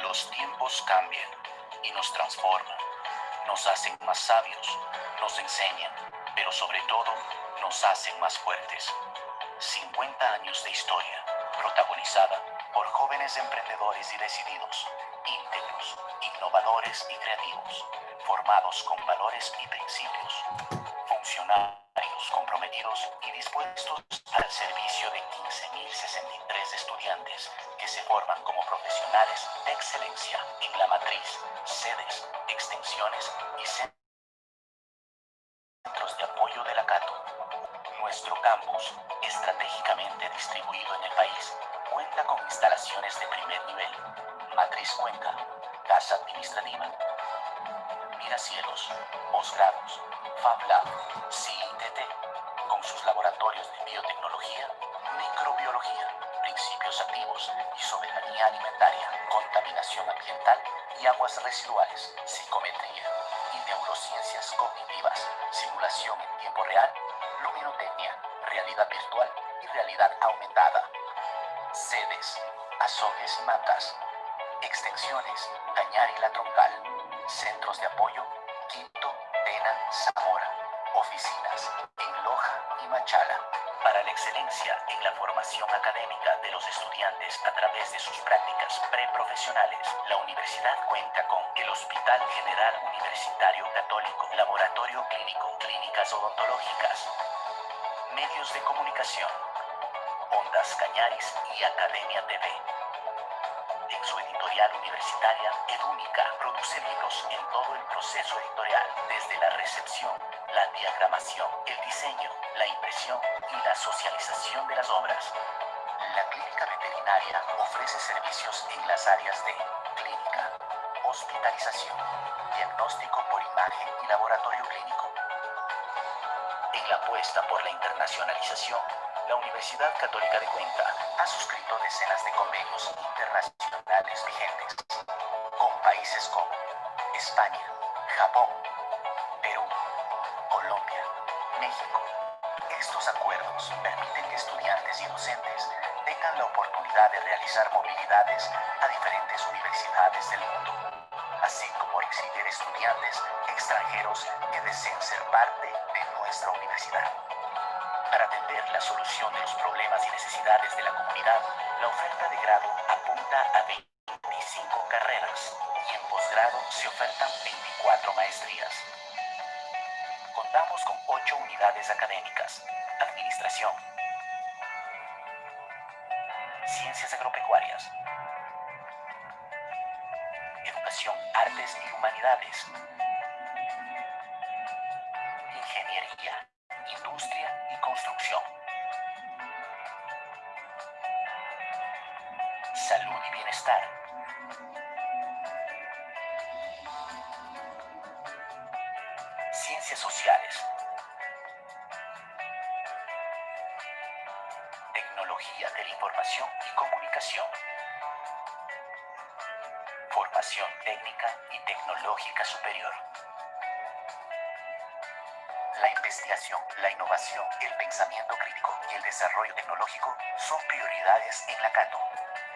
Los tiempos cambian y nos transforman, nos hacen más sabios, nos enseñan, pero sobre todo nos hacen más fuertes. 50 años de historia, protagonizada por jóvenes emprendedores y decididos, íntegros, innovadores y creativos, formados con valores y principios, funcionarios comprometidos y dispuestos al servicio de 15.063 estudiantes que se forman como profesionales de excelencia en la matriz, sedes, extensiones y centros de apoyo de la Cato. Nuestro campus, estratégicamente distribuido en el país, cuenta con instalaciones de primer nivel, matriz Cuenca, casa administrativa, miracielos, posgrados, Fab Lab, CITT, con sus laboratorios de biotecnología, microbiología, principios activos y soberanía alimentaria, contaminación ambiental y aguas residuales, psicometría y neurociencias cognitivas, simulación en tiempo real, luminotecnia, realidad virtual y realidad aumentada. Sedes, Azogues y Matas. Extensiones, Cañar y La Troncal. Centros de apoyo, Quito, Tena, Zamora. Oficinas, en Loja y Machala. Para la excelencia en la formación académica de los estudiantes a través de sus prácticas preprofesionales, la universidad cuenta con el Hospital General Universitario Católico, Laboratorio Clínico, clínicas odontológicas, medios de comunicación, Ondas Cañaris y Academia TV. En su editorial universitaria, Edúnica produce libros en todo el proceso editorial, desde la recepción, la diagramación, el diseño, la impresión y la socialización de las obras. La clínica veterinaria ofrece servicios en las áreas de clínica, hospitalización, diagnóstico por imagen y laboratorio clínico. En la apuesta por la internacionalización, la Universidad Católica de Cuenca ha suscrito decenas de convenios internacionales vigentes con países como España, Japón, Perú, Colombia, México. Estos acuerdos permiten que estudiantes y docentes tengan la oportunidad de realizar movilidades a diferentes universidades del mundo, así como recibir estudiantes extranjeros que deseen ser parte de nuestra universidad. Para atender la solución de los problemas y necesidades de la comunidad, la oferta de grado apunta a 25 carreras y en posgrado se ofertan 24 maestrías. Contamos con 8 unidades académicas: Administración, Ciencias Agropecuarias, Educación, Artes y Humanidades, Ingeniería, Industria y Construcción, Salud y Bienestar, Ciencias Sociales, Tecnología de la Información y Comunicación, Formación Técnica y Tecnológica Superior. La investigación, la innovación, el pensamiento crítico y el desarrollo tecnológico son prioridades en la Cato,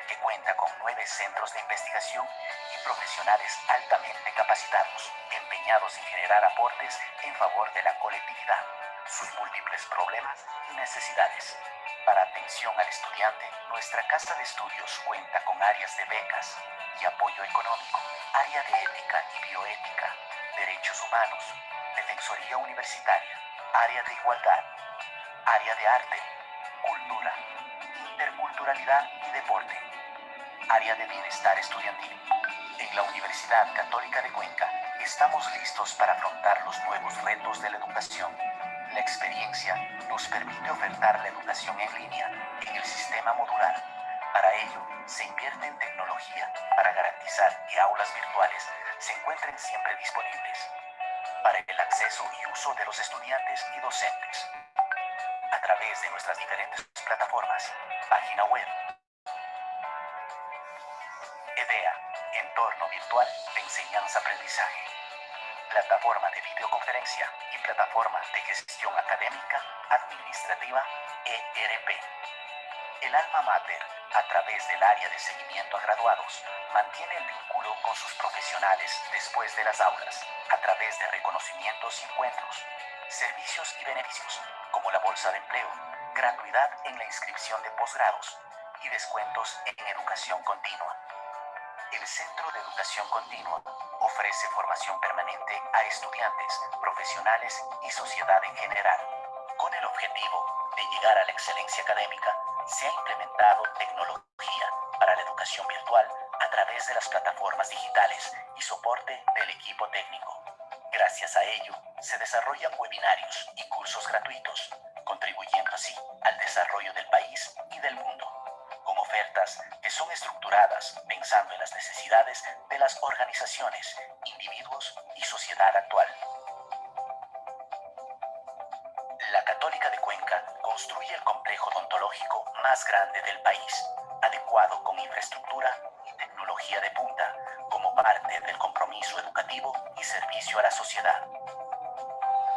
que cuenta con 9 centros de investigación y profesionales altamente capacitados, empeñados en generar aportes en favor de la colectividad, sus múltiples problemas y necesidades. Para atención al estudiante, nuestra casa de estudios cuenta con áreas de becas y apoyo económico, área de ética y bioética, derechos humanos, defensoría universitaria, área de igualdad, área de arte, cultura, interculturalidad y deporte, área de bienestar estudiantil. En la Universidad Católica de Cuenca estamos listos para afrontar los nuevos retos de la educación. La experiencia nos permite ofertar la educación en línea en el sistema modular. Para ello, se invierte en tecnología para garantizar que aulas virtuales se encuentren siempre disponibles para el acceso y uso de los estudiantes y docentes a través de nuestras diferentes plataformas, página web, EDEA, entorno virtual de enseñanza-aprendizaje, plataforma de videoconferencia y plataforma de gestión académica administrativa, ERP. El alma mater, a través del área de seguimiento a graduados, mantiene el vínculo con sus profesionales después de las aulas, a través de reconocimientos y encuentros, servicios y beneficios, como la bolsa de empleo, gratuidad en la inscripción de posgrados y descuentos en educación continua. El Centro de Educación Continua ofrece formación permanente a estudiantes, profesionales y sociedad en general. Con el objetivo de llegar a la excelencia académica, se ha implementado tecnología para la educación virtual a través de las plataformas digitales y soporte del equipo técnico. Gracias a ello, se desarrollan webinarios y cursos gratuitos, contribuyendo así al desarrollo del país y del mundo, con ofertas que son estructuradas pensando en las necesidades de las organizaciones, individuos y sociedad actual. La Católica de Cuenca construye el complejo odontológico más grande del país, adecuado con infraestructura y tecnología de punta, como parte del compromiso educativo y servicio a la sociedad.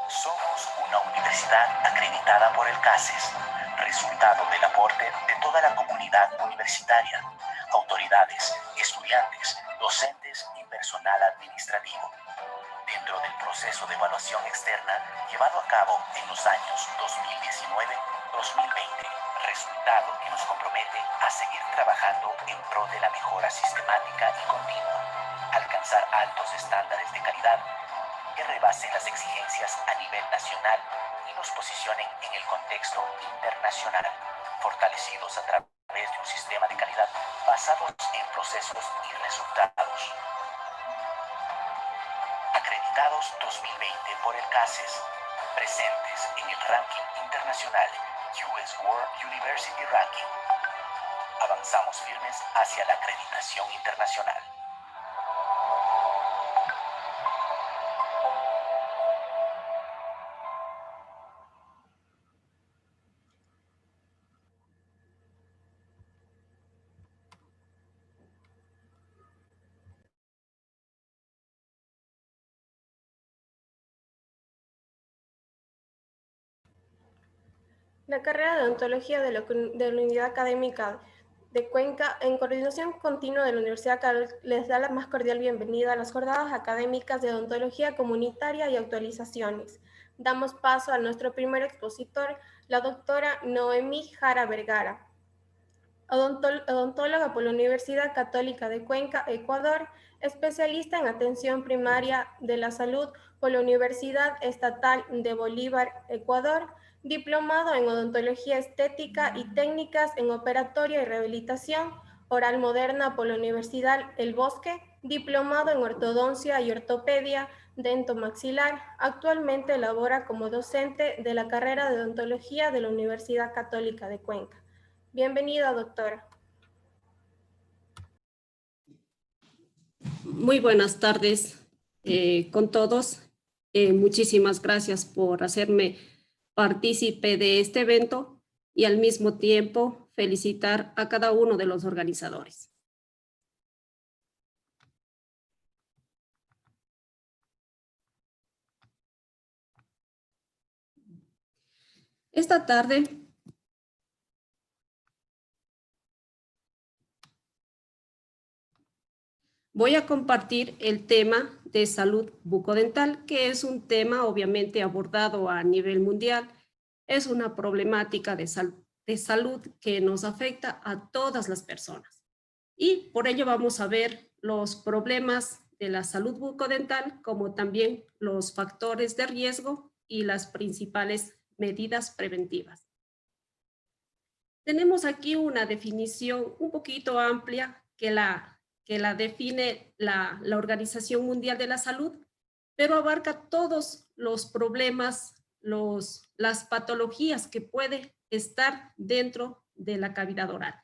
Somos una universidad acreditada por el CASES, resultado del aporte de toda la comunidad universitaria, autoridades, estudiantes, docentes y personal administrativo. Dentro del proceso de evaluación externa llevado a cabo en los años 2019-2020, resultado que nos compromete a seguir trabajando en pro de la mejora sistemática y continua, alcanzar altos estándares de calidad que rebasen las exigencias a nivel nacional y nos posicionen en el contexto internacional, fortalecidos a través de un sistema de calidad basado en procesos y resultados. Acreditados 2020 por el CASES, presentes en el ranking internacional US World University Ranking. Avanzamos firmes hacia la acreditación internacional. La carrera de odontología de la Unidad Académica de Cuenca, en coordinación continua de la Universidad Carol, les da la más cordial bienvenida a las jornadas académicas de odontología comunitaria y actualizaciones. Damos paso a nuestro primer expositor, la doctora Noemí Jara Vergara, odontóloga por la Universidad Católica de Cuenca, Ecuador, especialista en atención primaria de la salud por la Universidad Estatal de Bolívar, Ecuador, diplomado en odontología estética y técnicas en operatoria y rehabilitación oral moderna por la Universidad El Bosque, diplomado en ortodoncia y ortopedia dentomaxilar. Actualmente labora como docente de la carrera de odontología de la Universidad Católica de Cuenca. Bienvenida, doctora. Muy buenas tardes con todos. Muchísimas gracias por hacerme partícipe de este evento y al mismo tiempo felicitar a cada uno de los organizadores. Esta tarde voy a compartir el tema de salud bucodental, que es un tema obviamente abordado a nivel mundial. Es una problemática de salud que nos afecta a todas las personas. Y por ello vamos a ver los problemas de la salud bucodental, como también los factores de riesgo y las principales medidas preventivas. Tenemos aquí una definición un poquito amplia que la define la Organización Mundial de la Salud, pero abarca todos los problemas, las patologías que puede estar dentro de la cavidad oral.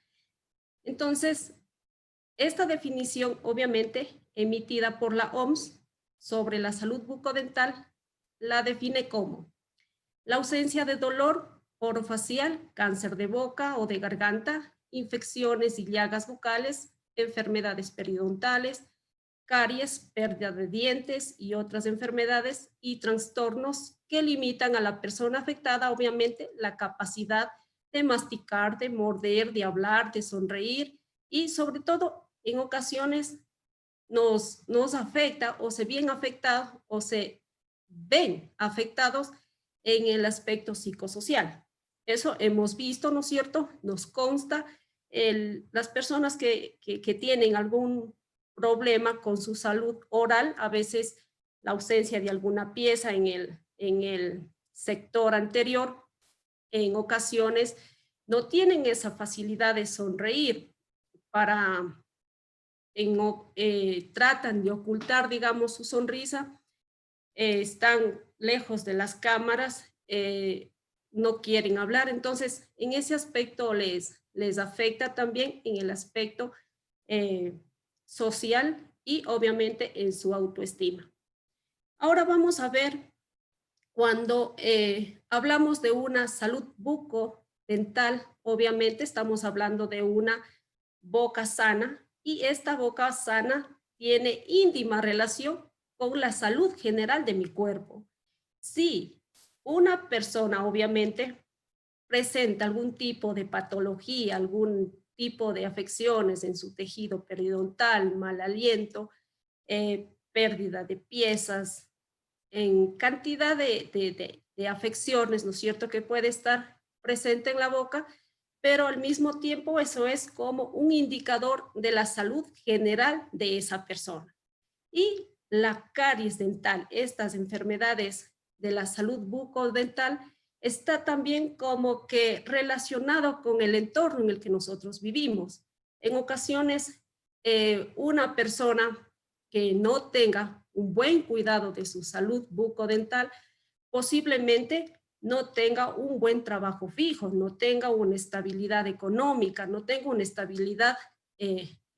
Entonces, esta definición, obviamente, emitida por la OMS sobre la salud bucodental, la define como la ausencia de dolor orofacial, cáncer de boca o de garganta, infecciones y llagas bucales, enfermedades periodontales, caries, pérdida de dientes y otras enfermedades y trastornos que limitan a la persona afectada, obviamente, la capacidad de masticar, de morder, de hablar, de sonreír y sobre todo en ocasiones nos afecta o se ven afectados o se ven afectados en el aspecto psicosocial. Eso hemos visto, ¿no es cierto? Nos consta, las personas que tienen algún problema con su salud oral, a veces la ausencia de alguna pieza en el sector anterior, en ocasiones no tienen esa facilidad de sonreír para, tratan de ocultar, digamos, su sonrisa, están lejos de las cámaras, no quieren hablar, entonces en ese aspecto les afecta también en el aspecto social y obviamente en su autoestima. Ahora vamos a ver cuando hablamos de una salud bucodental, obviamente estamos hablando de una boca sana y esta boca sana tiene íntima relación con la salud general de mi cuerpo. Si una persona obviamente presenta algún tipo de patología, algún tipo de afecciones en su tejido periodontal, mal aliento, pérdida de piezas, en cantidad de afecciones, ¿no es cierto?, que puede estar presente en la boca, pero al mismo tiempo eso es como un indicador de la salud general de esa persona. Y la caries dental, estas enfermedades de la salud bucodental, está también como que relacionado con el entorno en el que nosotros vivimos. En ocasiones, una persona que no tenga un buen cuidado de su salud bucodental, posiblemente no tenga un buen trabajo fijo, no tenga una estabilidad económica, no tenga una estabilidad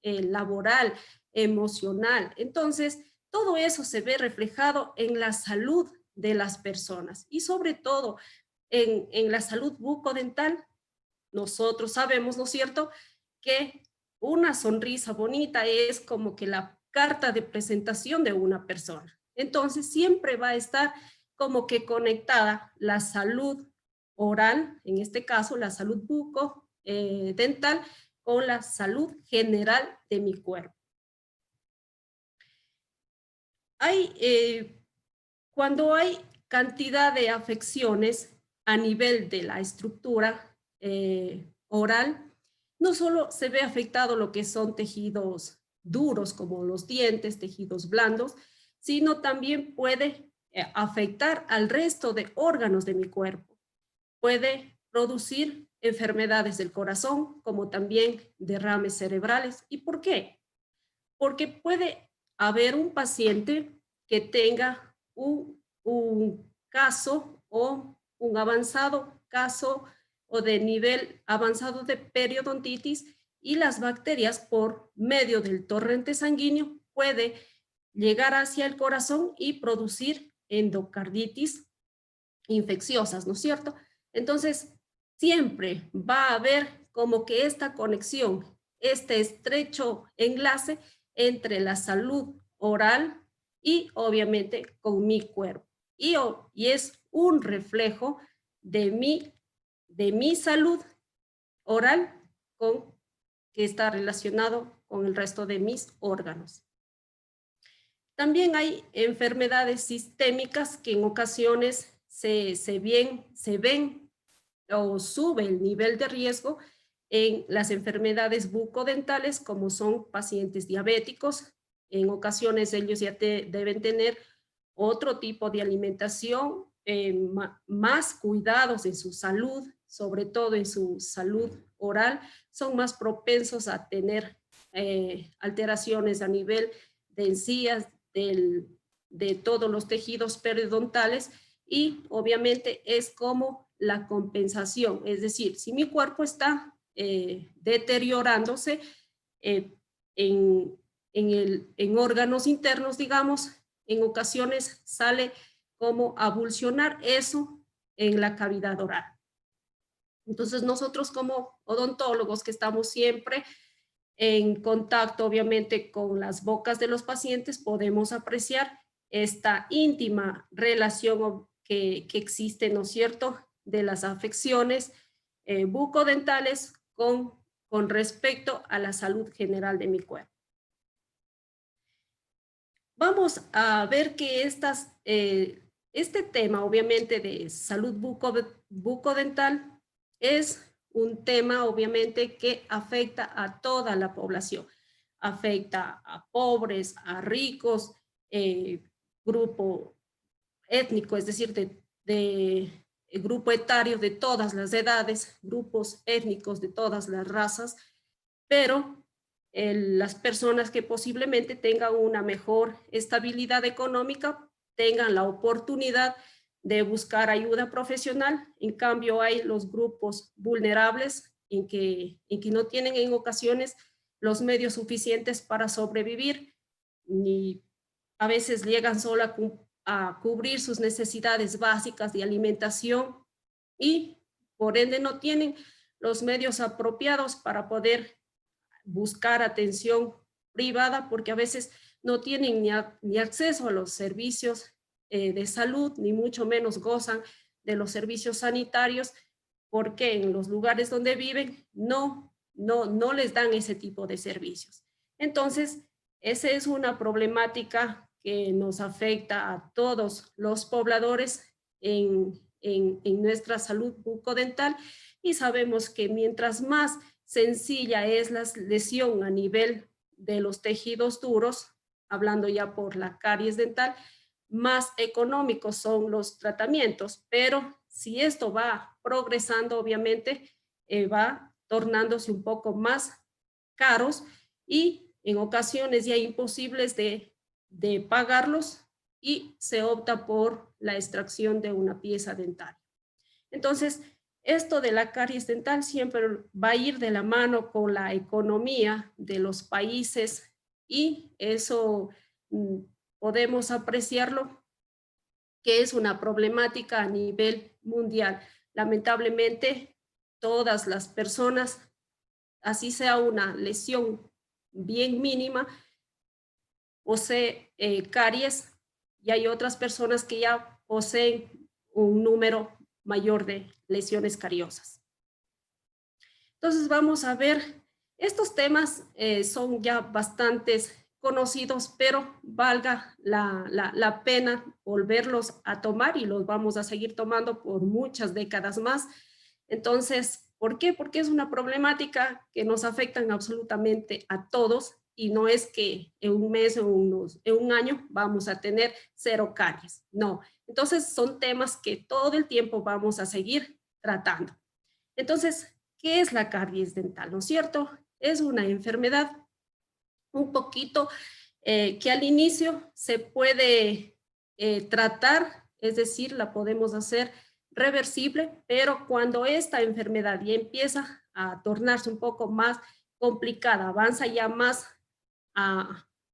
laboral, emocional. Entonces, todo eso se ve reflejado en la salud de las personas y sobre todo en la salud bucodental. Nosotros sabemos, ¿no es cierto?, que una sonrisa bonita es como que la carta de presentación de una persona. Entonces, siempre va a estar como que conectada la salud oral, en este caso la salud bucodental, con la salud general de mi cuerpo. Cuando hay cantidad de afecciones a nivel de la estructura oral, no solo se ve afectado lo que son tejidos duros como los dientes, tejidos blandos, sino también puede afectar al resto de órganos de mi cuerpo. Puede producir enfermedades del corazón, como también derrames cerebrales. ¿Y por qué? Porque puede haber un paciente que tenga un caso o un avanzado caso o de nivel avanzado de periodontitis y las bacterias por medio del torrente sanguíneo puede llegar hacia el corazón y producir endocarditis infecciosas, ¿no es cierto? Entonces, siempre va a haber como que esta conexión, este estrecho enlace entre la salud oral y obviamente con mi cuerpo. Y es un reflejo de mi salud oral que está relacionado con el resto de mis órganos. También hay enfermedades sistémicas que en ocasiones se ven o sube el nivel de riesgo en las enfermedades bucodentales, como son pacientes diabéticos. En ocasiones ellos ya deben tener otro tipo de alimentación, más cuidados en su salud, sobre todo en su salud oral, son más propensos a tener alteraciones a nivel de encías, de todos los tejidos periodontales y obviamente es como la compensación, es decir, si mi cuerpo está deteriorándose en órganos internos, digamos, en ocasiones sale como avulsionar eso en la cavidad oral. Entonces nosotros como odontólogos que estamos siempre en contacto obviamente con las bocas de los pacientes, podemos apreciar esta íntima relación que existe, ¿no es cierto?, de las afecciones bucodentales con respecto a la salud general de mi cuerpo. Vamos a ver que este tema, obviamente, de salud bucodental es un tema, obviamente, que afecta a toda la población. Afecta a pobres, a ricos, grupo étnico, es decir, de grupo etario de todas las edades, grupos étnicos de todas las razas, pero las personas que posiblemente tengan una mejor estabilidad económica tengan la oportunidad de buscar ayuda profesional. En cambio, hay los grupos vulnerables en que no tienen en ocasiones los medios suficientes para sobrevivir, ni a veces llegan solo a cubrir sus necesidades básicas de alimentación y por ende no tienen los medios apropiados para poder buscar atención privada porque a veces no tienen ni acceso a los servicios de salud, ni mucho menos gozan de los servicios sanitarios porque en los lugares donde viven no les dan ese tipo de servicios. Entonces, esa es una problemática que nos afecta a todos los pobladores en nuestra salud bucodental y sabemos que mientras más sencilla es la lesión a nivel de los tejidos duros, hablando ya por la caries dental, más económicos son los tratamientos, pero si esto va progresando, obviamente va tornándose un poco más caros y en ocasiones ya imposibles de pagarlos y se opta por la extracción de una pieza dental. Entonces, esto de la caries dental siempre va a ir de la mano con la economía de los países y eso podemos apreciarlo que es una problemática a nivel mundial. Lamentablemente, todas las personas, así sea una lesión bien mínima, posee caries y hay otras personas que ya poseen un número mayor de lesiones cariosas. Entonces vamos a ver, estos temas son ya bastantes conocidos, pero valga la pena volverlos a tomar y los vamos a seguir tomando por muchas décadas más. Entonces, ¿por qué? Porque es una problemática que nos afecta absolutamente a todos y no es que en un mes o en un año vamos a tener 0 caries, no. Entonces son temas que todo el tiempo vamos a seguir tratando. Entonces, ¿qué es la caries dental? ¿No es cierto? Es una enfermedad un poquito que al inicio se puede tratar, es decir, la podemos hacer reversible, pero cuando esta enfermedad ya empieza a tornarse un poco más complicada, avanza ya más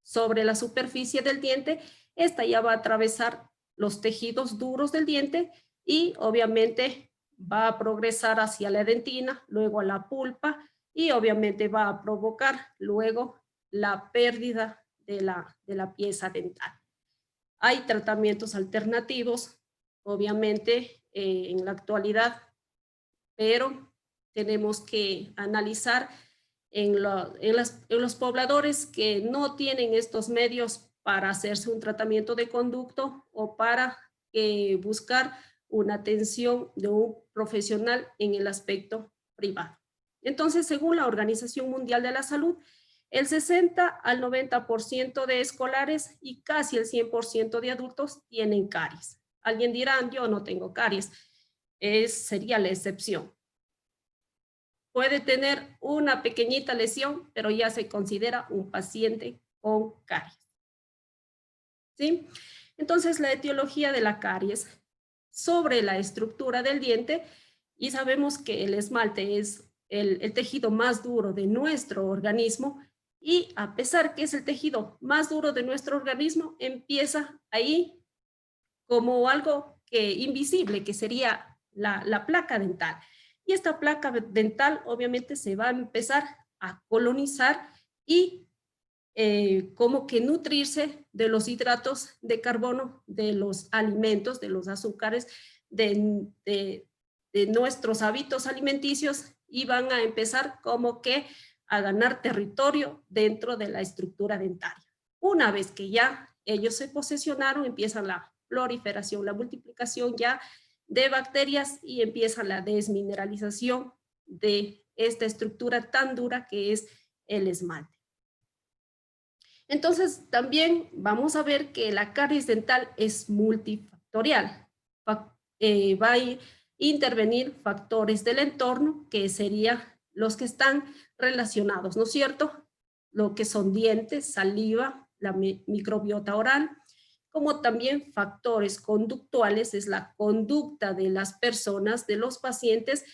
sobre la superficie del diente, esta ya va a atravesar los tejidos duros del diente y obviamente va a progresar hacia la dentina, luego a la pulpa y obviamente va a provocar luego la pérdida de la pieza dental. Hay tratamientos alternativos, obviamente, en la actualidad, pero tenemos que analizar en los pobladores que no tienen estos medios para hacerse un tratamiento de conducto o para buscar una atención de un profesional en el aspecto privado. Entonces, según la Organización Mundial de la Salud, el 60 al 90% de escolares y casi el 100% de adultos tienen caries. Alguien dirá, yo no tengo caries, sería la excepción. Puede tener una pequeñita lesión, pero ya se considera un paciente con caries. ¿Sí? Entonces, la etiología de la caries sobre la estructura del diente, y sabemos que el esmalte es el tejido más duro de nuestro organismo, y a pesar que es el tejido más duro de nuestro organismo, empieza ahí como algo invisible, que sería la placa dental. Y esta placa dental obviamente se va a empezar a colonizar y como que nutrirse de los hidratos de carbono, de los alimentos, de los azúcares, de nuestros hábitos alimenticios y van a empezar como que a ganar territorio dentro de la estructura dentaria. Una vez que ya ellos se posesionaron, empieza la proliferación, la multiplicación ya de bacterias y empieza la desmineralización de esta estructura tan dura que es el esmalte. Entonces, también vamos a ver que la caries dental es multifactorial. Va a intervenir factores del entorno, que serían los que están relacionados, ¿no es cierto? Lo que son dientes, saliva, la microbiota oral, como también factores conductuales, es la conducta de las personas, de los pacientes,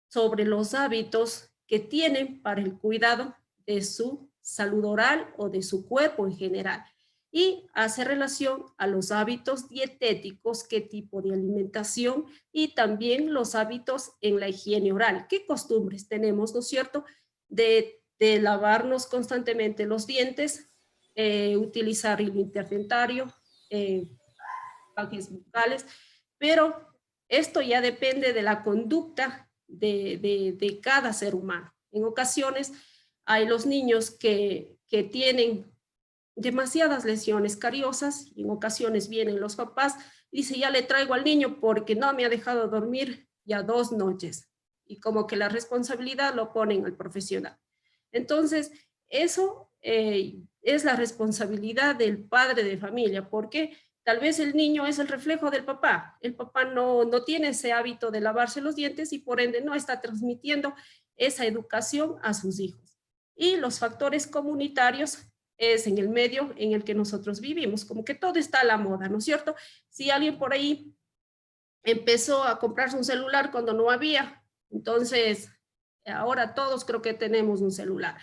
sobre los hábitos que tienen para el cuidado de su salud oral o de su cuerpo en general. Y hace relación a los hábitos dietéticos, qué tipo de alimentación y también los hábitos en la higiene oral. ¿Qué costumbres tenemos, no es cierto? De lavarnos constantemente los dientes, utilizar hilo interdentario, enjuagues bucales, pero esto ya depende de la conducta de cada ser humano. En ocasiones hay los niños que tienen demasiadas lesiones cariosas y en ocasiones vienen los papás y dicen, ya le traigo al niño porque no me ha dejado dormir ya 2 noches. Y como que la responsabilidad lo ponen al profesional. Entonces, eso es la responsabilidad del padre de familia, porque tal vez el niño es el reflejo del papá. El papá no tiene ese hábito de lavarse los dientes y por ende no está transmitiendo esa educación a sus hijos. Y los factores comunitarios es en el medio en el que nosotros vivimos, como que todo está a la moda, ¿no es cierto? Si alguien por ahí empezó a comprarse un celular cuando no había, entonces ahora todos creo que tenemos un celular.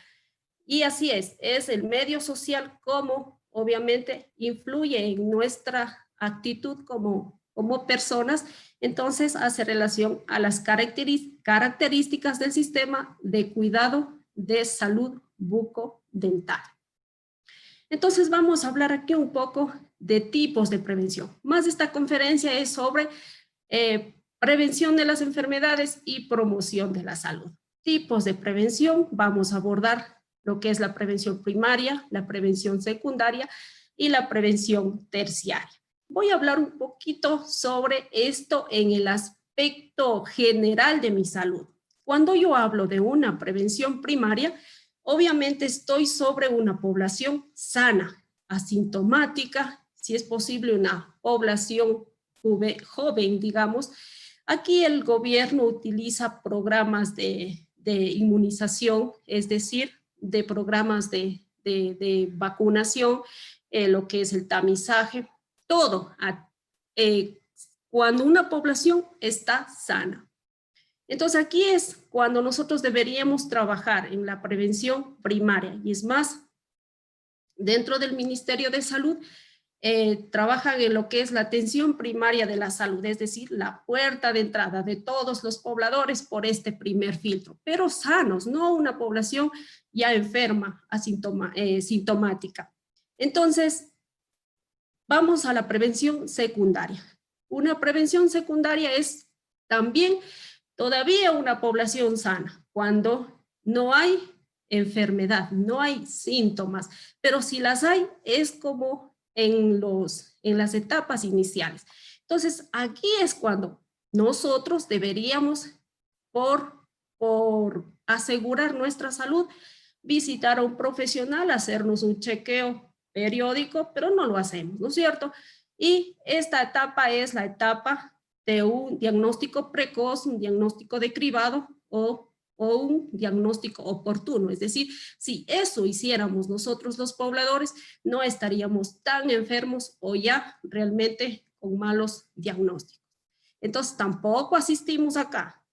Y así es el medio social como obviamente influye en nuestra actitud como personas, entonces hace relación a las características del sistema de cuidado de salud bucodental. Entonces vamos a hablar aquí un poco de tipos de prevención. Más esta conferencia es sobre prevención de las enfermedades y promoción de la salud. Tipos de prevención, vamos a abordar lo que es la prevención primaria, la prevención secundaria y la prevención terciaria. Voy a hablar un poquito sobre esto en el aspecto general de mi salud. Cuando yo hablo de una prevención primaria, obviamente estoy sobre una población sana, asintomática, si es posible una población joven, digamos. Aquí el gobierno utiliza programas de inmunización, es decir, de programas de vacunación, lo que es el tamizaje, todo cuando una población está sana. Entonces aquí es cuando nosotros deberíamos trabajar en la prevención primaria y es más, dentro del Ministerio de Salud trabajan en lo que es la atención primaria de la salud, es decir, la puerta de entrada de todos los pobladores por este primer filtro, pero sanos, no una población ya enferma, sintomática. Entonces, vamos a la prevención secundaria. Una prevención secundaria es también todavía una población sana, cuando no hay enfermedad, no hay síntomas, pero si las hay, es como en las etapas iniciales. Entonces, aquí es cuando nosotros deberíamos, por asegurar nuestra salud, visitar a un profesional, hacernos un chequeo periódico, pero no lo hacemos, ¿no es cierto? Y esta etapa es la etapa de un diagnóstico precoz, un diagnóstico de cribado o un diagnóstico oportuno. Es decir, si eso hiciéramos nosotros los pobladores, no estaríamos tan enfermos o ya realmente con malos diagnósticos. Entonces, tampoco asistimos acá.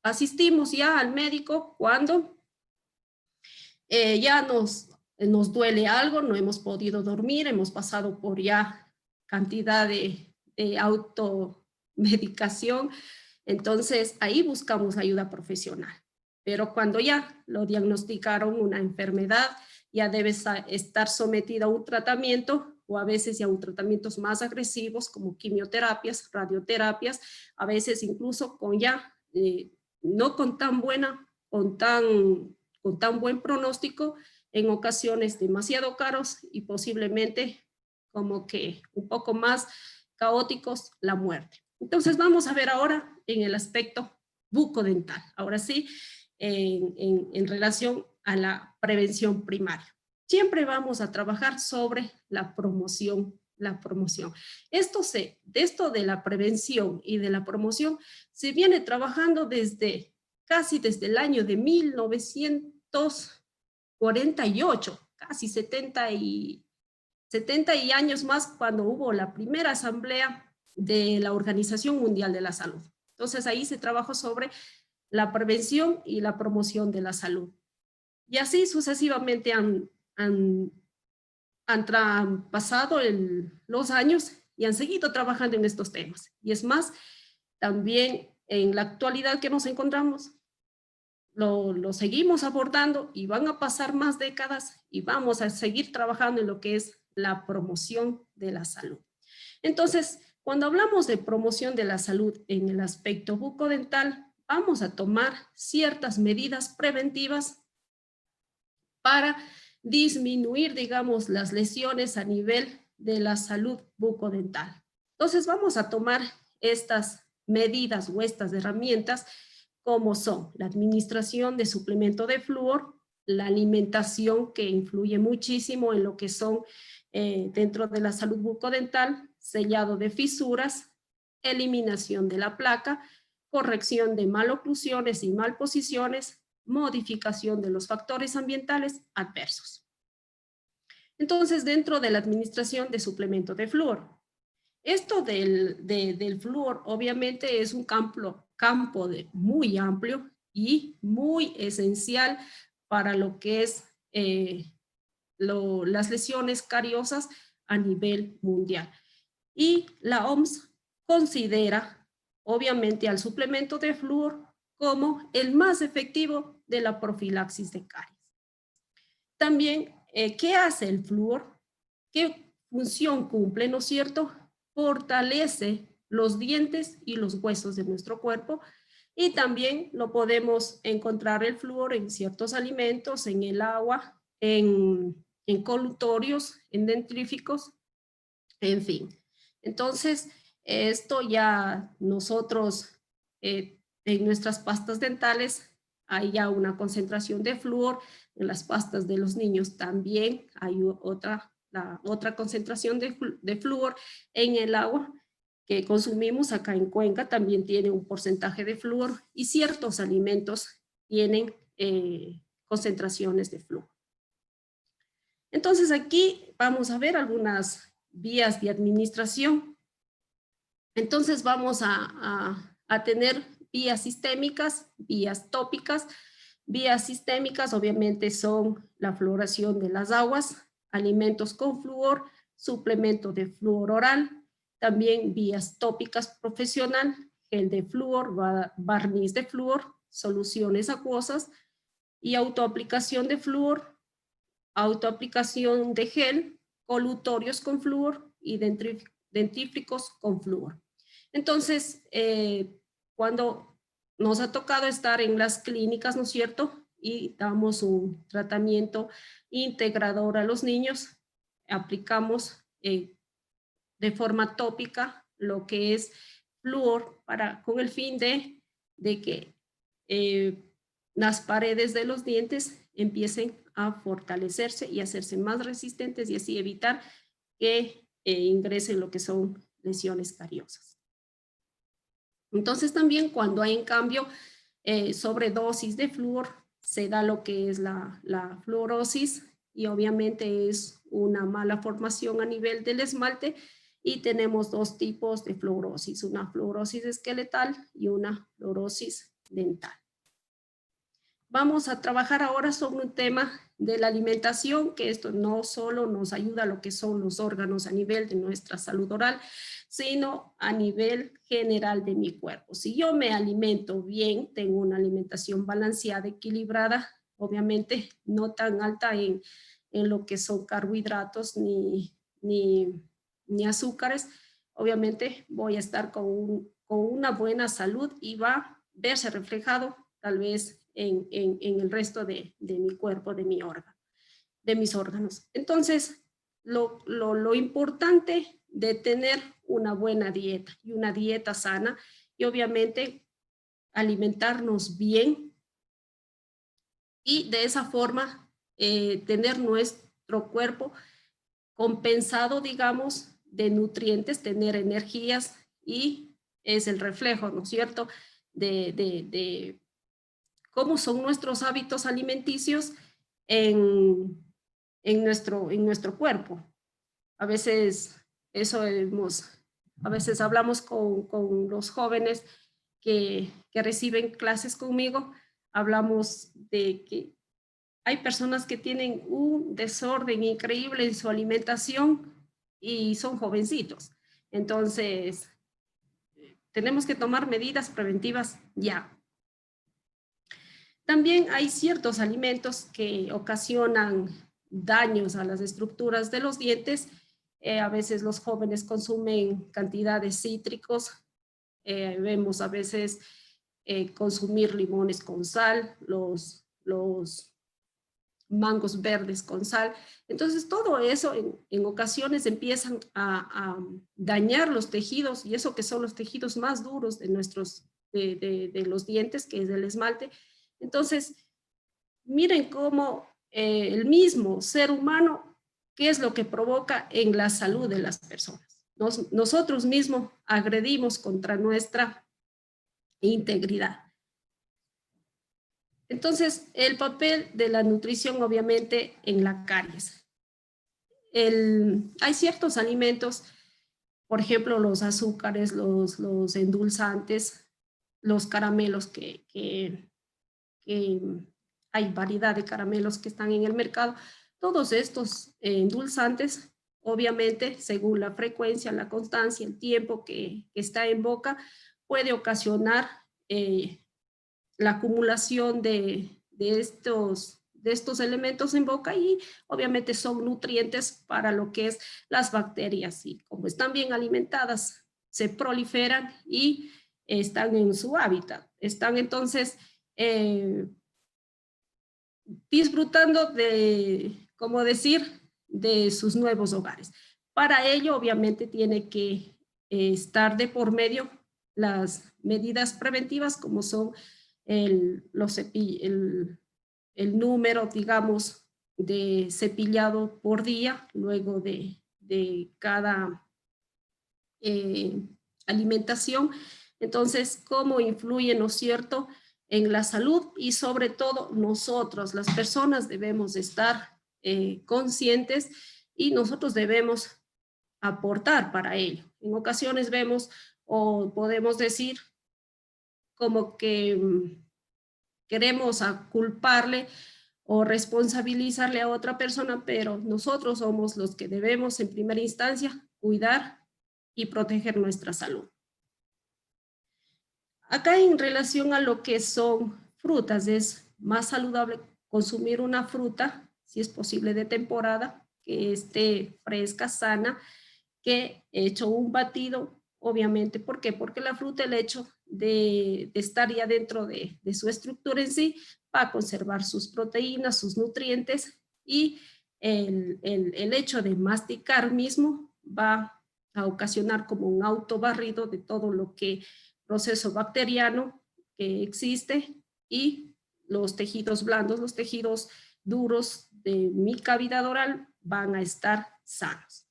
Asistimos ya al médico cuando ya nos duele algo, no hemos podido dormir, hemos pasado por ya cantidad de automedicación, entonces ahí buscamos ayuda profesional. Pero cuando ya lo diagnosticaron una enfermedad, ya debe estar sometida a un tratamiento, o a veces ya tratamientos más agresivos como quimioterapias, radioterapias, a veces incluso con ya no con tan buen pronóstico, en ocasiones demasiado caros y posiblemente como que un poco más caóticos, la muerte. Entonces vamos a ver ahora en el aspecto bucodental, ahora sí, en relación a la prevención primaria. Siempre vamos a trabajar sobre la promoción. Esto de la prevención y de la promoción se viene trabajando casi desde el año de 1948, casi 70 y años más, cuando hubo la primera asamblea de la Organización Mundial de la Salud. Entonces ahí se trabajó sobre la prevención y la promoción de la salud. Y así sucesivamente han pasado los años y han seguido trabajando en estos temas. Y es más, también en la actualidad que nos encontramos, lo seguimos abordando y van a pasar más décadas y vamos a seguir trabajando en lo que es la promoción de la salud. Entonces, cuando hablamos de promoción de la salud en el aspecto bucodental, vamos a tomar ciertas medidas preventivas para disminuir, digamos, las lesiones a nivel de la salud bucodental. Entonces, vamos a tomar estas medidas o estas herramientas como son la administración de suplemento de flúor, la alimentación, que influye muchísimo en lo que son dentro de la salud bucodental, sellado de fisuras, eliminación de la placa, corrección de maloclusiones y malposiciones, modificación de los factores ambientales adversos. Entonces, dentro de la administración de suplemento de flúor, esto del flúor obviamente es un campo muy amplio y muy esencial para lo que es las lesiones cariosas a nivel mundial. Y la OMS considera obviamente al suplemento de flúor como el más efectivo de la profilaxis de caries. También, ¿qué hace el flúor? ¿Qué función cumple, no es cierto? Fortalece los dientes y los huesos de nuestro cuerpo, y también lo podemos encontrar el flúor en ciertos alimentos, en el agua, en colutorios, en dentríficos, en fin. Entonces, esto ya nosotros en nuestras pastas dentales hay ya una concentración de flúor. En las pastas de los niños también hay otra concentración de flúor. En el agua que consumimos acá en Cuenca también tiene un porcentaje de flúor, y ciertos alimentos tienen concentraciones de flúor. Entonces aquí vamos a ver algunas vías de administración. Entonces vamos a tener vías sistémicas, vías tópicas. Vías sistémicas obviamente son la fluoración de las aguas, alimentos con flúor, suplemento de flúor oral. También vías tópicas profesional, gel de flúor, barniz de flúor, soluciones acuosas y autoaplicación de flúor, autoaplicación de gel, colutorios con flúor y dentífricos con flúor. Entonces, cuando nos ha tocado estar en las clínicas, ¿no es cierto?, y damos un tratamiento integrador a los niños, aplicamos de forma tópica lo que es flúor con el fin de que las paredes de los dientes empiecen a fortalecerse y hacerse más resistentes, y así evitar que ingresen lo que son lesiones cariosas. Entonces también cuando hay en cambio sobredosis de flúor, se da lo que es la fluorosis, y obviamente es una mala formación a nivel del esmalte, y tenemos dos tipos de fluorosis, una fluorosis esqueletal y una fluorosis dental. Vamos a trabajar ahora sobre un tema de la alimentación, que esto no solo nos ayuda a lo que son los órganos a nivel de nuestra salud oral, sino a nivel general de mi cuerpo. Si yo me alimento bien, tengo una alimentación balanceada, equilibrada, obviamente no tan alta en lo que son carbohidratos ni ni azúcares, obviamente voy a estar con una buena salud y va a verse reflejado tal vez en el resto de mi cuerpo, de mis órganos. Entonces, lo importante de tener una buena dieta y una dieta sana, y obviamente alimentarnos bien, y de esa forma tener nuestro cuerpo compensado, digamos, de nutrientes, tener energías, y es el reflejo, ¿no es cierto?, de cómo son nuestros hábitos alimenticios en nuestro cuerpo. A veces a veces hablamos con los jóvenes que reciben clases conmigo, hablamos de que hay personas que tienen un desorden increíble en su alimentación y son jovencitos. Entonces, tenemos que tomar medidas preventivas ya. También hay ciertos alimentos que ocasionan daños a las estructuras de los dientes. A veces los jóvenes consumen cantidades cítricos. Vemos a veces consumir limones con sal, los mangos verdes con sal. Entonces todo eso en ocasiones empiezan a dañar los tejidos, y eso que son los tejidos más duros de los dientes, que es el esmalte. Entonces, miren cómo el mismo ser humano, ¿qué es lo que provoca en la salud de las personas? Nosotros mismos agredimos contra nuestra integridad. Entonces, el papel de la nutrición, obviamente, en la caries. Hay ciertos alimentos, por ejemplo, los azúcares, los endulzantes, los caramelos, que hay variedad de caramelos que están en el mercado. Todos estos endulzantes, obviamente, según la frecuencia, la constancia, el tiempo que está en boca, puede ocasionar la acumulación de estos elementos en boca, y obviamente son nutrientes para lo que es las bacterias, y como están bien alimentadas, se proliferan y están en su hábitat. Están entonces disfrutando como decir, de sus nuevos hogares. Para ello, obviamente, tiene que estar de por medio las medidas preventivas, como son el número, digamos, de cepillado por día, luego de cada alimentación. Entonces, ¿cómo influye, no es cierto?, en la salud? Y sobre todo nosotros, las personas, debemos estar conscientes, y nosotros debemos aportar para ello. En ocasiones vemos o podemos decir como que queremos culparle o responsabilizarle a otra persona, pero nosotros somos los que debemos en primera instancia cuidar y proteger nuestra salud. Acá, en relación a lo que son frutas, es más saludable consumir una fruta, si es posible de temporada, que esté fresca, sana, que hecho un batido, obviamente. ¿Por qué? Porque la fruta, el hecho de estar ya dentro de su estructura en sí, va a conservar sus proteínas, sus nutrientes, y el hecho de masticar mismo va a ocasionar como un autobarrido de todo lo que proceso bacteriano que existe, y los tejidos blandos, los tejidos duros de mi cavidad oral van a estar sanos.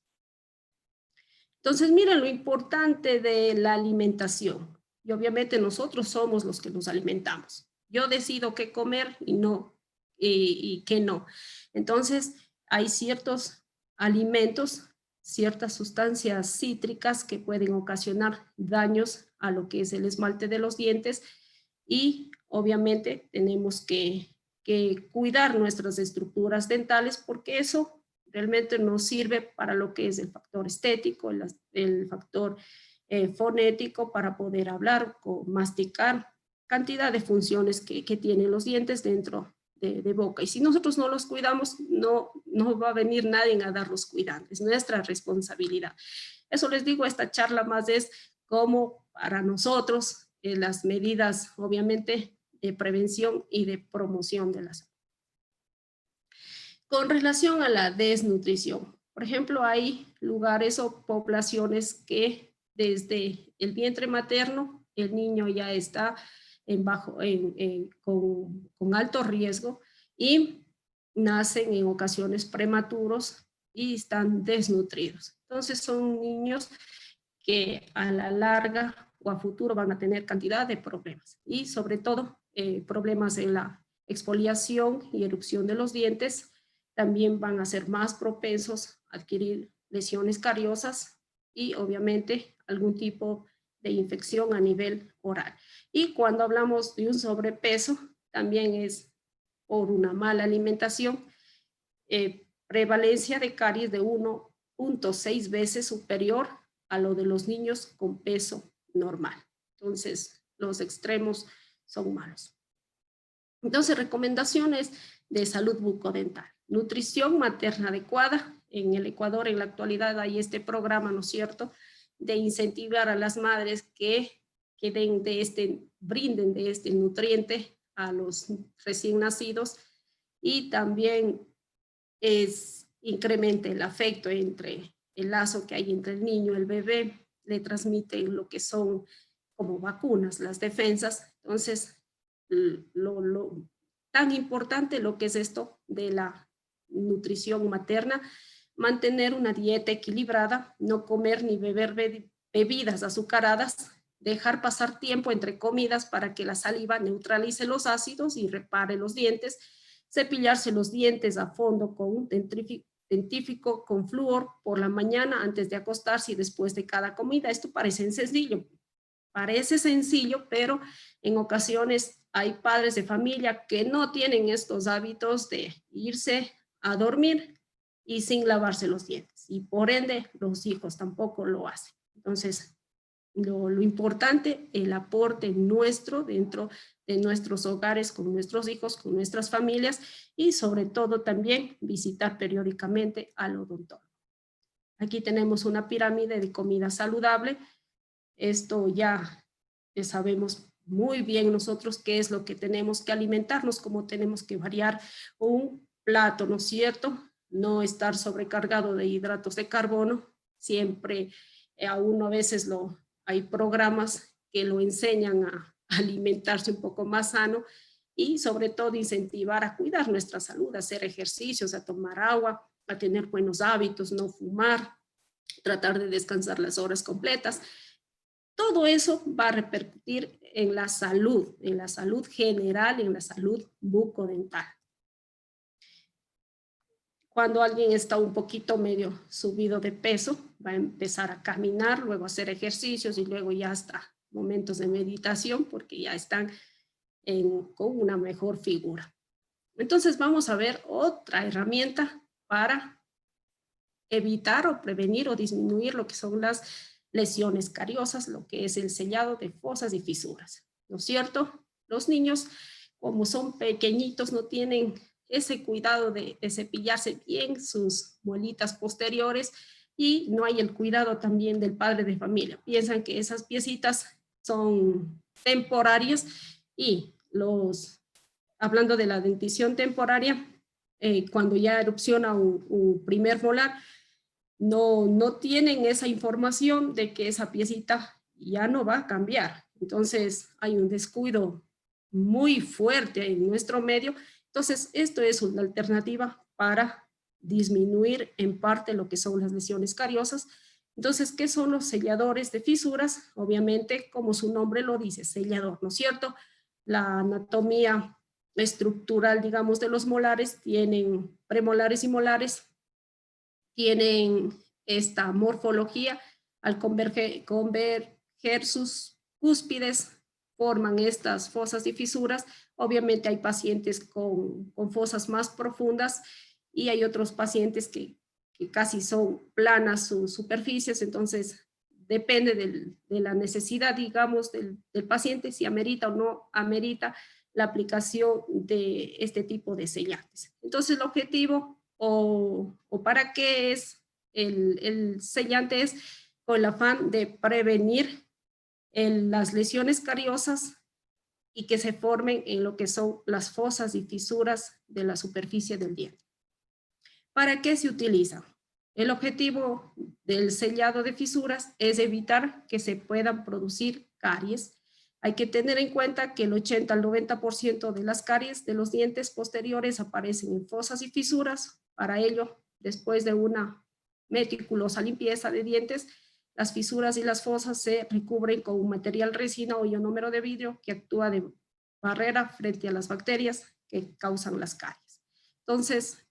Entonces, miren lo importante de la alimentación. Y obviamente nosotros somos los que nos alimentamos. Yo decido qué comer y qué no. Entonces, hay ciertos alimentos, ciertas sustancias cítricas que pueden ocasionar daños a lo que es el esmalte de los dientes, y obviamente tenemos que cuidar nuestras estructuras dentales, porque eso realmente nos sirve para lo que es el factor estético, el factor fonético, para poder hablar, masticar, cantidad de funciones que tienen los dientes dentro de boca. Y si nosotros no los cuidamos, no va a venir nadie a darlos cuidado. Es nuestra responsabilidad. Eso les digo, esta charla más es como para nosotros las medidas, obviamente, de prevención y de promoción de la salud. Con relación a la desnutrición, por ejemplo, hay lugares o poblaciones que desde el vientre materno el niño ya está con alto riesgo y nacen en ocasiones prematuros y están desnutridos. Entonces son niños que a la larga o a futuro van a tener cantidad de problemas y sobre todo problemas en la exfoliación y erupción de los dientes. También van a ser más propensos a adquirir lesiones cariosas y obviamente algún tipo de infección a nivel oral. Y cuando hablamos de un sobrepeso, también es por una mala alimentación, prevalencia de caries de 1.6 veces superior a lo de los niños con peso normal. Entonces, los extremos son malos. Entonces, recomendaciones de salud bucodental. Nutrición materna adecuada. En el Ecuador, en la actualidad, hay este programa, ¿no es cierto?, de incentivar a las madres que brinden de este nutriente a los recién nacidos y también incrementa el afecto entre el lazo que hay entre el niño y el bebé, le transmiten lo que son como vacunas, las defensas. Entonces, lo tan importante lo que es esto de la nutrición materna, mantener una dieta equilibrada, no comer ni beber bebidas azucaradas, dejar pasar tiempo entre comidas para que la saliva neutralice los ácidos y repare los dientes, cepillarse los dientes a fondo con un dentífrico con flúor por la mañana antes de acostarse y después de cada comida. Esto parece sencillo, pero en ocasiones hay padres de familia que no tienen estos hábitos de irse a dormir y sin lavarse los dientes, y por ende los hijos tampoco lo hacen. Entonces, lo importante, el aporte nuestro dentro de nuestros hogares, con nuestros hijos, con nuestras familias, y sobre todo también visitar periódicamente al odontólogo. Aquí tenemos una pirámide de comida saludable. Esto ya sabemos muy bien nosotros qué es lo que tenemos que alimentarnos, cómo tenemos que variar un plato, ¿no es cierto? No estar sobrecargado de hidratos de carbono. Siempre a uno a veces hay programas que lo enseñan a alimentarse un poco más sano y sobre todo incentivar a cuidar nuestra salud, a hacer ejercicios, a tomar agua, a tener buenos hábitos, no fumar, tratar de descansar las horas completas. Todo eso va a repercutir en la salud general, en la salud bucodental. Cuando alguien está un poquito medio subido de peso, va a empezar a caminar, luego a hacer ejercicios y luego ya hasta momentos de meditación porque ya están con una mejor figura. Entonces vamos a ver otra herramienta para evitar o prevenir o disminuir lo que son las lesiones cariosas, lo que es el sellado de fosas y fisuras, ¿no es cierto? Los niños, como son pequeñitos, no tienen ese cuidado de cepillarse bien sus muelitas posteriores y no hay el cuidado también del padre de familia. Piensan que esas piecitas son temporarias y hablando de la dentición temporaria, cuando ya erupciona un primer molar, no tienen esa información de que esa piecita ya no va a cambiar. Entonces hay un descuido muy fuerte en nuestro medio. Entonces esto es una alternativa para disminuir en parte lo que son las lesiones cariosas. Entonces, ¿qué son los selladores de fisuras? Obviamente, como su nombre lo dice, sellador, ¿no es cierto? La anatomía estructural, digamos, de los molares tienen premolares y molares, tienen esta morfología, al converger sus cúspides, forman estas fosas y fisuras. Obviamente hay pacientes con fosas más profundas y hay otros pacientes que casi son planas sus superficies, entonces depende de la necesidad, digamos, del paciente, si amerita o no amerita la aplicación de este tipo de sellantes. Entonces, el objetivo o para qué es el sellante es con el afán de prevenir las lesiones cariosas y que se formen en lo que son las fosas y fisuras de la superficie del diente. ¿Para qué se utiliza? El objetivo del sellado de fisuras es evitar que se puedan producir caries. Hay que tener en cuenta que el 80 al 90% de las caries de los dientes posteriores aparecen en fosas y fisuras. Para ello, después de una meticulosa limpieza de dientes, las fisuras y las fosas se recubren con un material resina o ionómero de vidrio que actúa de barrera frente a las bacterias que causan las caries. Entonces,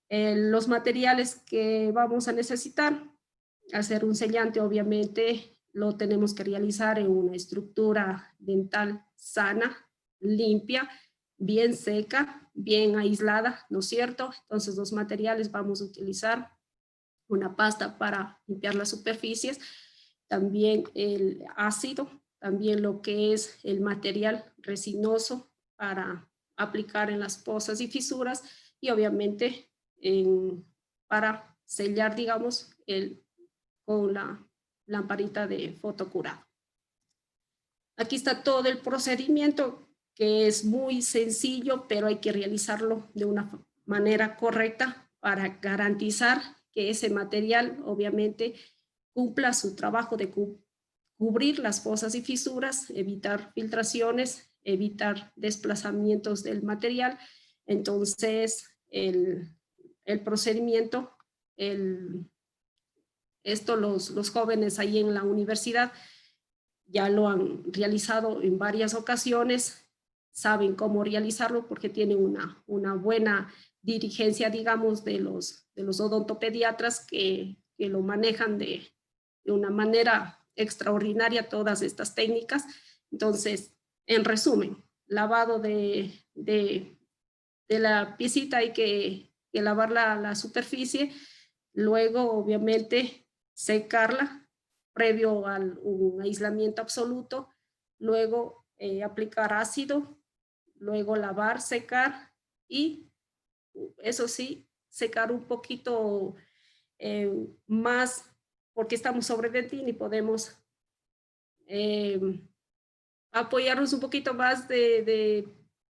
los materiales que vamos a necesitar, hacer un sellante obviamente lo tenemos que realizar en una estructura dental sana, limpia, bien seca, bien aislada, ¿no es cierto? Entonces los materiales vamos a utilizar una pasta para limpiar las superficies, también el ácido, también lo que es el material resinoso para aplicar en las fosas y fisuras y obviamente para sellar, digamos, con la lamparita de fotocurado. Aquí está todo el procedimiento que es muy sencillo, pero hay que realizarlo de una manera correcta para garantizar que ese material obviamente cumpla su trabajo de cubrir las fosas y fisuras, evitar filtraciones, evitar desplazamientos del material. Entonces, el procedimiento, esto los jóvenes ahí en la universidad ya lo han realizado en varias ocasiones, saben cómo realizarlo porque tienen una buena dirigencia, digamos, de los odontopediatras que lo manejan de una manera extraordinaria todas estas técnicas. Entonces, en resumen, lavado de la piecita hay que lavar la superficie, luego obviamente secarla previo a un aislamiento absoluto, luego aplicar ácido, luego lavar, secar y eso sí, secar un poquito más porque estamos sobre dentín y podemos apoyarnos un poquito más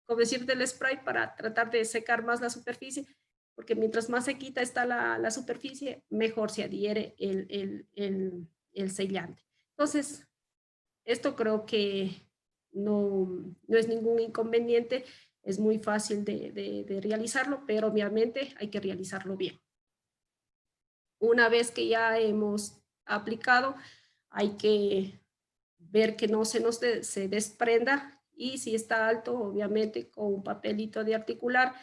como decir, del spray para tratar de secar más la superficie, porque mientras más sequita está la superficie, mejor se adhiere el sellante. Entonces, esto creo que no es ningún inconveniente, es muy fácil de realizarlo, pero obviamente hay que realizarlo bien. Una vez que ya hemos aplicado, hay que ver que no se desprenda y si está alto, obviamente con un papelito de articular,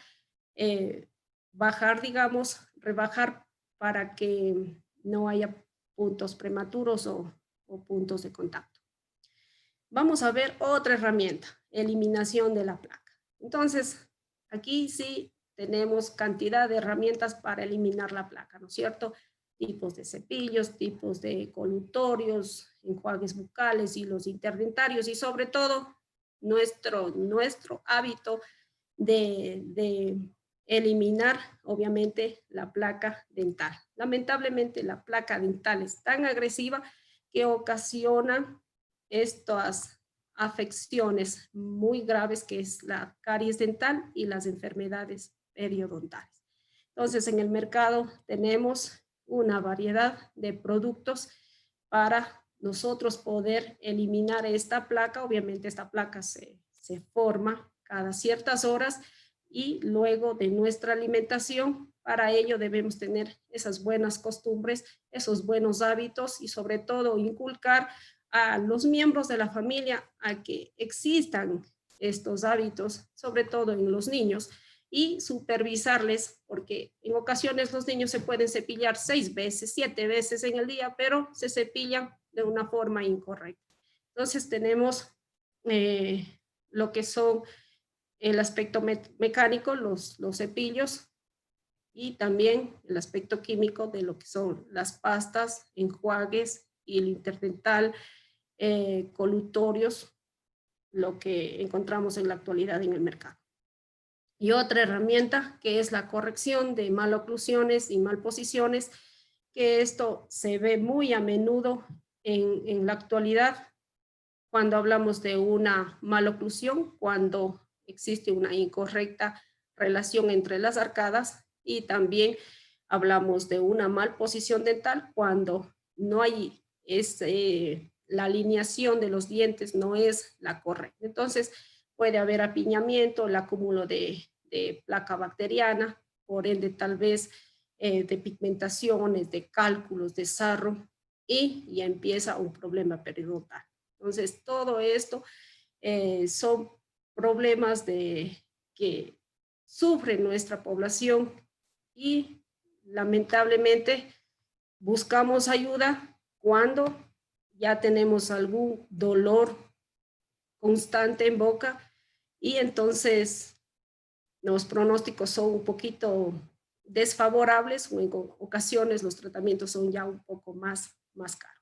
bajar, digamos, rebajar para que no haya puntos prematuros o puntos de contacto. Vamos a ver otra herramienta, eliminación de la placa. Entonces, aquí sí tenemos cantidad de herramientas para eliminar la placa, ¿no es cierto? Tipos de cepillos, tipos de colutorios, enjuagues bucales, hilos interdentarios y sobre todo nuestro hábito de eliminar obviamente la placa dental. Lamentablemente la placa dental es tan agresiva que ocasiona estas afecciones muy graves que es la caries dental y las enfermedades periodontales. Entonces en el mercado tenemos una variedad de productos para nosotros poder eliminar esta placa. Obviamente esta placa se forma cada ciertas horas y luego de nuestra alimentación, para ello debemos tener esas buenas costumbres, esos buenos hábitos y sobre todo inculcar a los miembros de la familia a que existan estos hábitos, sobre todo en los niños, y supervisarles, porque en ocasiones los niños se pueden cepillar 6 veces, 7 veces en el día, pero se cepillan de una forma incorrecta. Entonces tenemos lo que son el aspecto mecánico, los cepillos, y también el aspecto químico de lo que son las pastas, enjuagues, hilo interdental, colutorios, lo que encontramos en la actualidad en el mercado. Y otra herramienta que es la corrección de maloclusiones y malposiciones, que esto se ve muy a menudo en la actualidad cuando hablamos de una maloclusión, cuando existe una incorrecta relación entre las arcadas, y también hablamos de una malposición dental cuando no hay la alineación de los dientes no es la correcta. Entonces puede haber apiñamiento, el acúmulo de placa bacteriana, por ende tal vez de pigmentaciones, de cálculos, de sarro, y ya empieza un problema periodontal. Entonces, todo esto son problemas que sufre nuestra población y lamentablemente buscamos ayuda cuando ya tenemos algún dolor constante en boca, y entonces los pronósticos son un poquito desfavorables, o en ocasiones los tratamientos son ya un poco más caros.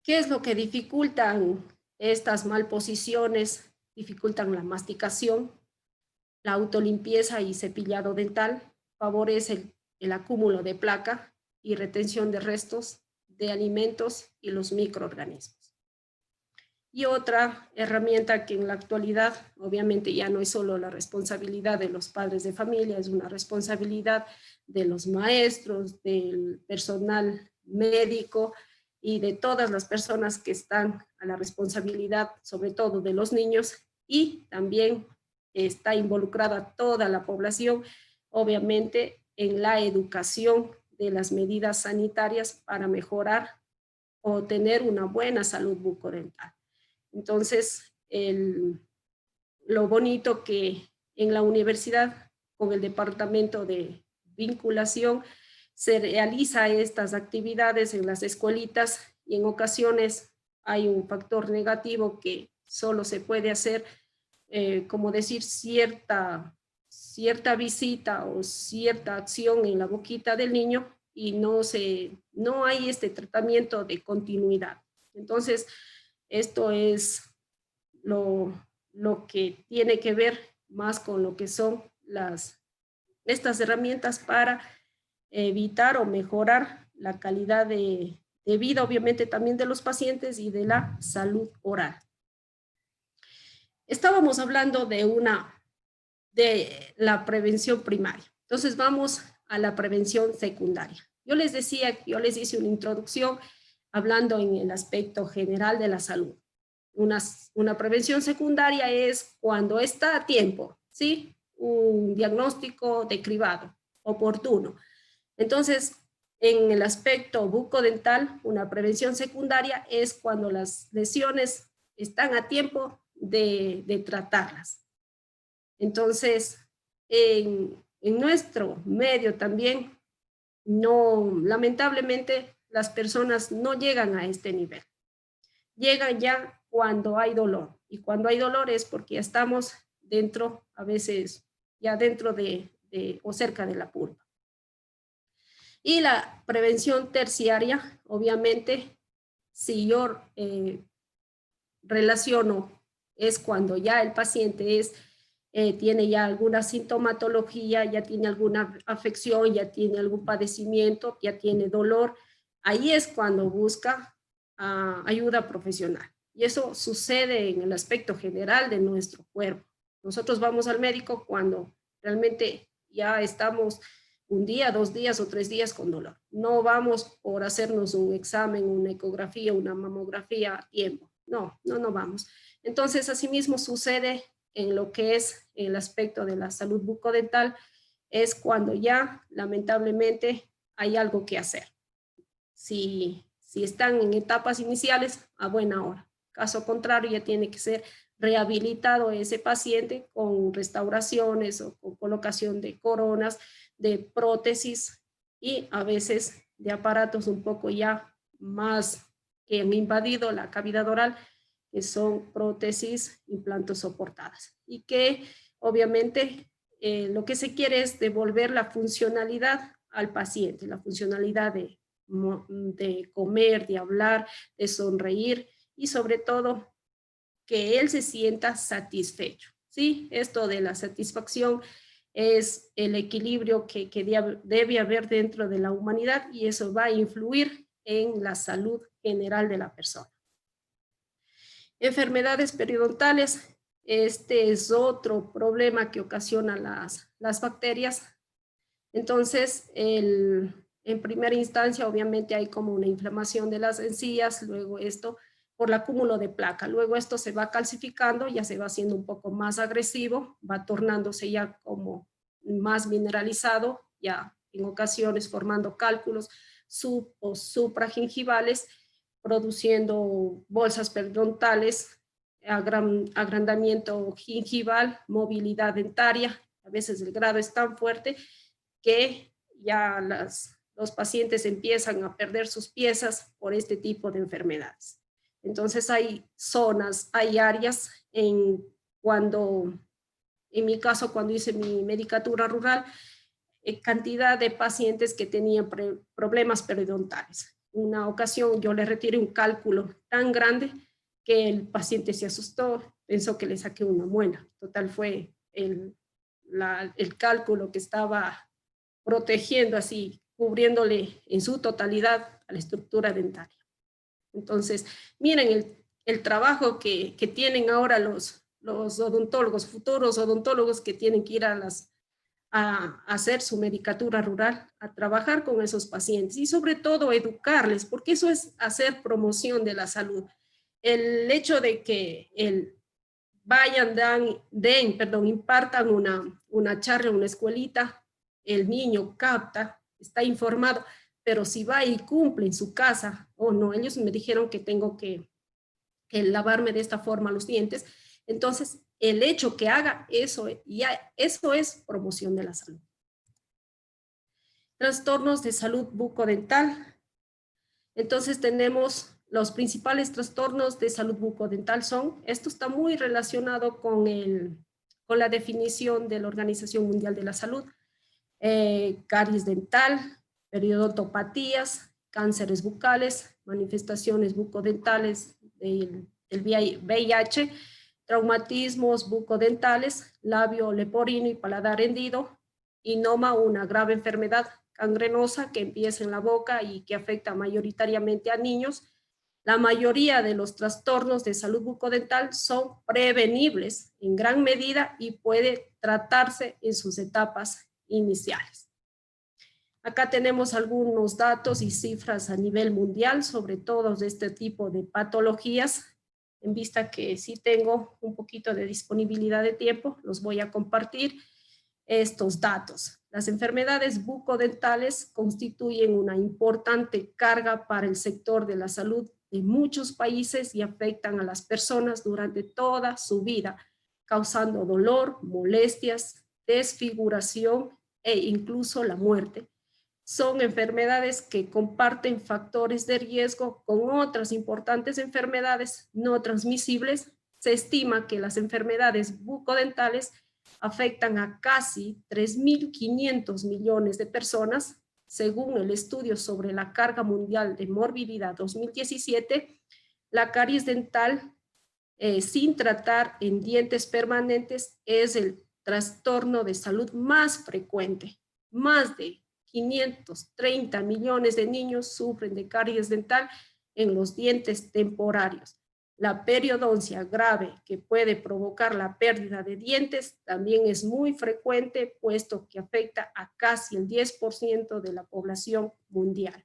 ¿Qué es lo que dificultan estas malposiciones? Dificultan la masticación, la autolimpieza y cepillado dental, favorece el acúmulo de placa y retención de restos de alimentos y los microorganismos. Y otra herramienta que en la actualidad obviamente ya no es solo la responsabilidad de los padres de familia, es una responsabilidad de los maestros, del personal médico y de todas las personas que están a la responsabilidad, sobre todo de los niños, y también está involucrada toda la población, obviamente, en la educación de las medidas sanitarias para mejorar o tener una buena salud bucodental. Entonces, lo bonito que en la universidad, con el departamento de vinculación, se realiza estas actividades en las escuelitas, y en ocasiones hay un factor negativo que solo se puede hacer, como decir, cierta visita o cierta acción en la boquita del niño, y no hay este tratamiento de continuidad. Entonces, esto es lo que tiene que ver más con lo que son estas herramientas para evitar o mejorar la calidad de vida, obviamente también de los pacientes, y de la salud oral. Estábamos hablando de la prevención primaria. Entonces vamos a la prevención secundaria. Yo les hice una introducción hablando en el aspecto general de la salud. Una prevención secundaria es cuando está a tiempo, ¿sí? Un diagnóstico de cribado oportuno. Entonces, en el aspecto bucodental, una prevención secundaria es cuando las lesiones están a tiempo de tratarlas. Entonces, en nuestro medio también, lamentablemente, las personas no llegan a este nivel. Llegan ya cuando hay dolor, y cuando hay dolor es porque ya estamos dentro, a veces ya dentro o cerca de la pulpa. Y la prevención terciaria, obviamente, si yo relaciono, es cuando ya el paciente tiene ya alguna sintomatología, ya tiene alguna afección, ya tiene algún padecimiento, ya tiene dolor. Ahí es cuando busca ayuda profesional. Y eso sucede en el aspecto general de nuestro cuerpo. Nosotros vamos al médico cuando realmente ya estamos un día, 2 días o 3 días con dolor. No vamos por hacernos un examen, una ecografía, una mamografía a tiempo. No vamos. Entonces, asimismo sucede en lo que es el aspecto de la salud bucodental, es cuando ya lamentablemente hay algo que hacer. Si están en etapas iniciales, a buena hora. Caso contrario, ya tiene que ser rehabilitado ese paciente con restauraciones o con colocación de coronas, de prótesis, y a veces de aparatos un poco ya más que han invadido la cavidad oral, que son prótesis implantos soportadas, y que obviamente lo que se quiere es devolver la funcionalidad al paciente, la funcionalidad de comer, de hablar, de sonreír, y sobre todo que él se sienta satisfecho. ¿Sí? Esto de la satisfacción es el equilibrio que debe haber dentro de la humanidad y eso va a influir en la salud general de la persona. Enfermedades periodontales, este es otro problema que ocasiona las bacterias. Entonces, en primera instancia, obviamente hay como una inflamación de las encías, luego esto por el acúmulo de placa, luego esto se va calcificando, ya se va haciendo un poco más agresivo, va tornándose ya como más mineralizado, ya en ocasiones formando cálculos sub o supragingivales, produciendo bolsas periodontales, agrandamiento gingival, movilidad dentaria, a veces el grado es tan fuerte que ya los pacientes empiezan a perder sus piezas por este tipo de enfermedades. Entonces hay zonas, hay áreas en mi caso, cuando hice mi medicatura rural, cantidad de pacientes que tenían problemas periodontales. Una ocasión yo le retiré un cálculo tan grande que el paciente se asustó, pensó que le saqué una muela. Total fue el cálculo que estaba protegiendo así, cubriéndole en su totalidad a la estructura dentaria. Entonces, miren el trabajo que tienen ahora los odontólogos, futuros odontólogos que tienen que ir a hacer su medicatura rural, a trabajar con esos pacientes y sobre todo educarles, porque eso es hacer promoción de la salud. El hecho de que impartan una charla en una escuelita, el niño capta, está informado, pero si va y cumple en su casa, o no, ellos me dijeron que tengo que lavarme de esta forma los dientes, entonces el hecho que haga eso, ya eso es promoción de la salud. Trastornos de salud bucodental. Entonces tenemos los principales trastornos de salud bucodental esto está muy relacionado con la definición de la Organización Mundial de la Salud, caries dental, periodontopatías, cánceres bucales, manifestaciones bucodentales del VIH, traumatismos bucodentales, labio leporino y paladar hendido, inoma, una grave enfermedad gangrenosa que empieza en la boca y que afecta mayoritariamente a niños. La mayoría de los trastornos de salud bucodental son prevenibles en gran medida y puede tratarse en sus etapas iniciales. Acá tenemos algunos datos y cifras a nivel mundial sobre todos este tipo de patologías. En vista que sí tengo un poquito de disponibilidad de tiempo, los voy a compartir estos datos. Las enfermedades bucodentales constituyen una importante carga para el sector de la salud de muchos países y afectan a las personas durante toda su vida, causando dolor, molestias, desfiguración e incluso la muerte. Son enfermedades que comparten factores de riesgo con otras importantes enfermedades no transmisibles. Se estima que las enfermedades bucodentales afectan a casi 3.500 millones de personas. Según el estudio sobre la carga mundial de morbilidad 2017, la caries dental sin tratar en dientes permanentes es el trastorno de salud más frecuente. Más de 530 millones de niños sufren de caries dental en los dientes temporarios. La periodoncia grave que puede provocar la pérdida de dientes también es muy frecuente, puesto que afecta a casi el 10% de la población mundial.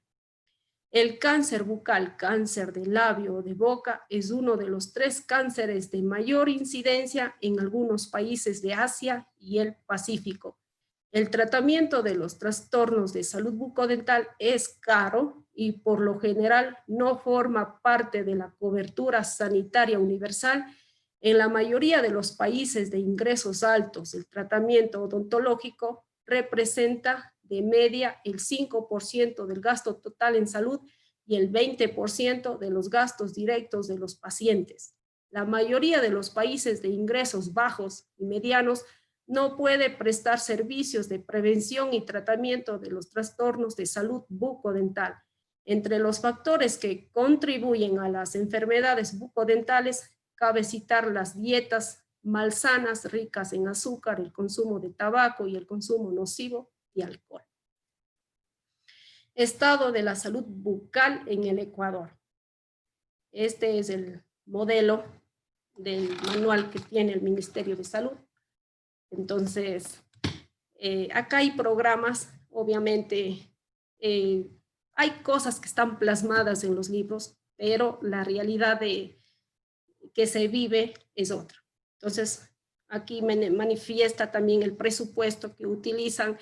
El cáncer bucal, cáncer de labio o de boca, es uno de los 3 cánceres de mayor incidencia en algunos países de Asia y el Pacífico. El tratamiento de los trastornos de salud bucodental es caro y por lo general no forma parte de la cobertura sanitaria universal. En la mayoría de los países de ingresos altos, el tratamiento odontológico representa de media el 5% del gasto total en salud y el 20% de los gastos directos de los pacientes. La mayoría de los países de ingresos bajos y medianos no puede prestar servicios de prevención y tratamiento de los trastornos de salud bucodental. Entre los factores que contribuyen a las enfermedades bucodentales, cabe citar las dietas malsanas, ricas en azúcar, el consumo de tabaco y el consumo nocivo de alcohol. Estado de la salud bucal en el Ecuador. Este es el modelo del manual que tiene el Ministerio de Salud. Entonces, acá hay programas, obviamente, hay cosas que están plasmadas en los libros, pero la realidad que se vive es otra. Entonces, aquí manifiesta también el presupuesto que utilizan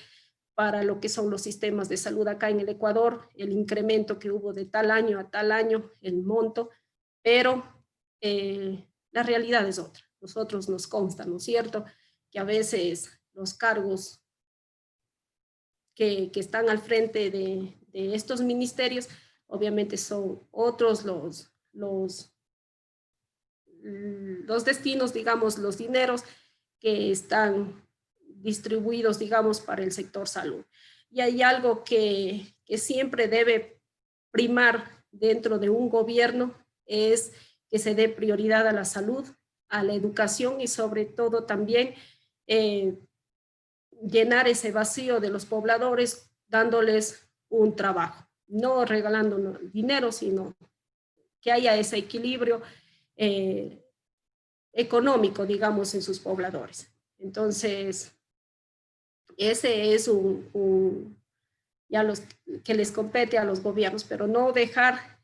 para lo que son los sistemas de salud acá en el Ecuador, el incremento que hubo de tal año a tal año, el monto, pero la realidad es otra. Nosotros nos consta, ¿no es cierto?, que a veces los cargos que están al frente de estos ministerios, obviamente son otros los destinos, digamos, los dineros que están distribuidos, digamos, para el sector salud. Y hay algo que siempre debe primar dentro de un gobierno, es que se dé prioridad a la salud, a la educación y sobre todo también llenar ese vacío de los pobladores dándoles un trabajo, no regalando dinero, sino que haya ese equilibrio económico, digamos, en sus pobladores. Entonces, ese es ya los que les compete a los gobiernos, pero no dejar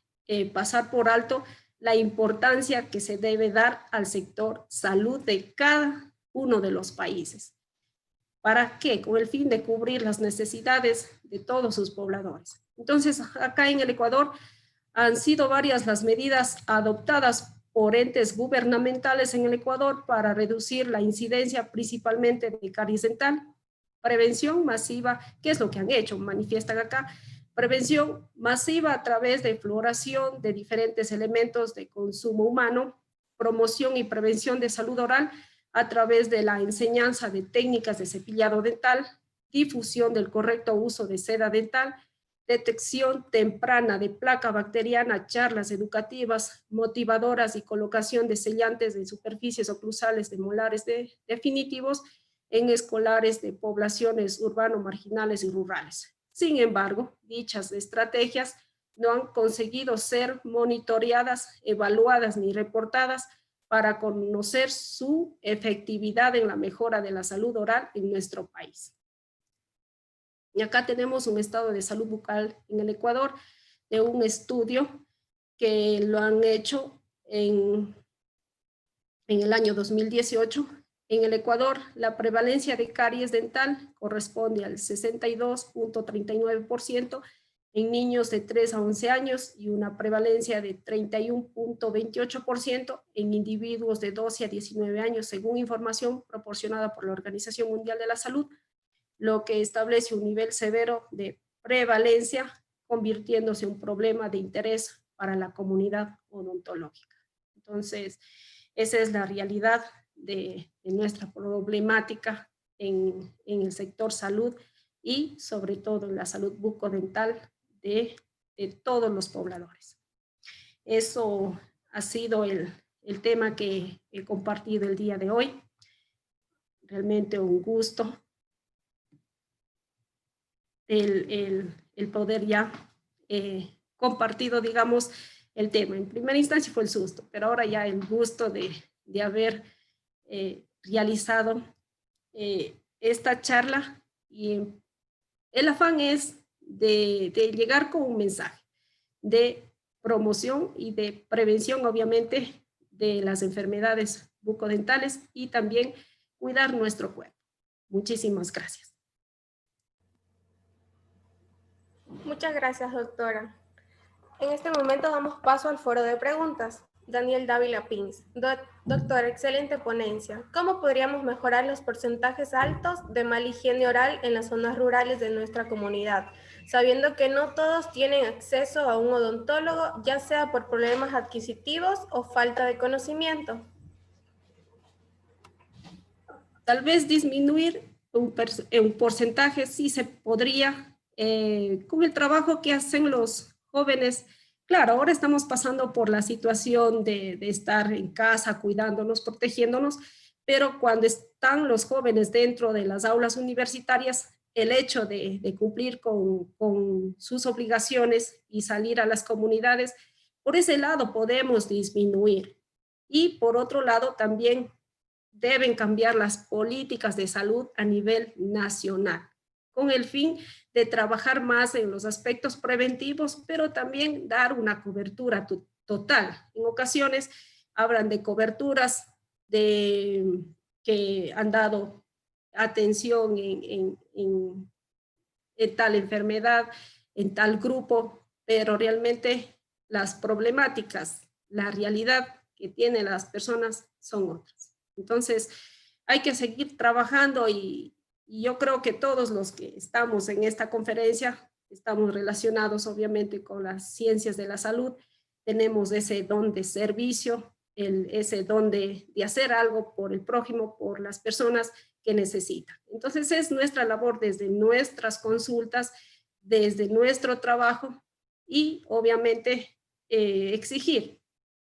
pasar por alto la importancia que se debe dar al sector salud de cada uno de los países. ¿Para qué? Con el fin de cubrir las necesidades de todos sus pobladores. Entonces, acá en el Ecuador han sido varias las medidas adoptadas por entes gubernamentales en el Ecuador para reducir la incidencia principalmente de caries dental. Prevención masiva, ¿qué es lo que han hecho? Manifiestan acá. Prevención masiva a través de fluoración de diferentes elementos de consumo humano, promoción y prevención de salud oral a través de la enseñanza de técnicas de cepillado dental, difusión del correcto uso de seda dental, detección temprana de placa bacteriana, charlas educativas, motivadoras y colocación de sellantes de superficies oclusales de molares definitivos en escolares de poblaciones urbano, marginales y rurales. Sin embargo, dichas estrategias no han conseguido ser monitoreadas, evaluadas ni reportadas para conocer su efectividad en la mejora de la salud oral en nuestro país. Y acá tenemos un estado de salud bucal en el Ecuador de un estudio que lo han hecho en el año 2018. En el Ecuador, la prevalencia de caries dental corresponde al 62.39% en niños de 3 a 11 años y una prevalencia de 31.28% en individuos de 12 a 19 años, según información proporcionada por la Organización Mundial de la Salud, lo que establece un nivel severo de prevalencia, convirtiéndose en un problema de interés para la comunidad odontológica. Entonces, esa es la realidad de nuestra problemática en el sector salud y sobre todo en la salud bucodental de todos los pobladores. Eso ha sido el tema que he compartido el día de hoy. Realmente un gusto el poder ya compartido, digamos, el tema. En primera instancia fue el susto, pero ahora ya el gusto de haber realizado esta charla, y el afán es de llegar con un mensaje de promoción y de prevención, obviamente, de las enfermedades bucodentales y también cuidar nuestro cuerpo. Muchísimas gracias. Muchas gracias, doctora. En este momento damos paso al foro de preguntas. Daniel Dávila Pins. Doctora, excelente ponencia. ¿Cómo podríamos mejorar los porcentajes altos de mala higiene oral en las zonas rurales de nuestra comunidad, sabiendo que no todos tienen acceso a un odontólogo, ya sea por problemas adquisitivos o falta de conocimiento? Tal vez disminuir un porcentaje sí se podría, con el trabajo que hacen los jóvenes Claro, ahora estamos pasando por la situación de estar en casa, cuidándonos, protegiéndonos, pero cuando están los jóvenes dentro de las aulas universitarias, el hecho de cumplir con sus obligaciones y salir a las comunidades, por ese lado podemos disminuir. Y por otro lado, también deben cambiar las políticas de salud a nivel nacional, con el fin de trabajar más en los aspectos preventivos, pero también dar una cobertura total. En ocasiones hablan de coberturas que han dado atención en tal enfermedad, en tal grupo, pero realmente las problemáticas, la realidad que tienen las personas son otras. Entonces, hay que seguir trabajando y yo creo que todos los que estamos en esta conferencia estamos relacionados obviamente con las ciencias de la salud, tenemos ese don de servicio, ese don de hacer algo por el prójimo, por las personas que necesitan. Entonces es nuestra labor desde nuestras consultas, desde nuestro trabajo y obviamente exigir.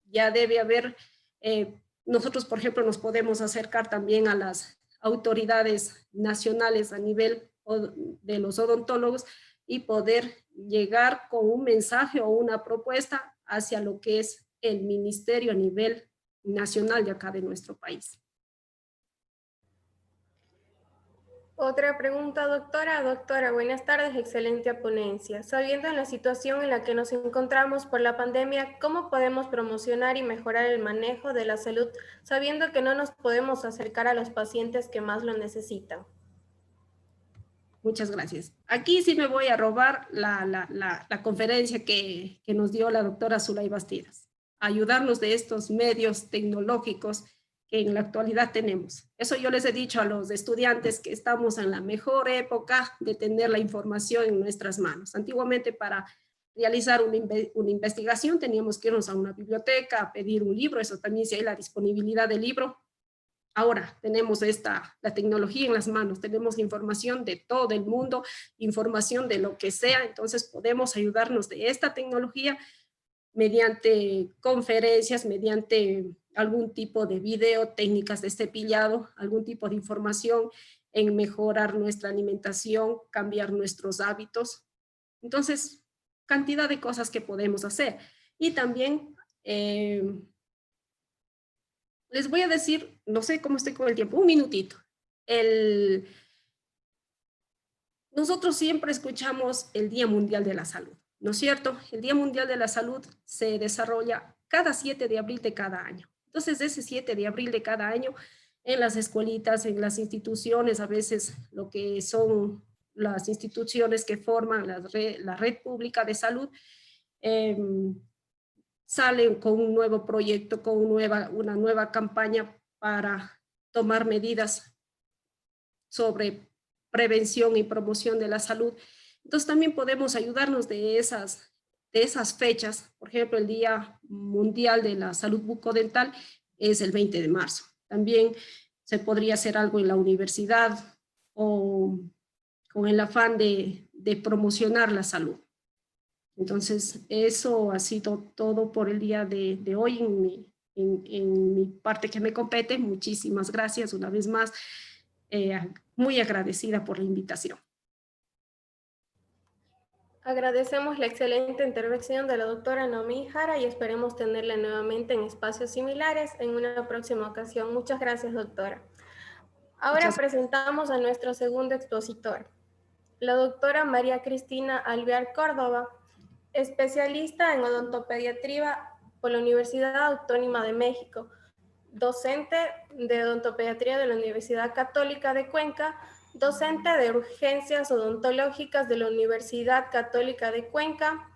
Ya debe haber, nosotros por ejemplo nos podemos acercar también a las autoridades nacionales a nivel de los odontólogos y poder llegar con un mensaje o una propuesta hacia lo que es el ministerio a nivel nacional de acá de nuestro país. Otra pregunta, doctora. Doctora, buenas tardes, excelente ponencia. Sabiendo en la situación en la que nos encontramos por la pandemia, ¿cómo podemos promocionar y mejorar el manejo de la salud sabiendo que no nos podemos acercar a los pacientes que más lo necesitan? Muchas gracias. Aquí sí me voy a robar la conferencia que nos dio la doctora Zulay Bastidas. Ayudarnos de estos medios tecnológicos que en la actualidad tenemos. Eso yo les he dicho a los estudiantes que estamos en la mejor época de tener la información en nuestras manos. Antiguamente para realizar una investigación teníamos que irnos a una biblioteca, a pedir un libro, eso también si hay la disponibilidad del libro. Ahora tenemos la tecnología en las manos, tenemos información de todo el mundo, información de lo que sea, entonces podemos ayudarnos de esta tecnología mediante conferencias, mediante algún tipo de video, técnicas de cepillado, algún tipo de información en mejorar nuestra alimentación, cambiar nuestros hábitos. Entonces, cantidad de cosas que podemos hacer. Y también les voy a decir, no sé cómo estoy con el tiempo, un minutito. Nosotros siempre escuchamos el Día Mundial de la Salud, ¿no es cierto? El Día Mundial de la Salud se desarrolla cada 7 de abril de cada año. Entonces, ese 7 de abril de cada año, en las escuelitas, en las instituciones, a veces lo que son las instituciones que forman la red pública de salud, salen con un nuevo proyecto, con una nueva campaña para tomar medidas sobre prevención y promoción de la salud. Entonces también podemos ayudarnos de esas fechas. Por ejemplo, el Día Mundial de la Salud Bucodental es el 20 de marzo. También se podría hacer algo en la universidad o con el afán de promocionar la salud. Entonces, eso ha sido todo por el día de hoy en mi parte que me compete. Muchísimas gracias una vez más. Muy agradecida por la invitación. Agradecemos la excelente intervención de la doctora Naomi Jara y esperemos tenerla nuevamente en espacios similares en una próxima ocasión. Muchas gracias, doctora. Ahora presentamos a nuestro segundo expositor, la doctora María Cristina Alvear Córdoba, especialista en odontopediatría por la Universidad Autónoma de México, docente de odontopediatría de la Universidad Católica de Cuenca, docente de urgencias odontológicas de la Universidad Católica de Cuenca,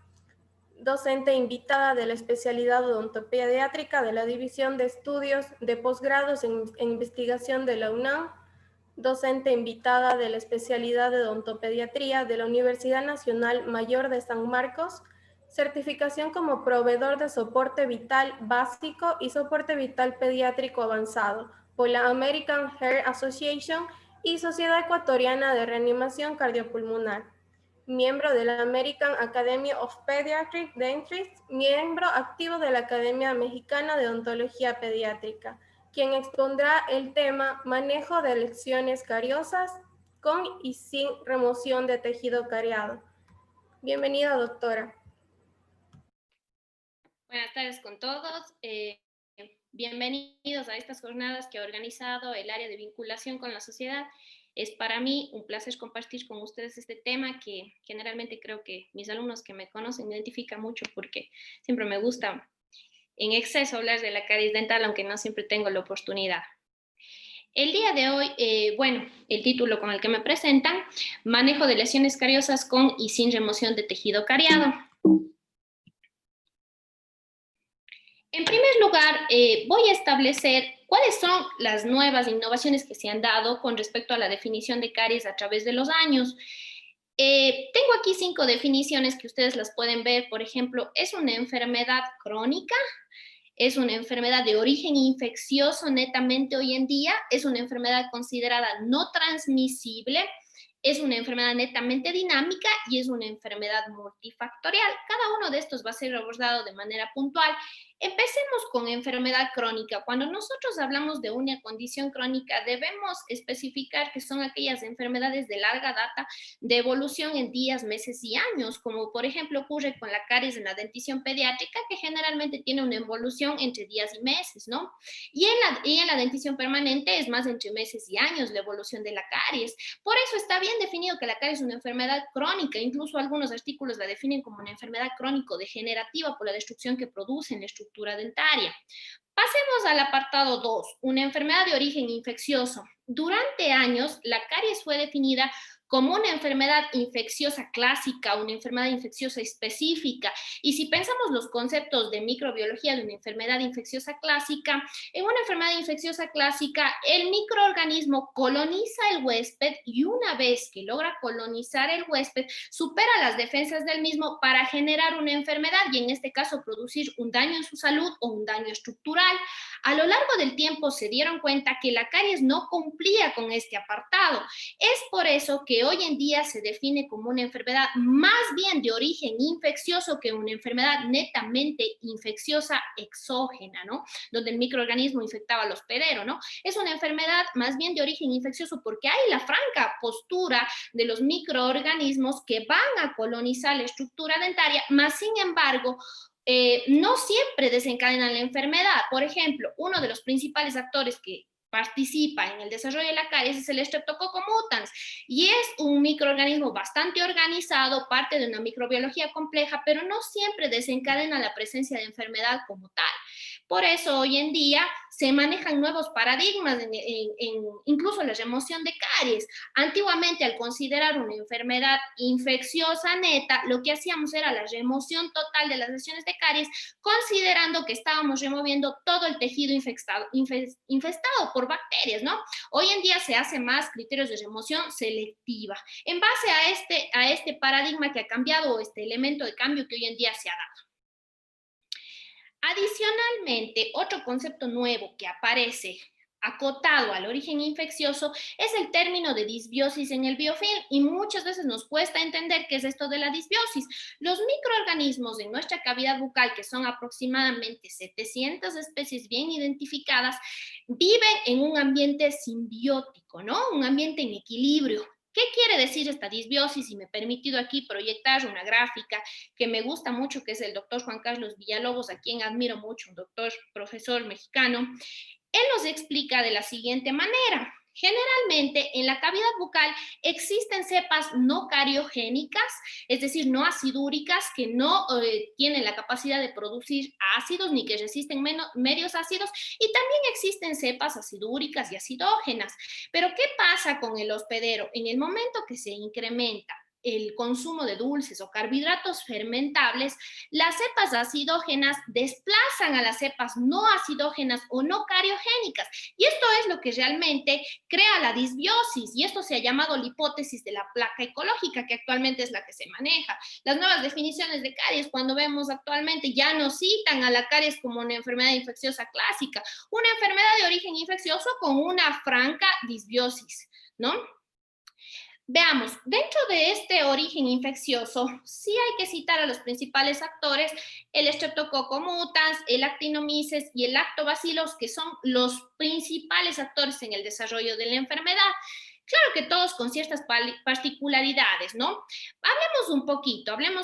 docente invitada de la especialidad odontopediátrica de la División de Estudios de Posgrados en Investigación de la UNAM, docente invitada de la especialidad de odontopediatría de la Universidad Nacional Mayor de San Marcos, certificación como proveedor de soporte vital básico y soporte vital pediátrico avanzado por la American Heart Association y Sociedad Ecuatoriana de Reanimación Cardiopulmonar. miembro de la American Academy of Pediatric Dentists, miembro activo de la Academia Mexicana de Odontología Pediátrica, quien expondrá el tema manejo de lesiones cariosas con y sin remoción de tejido cariado. Bienvenida, doctora. Buenas tardes con todos. Bienvenidos a estas jornadas que ha organizado el área de vinculación con la sociedad. Es para mí un placer compartir con ustedes este tema que generalmente creo que mis alumnos que me conocen me identifican mucho porque siempre me gusta en exceso hablar de la caries dental, aunque no siempre tengo la oportunidad. El día de hoy, el título con el que me presentan, manejo de lesiones cariosas con y sin remoción de tejido cariado. En primer lugar, voy a establecer cuáles son las nuevas innovaciones que se han dado con respecto a la definición de caries a través de los años. Tengo aquí 5 definiciones que ustedes las pueden ver. Por ejemplo, es una enfermedad crónica, es una enfermedad de origen infeccioso netamente hoy en día, es una enfermedad considerada no transmisible, es una enfermedad netamente dinámica y es una enfermedad multifactorial. Cada uno de estos va a ser abordado de manera puntual. Empecemos con enfermedad crónica. Cuando nosotros hablamos de una condición crónica, debemos especificar que son aquellas enfermedades de larga data de evolución en días, meses y años, como por ejemplo ocurre con la caries en la dentición pediátrica, que generalmente tiene una evolución entre días y meses, ¿no? Y en la dentición permanente es más entre meses y años la evolución de la caries. Por eso está bien definido que la caries es una enfermedad crónica. Incluso algunos artículos la definen como una enfermedad crónico-degenerativa por la destrucción que produce en la estructura dentaria. Pasemos al apartado 2, una enfermedad de origen infeccioso. Durante años, la caries fue definida como una enfermedad infecciosa clásica, una enfermedad infecciosa específica. Y si pensamos los conceptos de microbiología de una enfermedad infecciosa clásica, en una enfermedad infecciosa clásica, el microorganismo coloniza el huésped y una vez que logra colonizar el huésped, supera las defensas del mismo para generar una enfermedad y en este caso producir un daño en su salud o un daño estructural. A lo largo del tiempo se dieron cuenta que la caries no cumplía con este apartado. Es por eso que hoy en día se define como una enfermedad más bien de origen infeccioso que una enfermedad netamente infecciosa exógena, ¿no? Donde el microorganismo infectaba al hospedero, ¿no? Es una enfermedad más bien de origen infeccioso porque hay la franca postura de los microorganismos que van a colonizar la estructura dentaria, más sin embargo, no siempre desencadenan la enfermedad. Por ejemplo, uno de los principales actores que participa en el desarrollo de la caries es el Streptococcus mutans y es un microorganismo bastante organizado, parte de una microbiología compleja, pero no siempre desencadena la presencia de enfermedad como tal. Por eso hoy en día se manejan nuevos paradigmas incluso la remoción de caries. Antiguamente, al considerar una enfermedad infecciosa neta, lo que hacíamos era la remoción total de las lesiones de caries, considerando que estábamos removiendo todo el tejido infestado por bacterias, ¿no? Hoy en día se hace más criterios de remoción selectiva. En base a este paradigma que ha cambiado, o este elemento de cambio que hoy en día se ha dado. Adicionalmente, otro concepto nuevo que aparece acotado al origen infeccioso es el término de disbiosis en el biofilm y muchas veces nos cuesta entender qué es esto de la disbiosis. Los microorganismos en nuestra cavidad bucal, que son aproximadamente 700 especies bien identificadas, viven en un ambiente simbiótico, ¿no? Un ambiente en equilibrio. ¿Qué quiere decir esta disbiosis? Y me he permitido aquí proyectar una gráfica que me gusta mucho, que es el doctor Juan Carlos Villalobos, a quien admiro mucho, un doctor, profesor mexicano. Él nos explica de la siguiente manera. Generalmente en la cavidad bucal existen cepas no cariogénicas, es decir, no acidúricas, que no tienen la capacidad de producir ácidos ni que resisten medios ácidos, y también existen cepas acidúricas y acidógenas. Pero ¿qué pasa con el hospedero? En el momento que se incrementa el consumo de dulces o carbohidratos fermentables, las cepas acidógenas desplazan a las cepas no acidógenas o no cariogénicas. Y esto es lo que realmente crea la disbiosis. Y esto se ha llamado la hipótesis de la placa ecológica, que actualmente es la que se maneja. Las nuevas definiciones de caries, cuando vemos actualmente, ya no citan a la caries como una enfermedad infecciosa clásica, una enfermedad de origen infeccioso con una franca disbiosis, ¿no? Veamos, dentro de este origen infeccioso, sí hay que citar a los principales actores, el Streptococcus mutans, el Actinomyces y el Lactobacillus, que son los principales actores en el desarrollo de la enfermedad. Claro que todos con ciertas particularidades, ¿no? Hablemos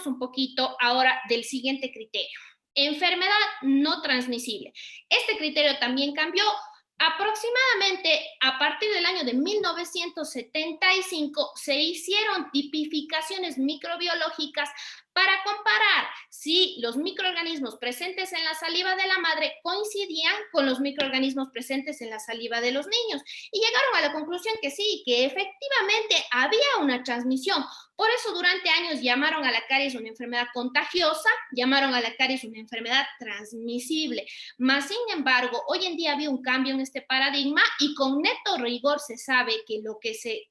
un poquito ahora del siguiente criterio. Enfermedad no transmisible. Este criterio también cambió. Aproximadamente a partir del año de 1975 se hicieron tipificaciones microbiológicas para comparar si los microorganismos presentes en la saliva de la madre coincidían con los microorganismos presentes en la saliva de los niños. Y llegaron a la conclusión que sí, que efectivamente había una transmisión. Por eso durante años llamaron a la caries una enfermedad contagiosa, llamaron a la caries una enfermedad transmisible. Mas, sin embargo, hoy en día había un cambio en este paradigma y con neto rigor se sabe que lo que se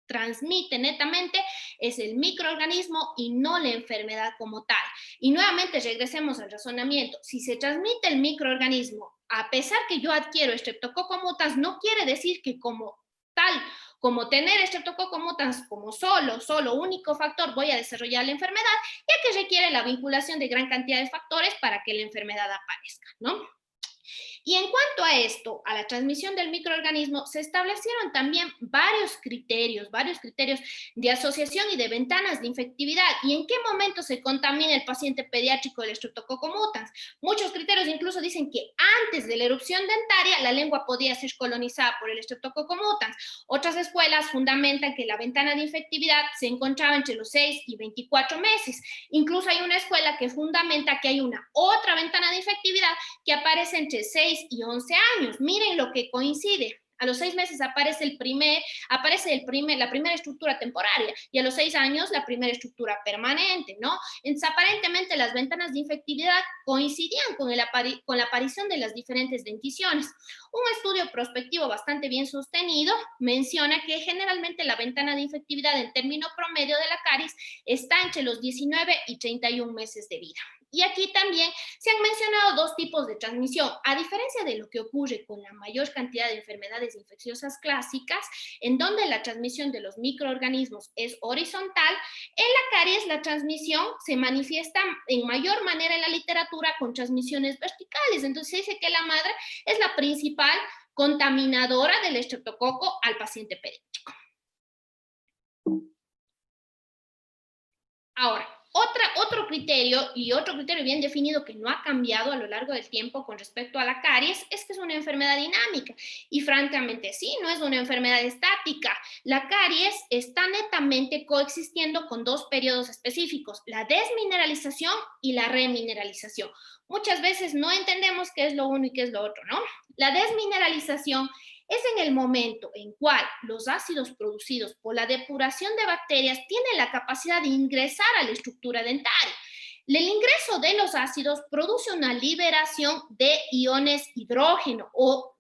transmite netamente es el microorganismo y no la enfermedad como tal. Y nuevamente regresemos al razonamiento. Si se transmite el microorganismo, a pesar que yo adquiero Streptococcus mutans, no quiere decir que como tal, como tener Streptococcus mutans como solo único factor, voy a desarrollar la enfermedad, ya que requiere la vinculación de gran cantidad de factores para que la enfermedad aparezca, ¿no? Y en cuanto a esto, a la transmisión del microorganismo, se establecieron también varios criterios de asociación y de ventanas de infectividad y en qué momento se contamina el paciente pediátrico del Streptococcus mutans. Muchos criterios incluso dicen que antes de la erupción dentaria la lengua podía ser colonizada por el Streptococcus mutans. Otras escuelas fundamentan que la ventana de infectividad se encontraba entre los 6 y 24 meses. Incluso hay una escuela que fundamenta que hay una otra ventana de infectividad que aparece entre 6 y 11 años. Miren lo que coincide. A los 6 meses aparece la primera estructura temporaria y a los 6 años la primera estructura permanente, ¿no? Entonces, aparentemente las ventanas de infectividad coincidían con la aparición de las diferentes denticiones. Un estudio prospectivo bastante bien sostenido menciona que generalmente la ventana de infectividad en término promedio de la caries está entre los 19 y 31 meses de vida. Y aquí también se han mencionado dos tipos de transmisión. A diferencia de lo que ocurre con la mayor cantidad de enfermedades infecciosas clásicas, en donde la transmisión de los microorganismos es horizontal, en la caries la transmisión se manifiesta en mayor manera en la literatura con transmisiones verticales. Entonces se dice que la madre es la principal contaminadora del estreptococo al paciente pediátrico. Ahora, otro criterio bien definido que no ha cambiado a lo largo del tiempo con respecto a la caries es que es una enfermedad dinámica y francamente sí, no es una enfermedad estática. La caries está netamente coexistiendo con dos periodos específicos, la desmineralización y la remineralización. Muchas veces no entendemos qué es lo uno y qué es lo otro, ¿no? La desmineralización es en el momento en cual los ácidos producidos por la depuración de bacterias tienen la capacidad de ingresar a la estructura dentaria. El ingreso de los ácidos produce una liberación de iones hidrógeno o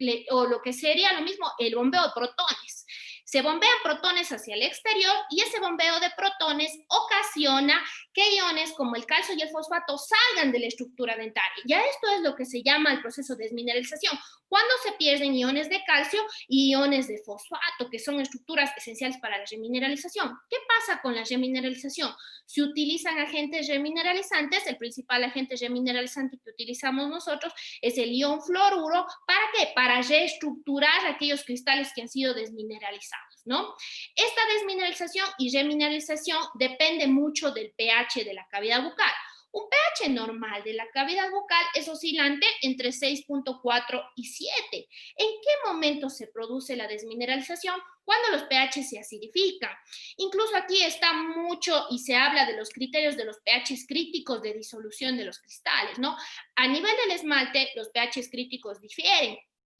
lo que sería lo mismo el bombeo de protones. Se bombean protones hacia el exterior y ese bombeo de protones ocasiona que iones como el calcio y el fosfato salgan de la estructura dentaria. Ya esto es lo que se llama el proceso de desmineralización, cuando se pierden iones de calcio y iones de fosfato, que son estructuras esenciales para la remineralización. ¿Qué pasa con la remineralización? Se utilizan agentes remineralizantes. El principal agente remineralizante que utilizamos nosotros es el ion fluoruro. ¿Para qué? Para reestructurar aquellos cristales que han sido desmineralizados, ¿no? Esta desmineralización y remineralización depende mucho del pH de la cavidad bucal. Un pH normal de la cavidad bucal es oscilante entre 6.4 y 7. ¿En qué momento se produce la desmineralización? Cuando los pH se acidifican. Incluso aquí está mucho y se habla de los criterios de los pHs críticos de disolución de los cristales, ¿no? A nivel del esmalte, los pHs críticos difieren.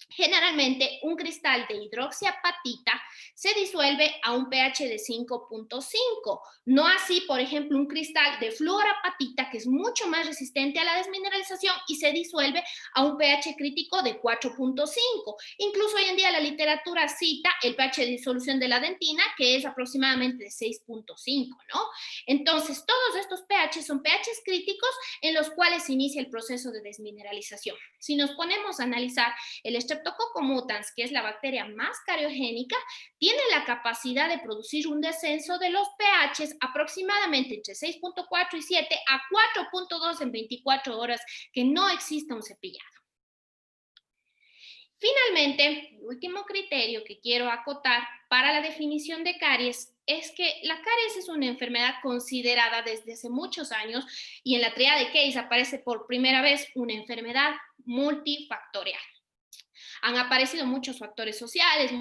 Generalmente, un cristal de hidroxiapatita se disuelve a un pH de 5.5. No así, por ejemplo, un cristal de fluorapatita, que es mucho más resistente a la desmineralización y se disuelve a un pH crítico de 4.5. Incluso hoy en día la literatura cita el pH de disolución de la dentina, que es aproximadamente de 6.5, ¿no? Entonces, todos estos pH son pHs críticos en los cuales se inicia el proceso de desmineralización. Si nos ponemos a analizar el Streptococcus mutans, que es la bacteria más cariogénica, tiene la capacidad de producir un descenso de los pHs aproximadamente entre 6.4 y 7 a 4.2 en 24 horas que no exista un cepillado. Finalmente, el último criterio que quiero acotar para la definición de caries es que la caries es una enfermedad considerada desde hace muchos años y en la triada de Case aparece por primera vez una enfermedad multifactorial. Han aparecido muchos factores sociales,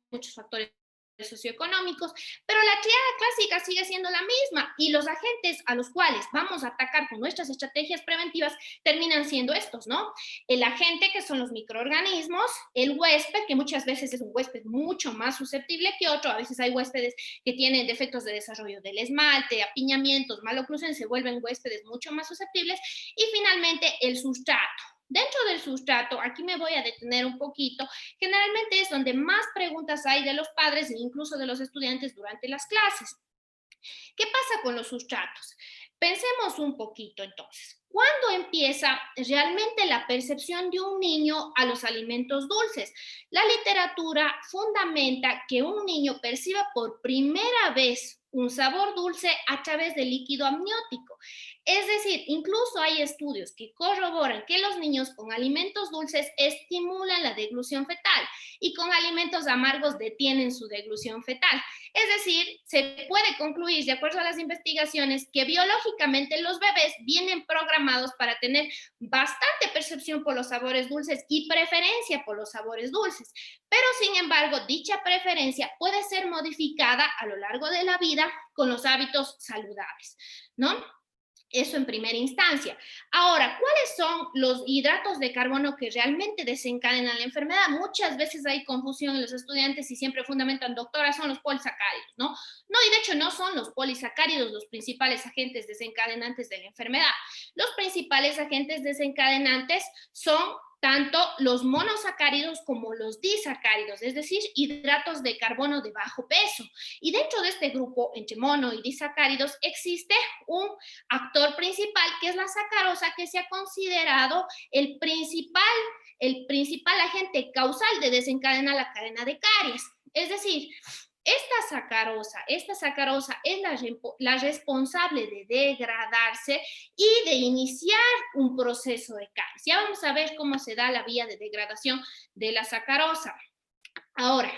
muchos factores socioeconómicos, pero la triada clásica sigue siendo la misma y los agentes a los cuales vamos a atacar con nuestras estrategias preventivas terminan siendo estos, ¿no? El agente, que son los microorganismos, el huésped, que muchas veces es un huésped mucho más susceptible que otro, a veces hay huéspedes que tienen defectos de desarrollo del esmalte, apiñamientos, maloclusión, se vuelven huéspedes mucho más susceptibles, y finalmente el sustrato. Dentro del sustrato, aquí me voy a detener un poquito, generalmente es donde más preguntas hay de los padres e incluso de los estudiantes durante las clases. ¿Qué pasa con los sustratos? Pensemos un poquito entonces. ¿Cuándo empieza realmente la percepción de un niño a los alimentos dulces? La literatura fundamenta que un niño perciba por primera vez un sabor dulce a través del líquido amniótico. Es decir, incluso hay estudios que corroboran que los niños con alimentos dulces estimulan la deglución fetal y con alimentos amargos detienen su deglución fetal. Es decir, se puede concluir, de acuerdo a las investigaciones, que biológicamente los bebés vienen programados para tener bastante percepción por los sabores dulces y preferencia por los sabores dulces. Pero, sin embargo, dicha preferencia puede ser modificada a lo largo de la vida con los hábitos saludables, ¿no? Eso en primera instancia. Ahora, ¿cuáles son los hidratos de carbono que realmente desencadenan la enfermedad? Muchas veces hay confusión en los estudiantes y siempre fundamentan, doctora, son los polisacáridos, ¿no? No, y de hecho no son los polisacáridos los principales agentes desencadenantes de la enfermedad. Los principales agentes desencadenantes son tanto los monosacáridos como los disacáridos, es decir, hidratos de carbono de bajo peso. Y dentro de este grupo, entre mono y disacáridos, existe un actor principal, que es la sacarosa, que se ha considerado el principal agente causal de desencadenar la cadena de caries. Es decir, esta sacarosa es la responsable de degradarse y de iniciar un proceso de caries. Ya vamos a ver cómo se da la vía de degradación de la sacarosa. Ahora,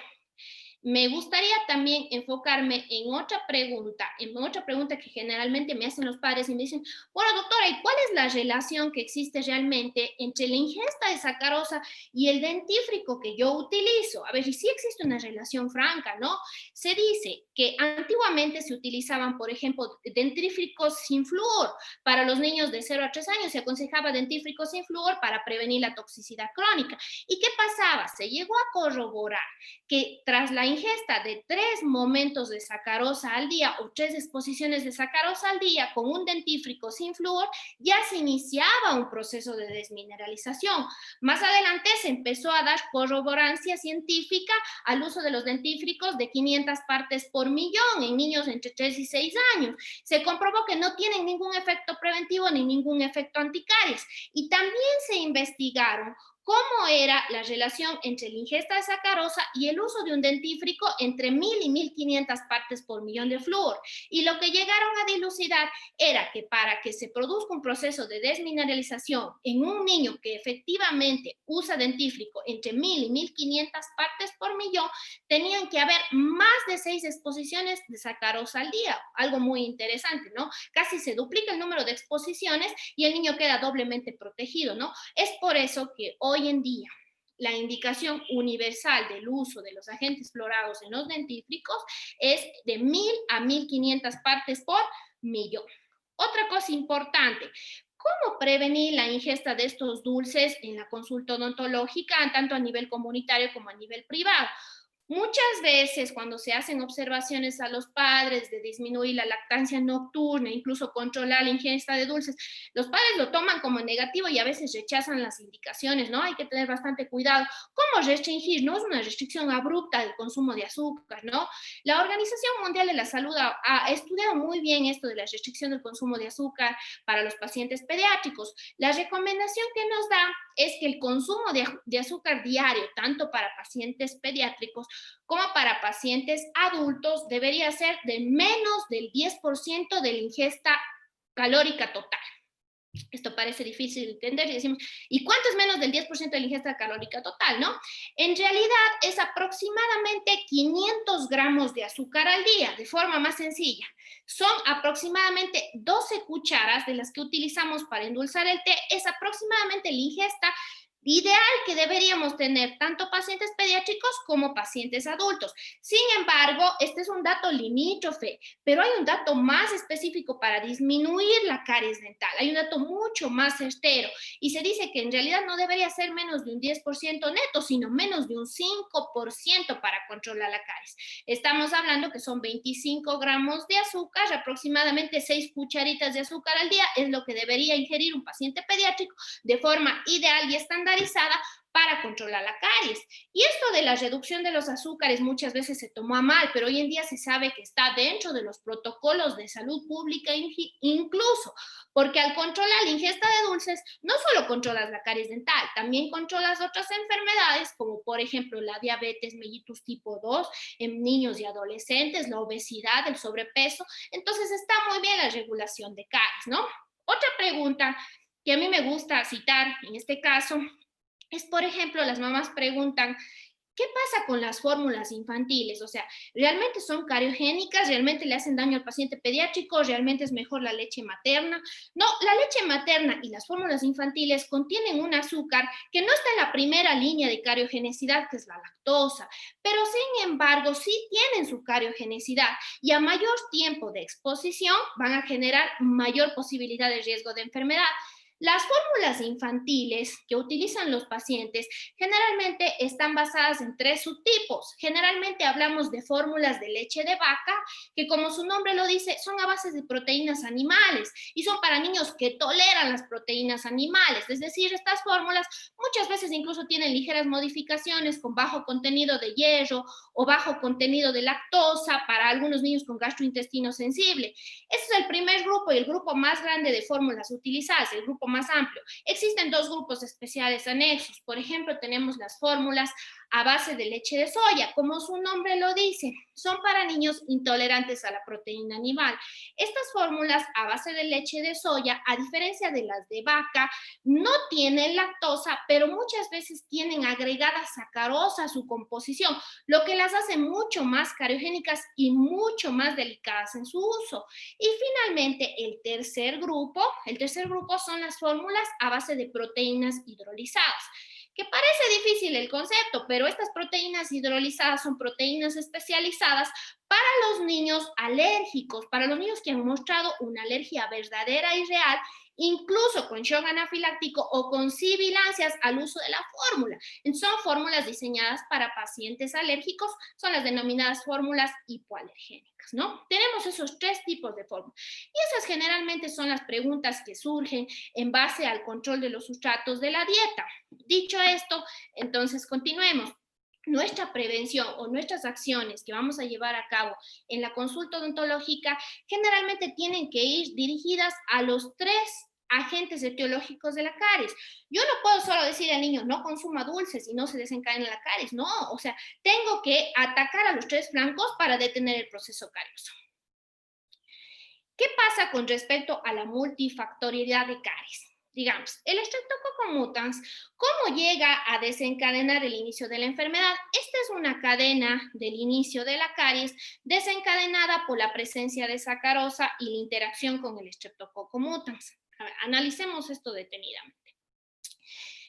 me gustaría también enfocarme en otra pregunta que generalmente me hacen los padres y me dicen, bueno, doctora, ¿y cuál es la relación que existe realmente entre la ingesta de sacarosa y el dentífrico que yo utilizo? A ver, y sí existe una relación franca, ¿no? Se dice que antiguamente se utilizaban, por ejemplo, dentífricos sin flúor. Para los niños de 0 a 3 años se aconsejaba dentífrico sin flúor para prevenir la toxicidad crónica. ¿Y qué pasaba? Se llegó a corroborar que tras la ingesta de 3 momentos de sacarosa al día o 3 exposiciones de sacarosa al día con un dentífrico sin flúor, ya se iniciaba un proceso de desmineralización. Más adelante se empezó a dar corroborancia científica al uso de los dentífricos de 500 partes por millón en niños entre 3 y 6 años. Se comprobó que no tienen ningún efecto preventivo ni ningún efecto anticaries. Y también se investigaron cómo era la relación entre la ingesta de sacarosa y el uso de un dentífrico entre 1000 y 1500 partes por millón de flúor. Y lo que llegaron a dilucidar era que para que se produzca un proceso de desmineralización en un niño que efectivamente usa dentífrico entre 1000 y 1500 partes por millón, tenían que haber más de 6 exposiciones de sacarosa al día. Algo muy interesante, ¿no? Casi se duplica el número de exposiciones y el niño queda doblemente protegido, ¿no? Es por eso que hoy en día la indicación universal del uso de los agentes fluorados en los dentífricos es de 1000 a 1500 partes por millón. Otra cosa importante, ¿cómo prevenir la ingesta de estos dulces en la consulta odontológica, tanto a nivel comunitario como a nivel privado? Muchas veces cuando se hacen observaciones a los padres de disminuir la lactancia nocturna, incluso controlar la ingesta de dulces, los padres lo toman como negativo y a veces rechazan las indicaciones, ¿no? Hay que tener bastante cuidado. ¿Cómo restringir? No es una restricción abrupta del consumo de azúcar, ¿no? La Organización Mundial de la Salud ha estudiado muy bien esto de la restricción del consumo de azúcar para los pacientes pediátricos. La recomendación que nos da es que el consumo de azúcar diario, tanto para pacientes pediátricos como para pacientes adultos, debería ser de menos del 10% de la ingesta calórica total. Esto parece difícil de entender y decimos, ¿y cuánto es menos del 10% de la ingesta calórica total, no? En realidad es aproximadamente 500 gramos de azúcar al día, de forma más sencilla. Son aproximadamente 12 cucharas de las que utilizamos para endulzar el té, es aproximadamente la ingesta ideal que deberíamos tener tanto pacientes pediátricos como pacientes adultos. Sin embargo, este es un dato limítrofe, pero hay un dato más específico para disminuir la caries dental. Hay un dato mucho más certero y se dice que en realidad no debería ser menos de un 10% neto, sino menos de un 5% para controlar la caries. Estamos hablando que son 25 gramos de azúcar, aproximadamente 6 cucharitas de azúcar al día es lo que debería ingerir un paciente pediátrico de forma ideal y estándar para controlar la caries. Y esto de la reducción de los azúcares muchas veces se tomó a mal, pero hoy en día se sabe que está dentro de los protocolos de salud pública incluso, porque al controlar la ingesta de dulces, no solo controlas la caries dental, también controlas otras enfermedades, como por ejemplo la diabetes mellitus tipo 2 en niños y adolescentes, la obesidad, el sobrepeso. Entonces está muy bien la regulación de caries, ¿no? Otra pregunta que a mí me gusta citar en este caso es, por ejemplo, las mamás preguntan, ¿qué pasa con las fórmulas infantiles? O sea, ¿realmente son cariogénicas? ¿Realmente le hacen daño al paciente pediátrico? ¿Realmente es mejor la leche materna? No, la leche materna y las fórmulas infantiles contienen un azúcar que no está en la primera línea de cariogenicidad, que es la lactosa, pero sin embargo sí tienen su cariogenicidad y a mayor tiempo de exposición van a generar mayor posibilidad de riesgo de enfermedad. Las fórmulas infantiles que utilizan los pacientes generalmente están basadas en 3 subtipos. Generalmente hablamos de fórmulas de leche de vaca, que como su nombre lo dice, son a base de proteínas animales y son para niños que toleran las proteínas animales. Es decir, estas fórmulas muchas veces incluso tienen ligeras modificaciones con bajo contenido de hierro o bajo contenido de lactosa para algunos niños con gastrointestino sensible. Ese es el primer grupo y el grupo más grande de fórmulas utilizadas, el grupo más amplio. Existen 2 grupos especiales anexos. Por ejemplo, tenemos las fórmulas a base de leche de soya. Como su nombre lo dice, son para niños intolerantes a la proteína animal. Estas fórmulas a base de leche de soya, a diferencia de las de vaca, no tienen lactosa, pero muchas veces tienen agregada sacarosa a su composición, lo que las hace mucho más cariogénicas y mucho más delicadas en su uso. Y finalmente, el tercer grupo son las fórmulas a base de proteínas hidrolizadas, que parece difícil el concepto, pero estas proteínas hidrolizadas son proteínas especializadas para los niños alérgicos, para los niños que han mostrado una alergia verdadera y real, incluso con shock anafiláctico o con sibilancias al uso de la fórmula. Son fórmulas diseñadas para pacientes alérgicos, son las denominadas fórmulas hipoalergénicas, ¿no? Tenemos esos 3 tipos de fórmulas. Y esas generalmente son las preguntas que surgen en base al control de los sustratos de la dieta. Dicho esto, entonces continuemos. Nuestra prevención o nuestras acciones que vamos a llevar a cabo en la consulta odontológica generalmente tienen que ir dirigidas a los 3 agentes etiológicos de la caries. Yo no puedo solo decir al niño no consuma dulces y no se desencadena la caries, no, o sea, tengo que atacar a los 3 flancos para detener el proceso carioso. ¿Qué pasa con respecto a la multifactorialidad de caries? Digamos, el Streptococcus mutans, ¿cómo llega a desencadenar el inicio de la enfermedad? Esta es una cadena del inicio de la caries desencadenada por la presencia de sacarosa y la interacción con el Streptococcus mutans. A ver, analicemos esto detenidamente.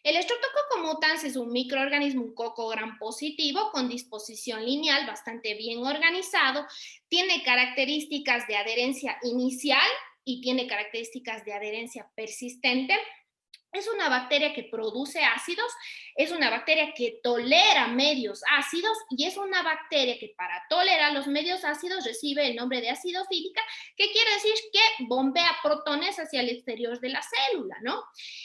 El Streptococcus mutans es un microorganismo, un coco gram positivo con disposición lineal bastante bien organizado, tiene características de adherencia inicial y tiene características de adherencia persistente. Es una bacteria que produce ácidos, es una bacteria que tolera medios ácidos y es una bacteria que para tolerar los medios ácidos recibe el nombre de acidofílica, que quiere decir que bombea protones hacia el exterior de la célula, ¿no?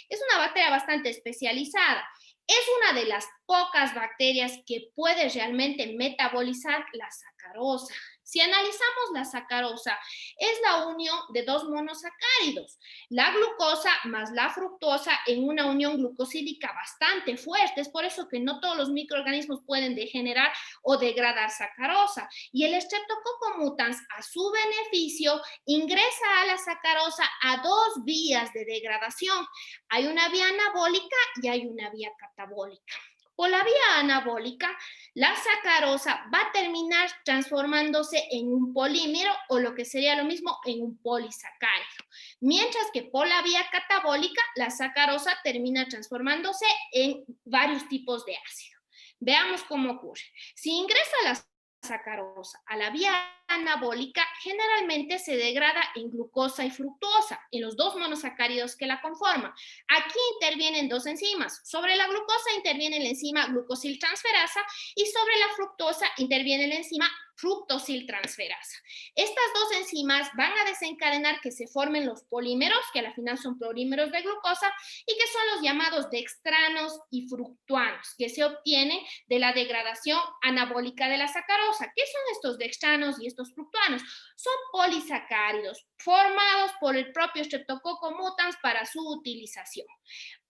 Es una bacteria bastante especializada. Es una de las pocas bacterias que puede realmente metabolizar la sacarosa. Si analizamos la sacarosa, es la unión de dos monosacáridos, la glucosa más la fructosa en una unión glucosídica bastante fuerte. Es por eso que no todos los microorganismos pueden degenerar o degradar sacarosa. Y el Streptococcus mutans, a su beneficio, ingresa a la sacarosa a dos vías de degradación. Hay una vía anabólica y hay una vía catabólica. Por la vía anabólica, la sacarosa va a terminar transformándose en un polímero o lo que sería lo mismo en un polisacárido. Mientras que por la vía catabólica, la sacarosa termina transformándose en varios tipos de ácido. Veamos cómo ocurre. Si ingresa la sacarosa a la vía anabólica, generalmente se degrada en glucosa y fructosa, en los dos monosacáridos que la conforman. Aquí intervienen dos enzimas. Sobre la glucosa interviene la enzima glucosiltransferasa y sobre la fructosa interviene la enzima fructosiltransferasa. Estas dos enzimas van a desencadenar que se formen los polímeros, que al final son polímeros de glucosa, y que son los llamados dextranos y fructuanos, que se obtienen de la degradación anabólica de la sacarosa. ¿Qué son estos dextranos y estos fructuanos? Son polisacáridos formados por el propio Streptococcus mutans para su utilización.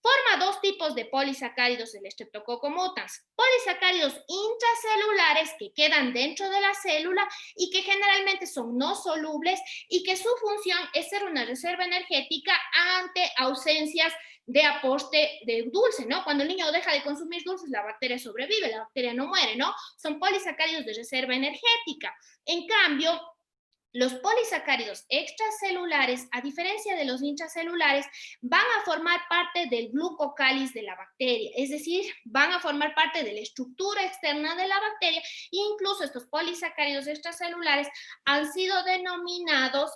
Forma dos tipos de polisacáridos del Streptococcus mutans. Polisacáridos intracelulares que quedan dentro de la célula y que generalmente son no solubles y que su función es ser una reserva energética ante ausencias de aporte de dulce, ¿no? Cuando el niño deja de consumir dulces, la bacteria sobrevive, la bacteria no muere, ¿no? Son polisacáridos de reserva energética. En cambio, los polisacáridos extracelulares, a diferencia de los intracelulares, van a formar parte del glucocáliz de la bacteria, es decir, van a formar parte de la estructura externa de la bacteria e incluso estos polisacáridos extracelulares han sido denominados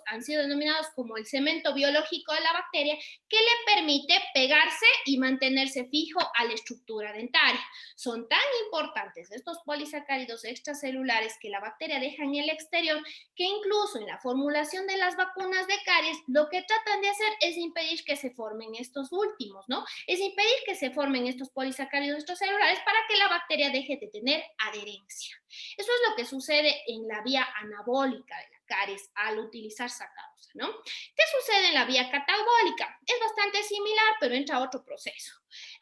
como el cemento biológico de la bacteria que le permite pegarse y mantenerse fijo a la estructura dentaria. Son tan importantes estos polisacáridos extracelulares que la bacteria deja en el exterior que incluso en la formulación de las vacunas de caries, lo que tratan de hacer es impedir que se formen estos últimos, ¿no? Es impedir que se formen estos polisacáridos extracelulares para que la bacteria deje de tener adherencia. Eso es lo que sucede en la vía anabólica de la caries al utilizar sacarosa, ¿no? ¿Qué sucede en la vía catabólica? Es bastante similar, pero entra otro proceso.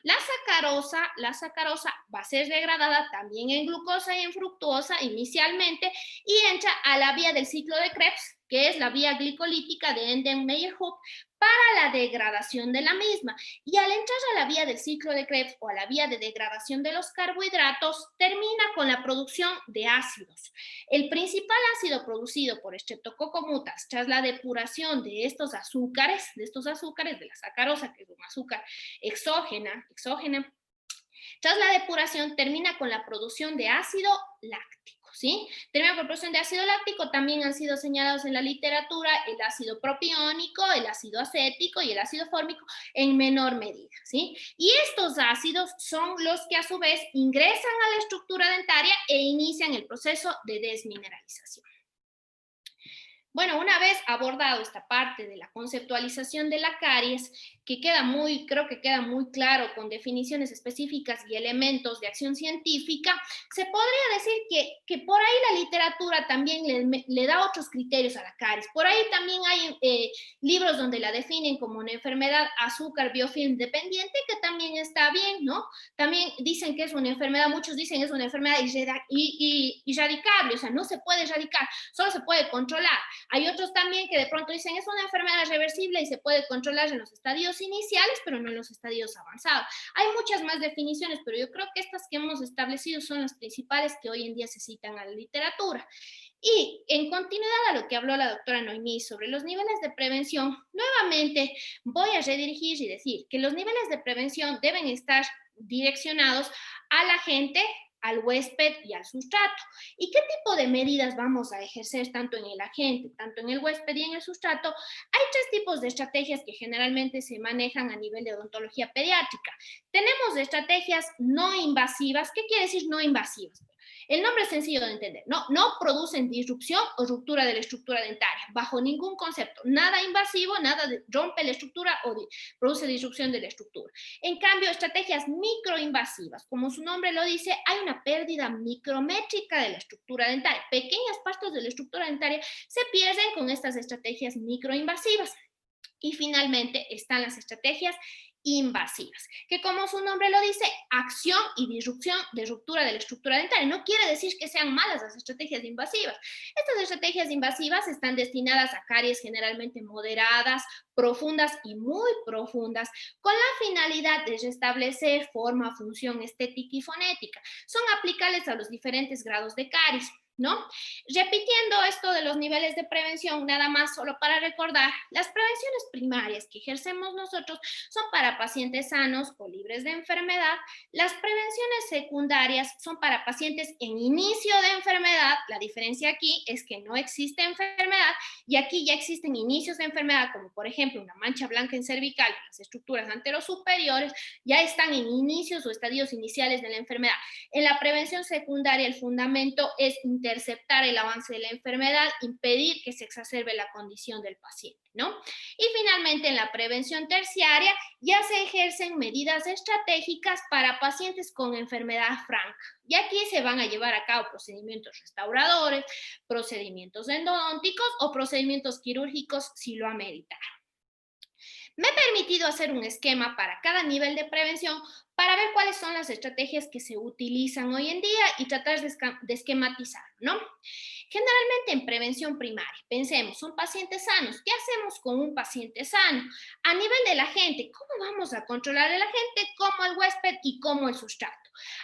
La sacarosa va a ser degradada también en glucosa y en fructosa inicialmente y entra a la vía del ciclo de Krebs, que es la vía glicolítica de Enden-Meyer-Hook, para la degradación de la misma. Y al entrar a la vía del ciclo de Krebs o a la vía de degradación de los carbohidratos, termina con la producción de ácidos. El principal ácido producido por Streptococcus mutans tras la depuración de estos azúcares, de la sacarosa, que es un azúcar exógena, tras la depuración termina con la producción de ácido láctico. ¿Sí? Termina con producción de ácido láctico, también han sido señalados en la literatura el ácido propiónico, el ácido acético y el ácido fórmico en menor medida, ¿sí? Y estos ácidos son los que a su vez ingresan a la estructura dentaria e inician el proceso de desmineralización. Bueno, una vez abordado esta parte de la conceptualización de la caries, que creo que queda muy claro con definiciones específicas y elementos de acción científica, se podría decir que por ahí la literatura también le da otros criterios a la caries. Por ahí también hay libros donde la definen como una enfermedad azúcar biofilm dependiente, que también está bien, ¿no? También dicen que es una enfermedad, muchos dicen que es una enfermedad irradicable, o sea, no se puede erradicar, solo se puede controlar. Hay otros también que de pronto dicen es una enfermedad reversible y se puede controlar en los estadios iniciales, pero no en los estadios avanzados. Hay muchas más definiciones, pero yo creo que estas que hemos establecido son las principales que hoy en día se citan a la literatura. Y en continuidad a lo que habló la doctora Noemí sobre los niveles de prevención, nuevamente voy a redirigir y decir que los niveles de prevención deben estar direccionados a la gente al huésped y al sustrato. ¿Y qué tipo de medidas vamos a ejercer tanto en el agente, tanto en el huésped y en el sustrato? Hay tres tipos de estrategias que generalmente se manejan a nivel de odontología pediátrica. Tenemos estrategias no invasivas. ¿Qué quiere decir no invasivas? El nombre es sencillo de entender. No producen disrupción o ruptura de la estructura dentaria, bajo ningún concepto. Nada invasivo, nada rompe la estructura o produce disrupción de la estructura. En cambio, estrategias microinvasivas, como su nombre lo dice, hay una pérdida micrométrica de la estructura dentaria. Pequeñas partes de la estructura dentaria se pierden con estas estrategias microinvasivas. Y finalmente están las estrategias invasivas, que como su nombre lo dice, acción y disrupción de ruptura de la estructura dentaria. No quiere decir que sean malas las estrategias invasivas. Estas estrategias invasivas están destinadas a caries generalmente moderadas, profundas y muy profundas, con la finalidad de restablecer forma, función estética y fonética. Son aplicables a los diferentes grados de caries, ¿no? Repitiendo esto de los niveles de prevención, nada más solo para recordar, las prevenciones primarias que ejercemos nosotros son para pacientes sanos o libres de enfermedad. Las prevenciones secundarias son para pacientes en inicio de enfermedad. La diferencia aquí es que no existe enfermedad y aquí ya existen inicios de enfermedad, como por ejemplo una mancha blanca en cervical, las estructuras anterosuperiores ya están en inicios o estadios iniciales de la enfermedad. En la prevención secundaria el fundamento es interceptar el avance de la enfermedad, impedir que se exacerbe la condición del paciente, ¿no? Y finalmente, en la prevención terciaria ya se ejercen medidas estratégicas para pacientes con enfermedad franca. Y aquí se van a llevar a cabo procedimientos restauradores, procedimientos endodónticos o procedimientos quirúrgicos si lo amerita. Me he permitido hacer un esquema para cada nivel de prevención para ver cuáles son las estrategias que se utilizan hoy en día y tratar de esquematizar, ¿no? Generalmente en prevención primaria, pensemos, son pacientes sanos. ¿Qué hacemos con un paciente sano? A nivel de la gente, ¿cómo vamos a controlar a la gente? Como el huésped y como el sustrato.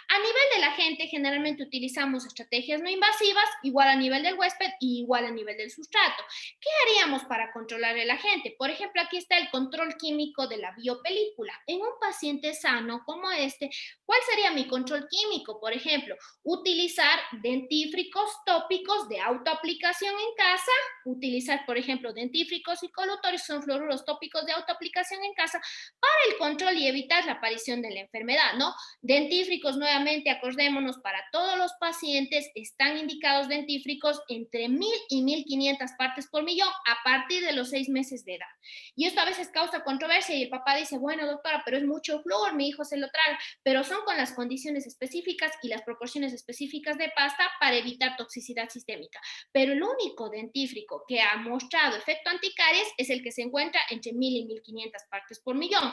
A nivel de la gente, generalmente utilizamos estrategias no invasivas, igual a nivel del huésped y igual a nivel del sustrato. ¿Qué haríamos para controlar a la gente? Por ejemplo, aquí está el control químico de la biopelícula. En un paciente sano como este, ¿cuál sería mi control químico? Por ejemplo, utilizar dentífricos tópicos de autoaplicación en casa, utilizar, por ejemplo, dentífricos y colutorios, son fluoruros tópicos de autoaplicación en casa para el control y evitar la aparición de la enfermedad, ¿no? Dentífricos, nuevamente, acordémonos, para todos los pacientes están indicados dentífricos entre 1000 y 1500 partes por millón a partir de los 6 meses de edad. Y esto a veces causa controversia y el papá dice, bueno, doctora, pero es mucho flúor, mi hijo se lo traga, pero son con las condiciones específicas y las proporciones específicas de pasta para evitar toxicidad sistémica. Pero el único dentífrico que ha mostrado efecto anticaries es el que se encuentra entre 1000 y 1500 partes por millón.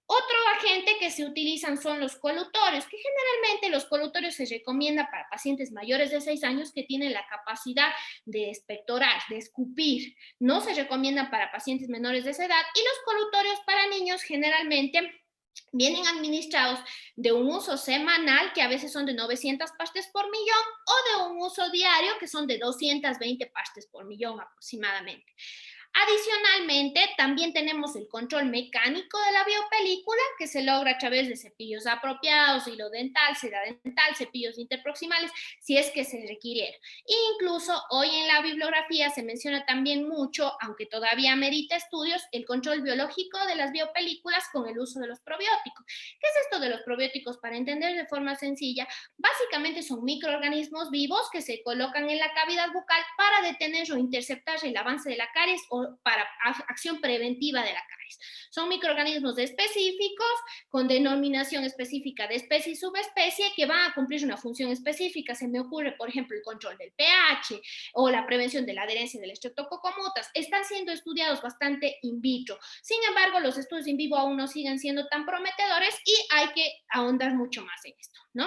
Otro agente que se utilizan son los colutorios, que generalmente los colutorios se recomienda para pacientes mayores de 6 años que tienen la capacidad de expectorar, de escupir. No se recomiendan para pacientes menores de esa edad y los colutorios para niños generalmente vienen administrados de un uso semanal, que a veces son de 900 partes por millón, o de un uso diario, que son de 220 partes por millón aproximadamente. Adicionalmente, también tenemos el control mecánico de la biopelícula, que se logra a través de cepillos apropiados, hilo dental, seda dental, cepillos interproximales, si es que se requiriera. Incluso hoy en la bibliografía se menciona también mucho, aunque todavía merita estudios, el control biológico de las biopelículas con el uso de los probióticos. ¿Qué es esto de los probióticos? Para entender de forma sencilla, básicamente son microorganismos vivos que se colocan en la cavidad bucal para detener o interceptar el avance de la caries o para acción preventiva de la caries. Son microorganismos específicos con denominación específica de especie y subespecie que van a cumplir una función específica. Se me ocurre, por ejemplo, el control del pH o la prevención de la adherencia del Streptococcus mutans. Están siendo estudiados bastante in vitro. Sin embargo, los estudios in vivo aún no siguen siendo tan prometedores y hay que ahondar mucho más en esto, ¿no?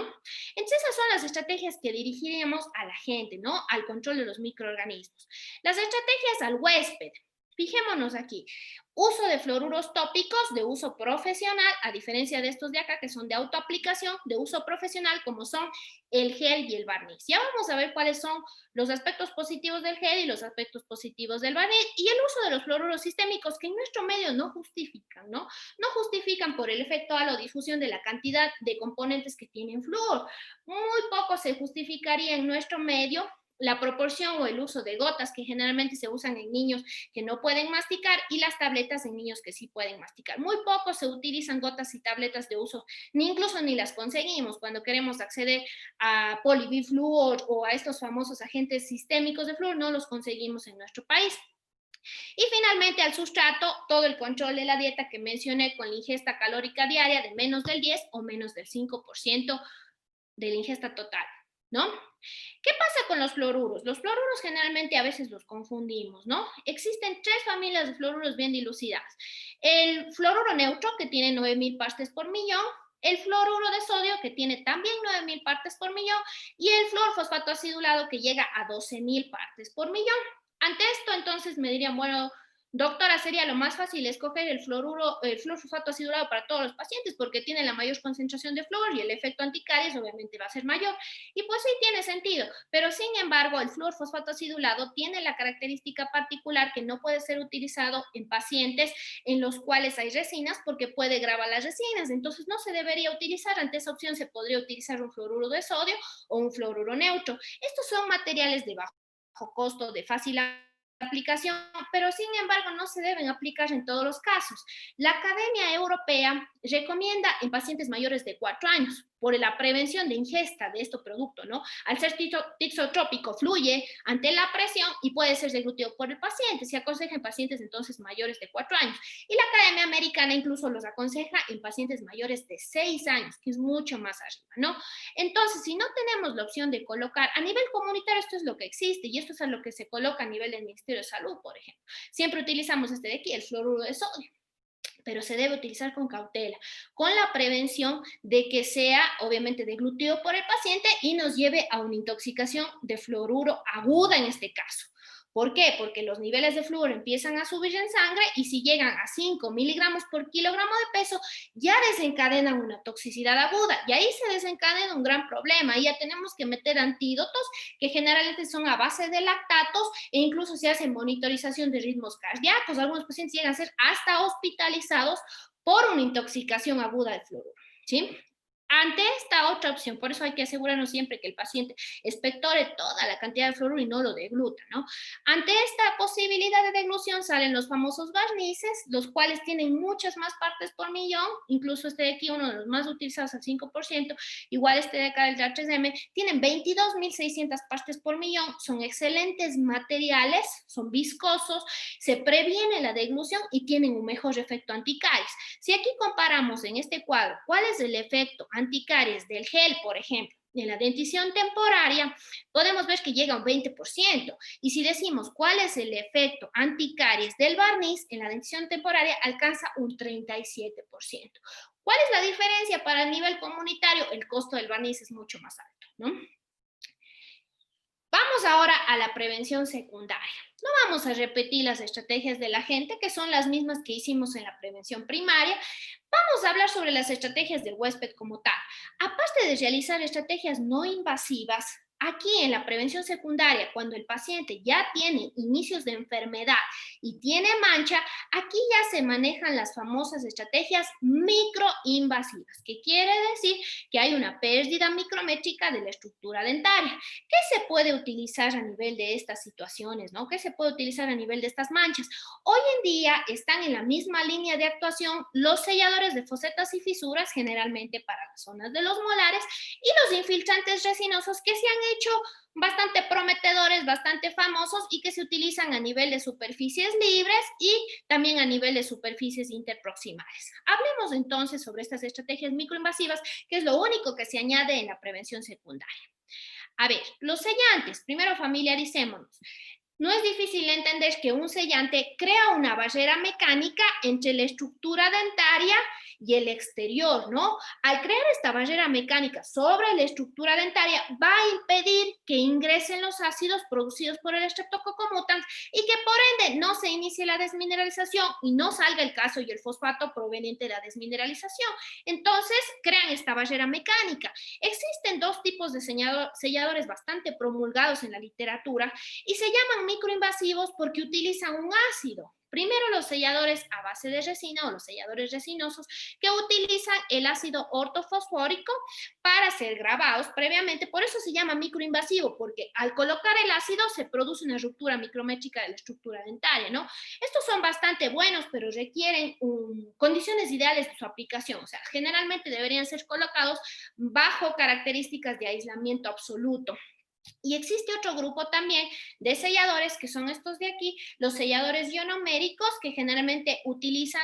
Entonces, esas son las estrategias que dirigiríamos a la gente, ¿no? Al control de los microorganismos. Las estrategias al huésped. Fijémonos aquí, uso de fluoruros tópicos de uso profesional, a diferencia de estos de acá que son de autoaplicación, de uso profesional como son el gel y el barniz. Ya vamos a ver cuáles son los aspectos positivos del gel y los aspectos positivos del barniz y el uso de los fluoruros sistémicos que en nuestro medio no justifican, ¿no? No justifican por el efecto halodifusión de la cantidad de componentes que tienen flúor. Muy poco se justificaría en nuestro medio la proporción o el uso de gotas que generalmente se usan en niños que no pueden masticar y las tabletas en niños que sí pueden masticar. Muy poco se utilizan gotas y tabletas de uso, ni incluso ni las conseguimos cuando queremos acceder a polibifluor o a estos famosos agentes sistémicos de flúor, no los conseguimos en nuestro país. Y finalmente al sustrato, todo el control de la dieta que mencioné con la ingesta calórica diaria de menos del 10 o menos del 5% de la ingesta total, ¿no? ¿Qué pasa con los fluoruros? Los fluoruros generalmente a veces los confundimos, ¿no? Existen 3 familias de fluoruros bien dilucidadas. El fluoruro neutro, que tiene 9.000 partes por millón, el fluoruro de sodio, que tiene también 9.000 partes por millón, y el fluorfosfato acidulado, que llega a 12.000 partes por millón. Ante esto, entonces, me dirían, bueno, doctora, sería lo más fácil escoger el fluorfosfato acidulado para todos los pacientes porque tiene la mayor concentración de flúor y el efecto anticaries obviamente va a ser mayor. Y pues sí tiene sentido, pero sin embargo el fluorfosfato acidulado tiene la característica particular que no puede ser utilizado en pacientes en los cuales hay resinas porque puede grabar las resinas, entonces no se debería utilizar. Ante esa opción se podría utilizar un fluoruro de sodio o un fluoruro neutro. Estos son materiales de bajo costo, de fácil aplicación, pero sin embargo no se deben aplicar en todos los casos. La Academia Europea recomienda en pacientes mayores de 4 años por la prevención de ingesta de este producto, ¿no? Al ser tixotrópico, fluye ante la presión y puede ser deglutido por el paciente. Se aconseja en pacientes entonces mayores de 4 años. Y la Academia Americana incluso los aconseja en pacientes mayores de 6 años, que es mucho más arriba, ¿no? Entonces, si no tenemos la opción de colocar a nivel comunitario, esto es lo que existe y esto es a lo que se coloca a nivel del Ministerio de Salud, por ejemplo. Siempre utilizamos este de aquí, el fluoruro de sodio, pero se debe utilizar con cautela, con la prevención de que sea obviamente deglutido por el paciente y nos lleve a una intoxicación de fluoruro aguda en este caso. ¿Por qué? Porque los niveles de flúor empiezan a subir en sangre y si llegan a 5 miligramos por kilogramo de peso, ya desencadenan una toxicidad aguda y ahí se desencadena un gran problema. Y ya tenemos que meter antídotos que generalmente son a base de lactatos e incluso se hace monitorización de ritmos cardíacos. Algunos pacientes llegan a ser hasta hospitalizados por una intoxicación aguda de fluoruro, ¿sí? Ante esta otra opción, por eso hay que asegurarnos siempre que el paciente expectore toda la cantidad de fluoruro y no lo degluta, ¿no? Ante esta posibilidad de deglución salen los famosos barnices, los cuales tienen muchas más partes por millón, incluso este de aquí, uno de los más utilizados al 5%, igual este de acá del TAR3M, tienen 22.600 partes por millón, son excelentes materiales, son viscosos, se previene la deglución y tienen un mejor efecto anticaries. Si aquí comparamos en este cuadro cuál es el efecto anticaries del gel, por ejemplo, en la dentición temporaria, podemos ver que llega a un 20%. Y si decimos cuál es el efecto anticaries del barniz, en la dentición temporaria alcanza un 37%. ¿Cuál es la diferencia para el nivel comunitario? El costo del barniz es mucho más alto, ¿no? Vamos ahora a la prevención secundaria. No vamos a repetir las estrategias de la gente, que son las mismas que hicimos en la prevención primaria. Vamos a hablar sobre las estrategias del huésped como tal. Aparte de realizar estrategias no invasivas, aquí en la prevención secundaria, cuando el paciente ya tiene inicios de enfermedad y tiene mancha, aquí ya se manejan las famosas estrategias microinvasivas, que quiere decir que hay una pérdida micrométrica de la estructura dentaria. ¿Qué se puede utilizar a nivel de estas situaciones, ¿no? ¿Qué se puede utilizar a nivel de estas manchas? Hoy en día están en la misma línea de actuación los selladores de fosetas y fisuras, generalmente para las zonas de los molares, y los infiltrantes resinosos que se han hecho bastante prometedores, bastante famosos y que se utilizan a nivel de superficies libres y también a nivel de superficies interproximales. Hablemos entonces sobre estas estrategias microinvasivas, que es lo único que se añade en la prevención secundaria. A ver, los sellantes, primero familiaricémonos. No es difícil entender que un sellante crea una barrera mecánica entre la estructura dentaria y el exterior, ¿no? Al crear esta barrera mecánica sobre la estructura dentaria, va a impedir que ingresen los ácidos producidos por el Streptococcus mutans y que por ende no se inicie la desmineralización y no salga el calcio y el fosfato proveniente de la desmineralización. Entonces, crean esta barrera mecánica. Existen dos tipos de selladores bastante promulgados en la literatura y se llaman microinvasivos porque utilizan un ácido. Primero, los selladores a base de resina o los selladores resinosos que utilizan el ácido ortofosfórico para ser grabados previamente. Por eso se llama microinvasivo, porque al colocar el ácido se produce una ruptura micrométrica de la estructura dentaria, ¿no? Estos son bastante buenos, pero requieren condiciones ideales de su aplicación. O sea, generalmente deberían ser colocados bajo características de aislamiento absoluto. Y existe otro grupo también de selladores, que son estos de aquí, los selladores ionoméricos, que generalmente utilizan,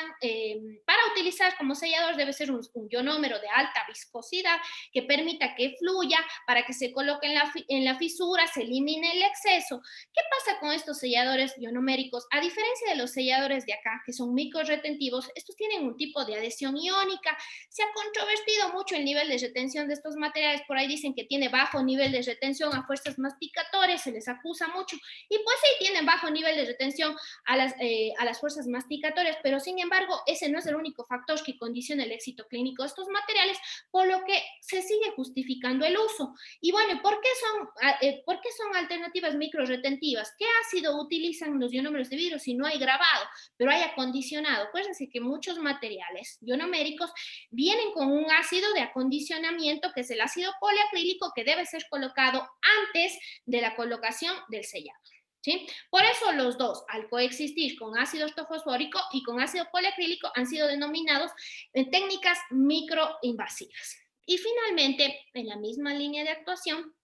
para utilizar como sellador debe ser un ionómero de alta viscosidad que permita que fluya, para que se coloque en la fisura, se elimine el exceso. ¿Qué pasa con estos selladores ionoméricos? A diferencia de los selladores de acá, que son microretentivos, estos tienen un tipo de adhesión iónica. Se ha controvertido mucho el nivel de retención de estos materiales, por ahí dicen que tiene bajo nivel de retención a fuerzas masticatorias, se les acusa mucho, y pues sí, tienen bajo nivel de retención a las fuerzas masticatorias, pero sin embargo, ese no es el único factor que condiciona el éxito clínico de estos materiales, por lo que se sigue justificando el uso. Y bueno, ¿por qué son alternativas microretentivas? ¿Qué ácido utilizan los ionómeros de vidrio si no hay grabado, pero hay acondicionado? Acuérdense que muchos materiales ionoméricos vienen con un ácido de acondicionamiento, que es el ácido poliacrílico, que debe ser colocado antes de la colocación del sellado. ¿Sí? Por eso los dos, al coexistir con ácido ortofosfórico y con ácido poliacrílico, han sido denominados técnicas microinvasivas. Y finalmente, en la misma línea de actuación,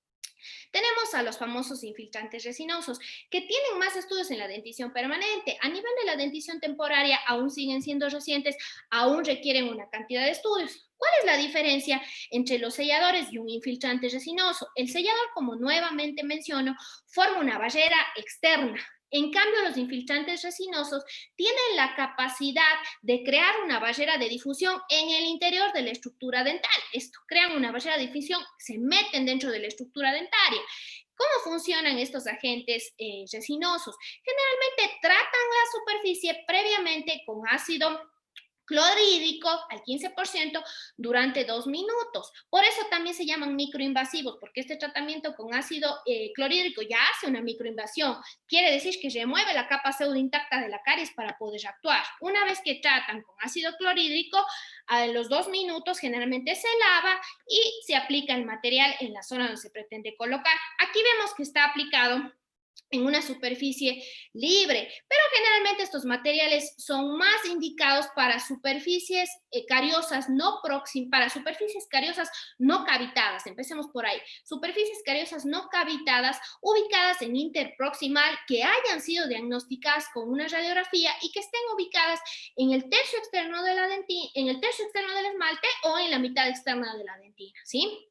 tenemos a los famosos infiltrantes resinosos, que tienen más estudios en la dentición permanente. A nivel de la dentición temporaria, aún siguen siendo recientes, aún requieren una cantidad de estudios. ¿Cuál es la diferencia entre los selladores y un infiltrante resinoso? El sellador, como nuevamente menciono, forma una barrera externa. En cambio, los infiltrantes resinosos tienen la capacidad de crear una barrera de difusión en el interior de la estructura dental. Esto, crean una barrera de difusión, se meten dentro de la estructura dentaria. ¿Cómo funcionan estos agentes resinosos? Generalmente tratan la superficie previamente con ácido clorhídrico al 15% durante 2 minutos. Por eso también se llaman microinvasivos, porque este tratamiento con ácido clorhídrico ya hace una microinvasión. Quiere decir que remueve la capa pseudo intacta de la caries para poder actuar. Una vez que tratan con ácido clorhídrico, a los 2 minutos generalmente se lava y se aplica el material en la zona donde se pretende colocar. Aquí vemos que está aplicado en una superficie libre, pero generalmente estos materiales son más indicados para superficies cariosas no próximas, para superficies cariosas no cavitadas. Empecemos por ahí. Superficies cariosas no cavitadas ubicadas en interproximal, que hayan sido diagnosticadas con una radiografía y que estén ubicadas en el tercio externo de la dentina, en el tercio externo del esmalte o en la mitad externa de la dentina, ¿sí?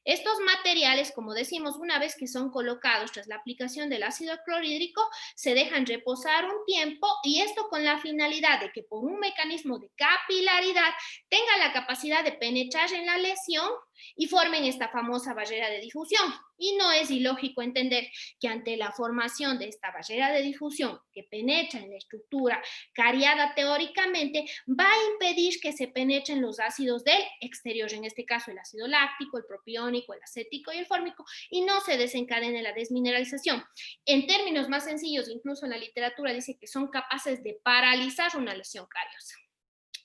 Estos materiales, como decimos, una vez que son colocados tras la aplicación del ácido clorhídrico, se dejan reposar un tiempo, y esto con la finalidad de que por un mecanismo de capilaridad tenga la capacidad de penetrar en la lesión y formen esta famosa barrera de difusión. Y no es ilógico entender que ante la formación de esta barrera de difusión que penetra en la estructura cariada teóricamente, va a impedir que se penetren los ácidos del exterior, en este caso el ácido láctico, el propiónico, el acético y el fórmico, y no se desencadene la desmineralización. En términos más sencillos, incluso en la literatura dice que son capaces de paralizar una lesión cariosa.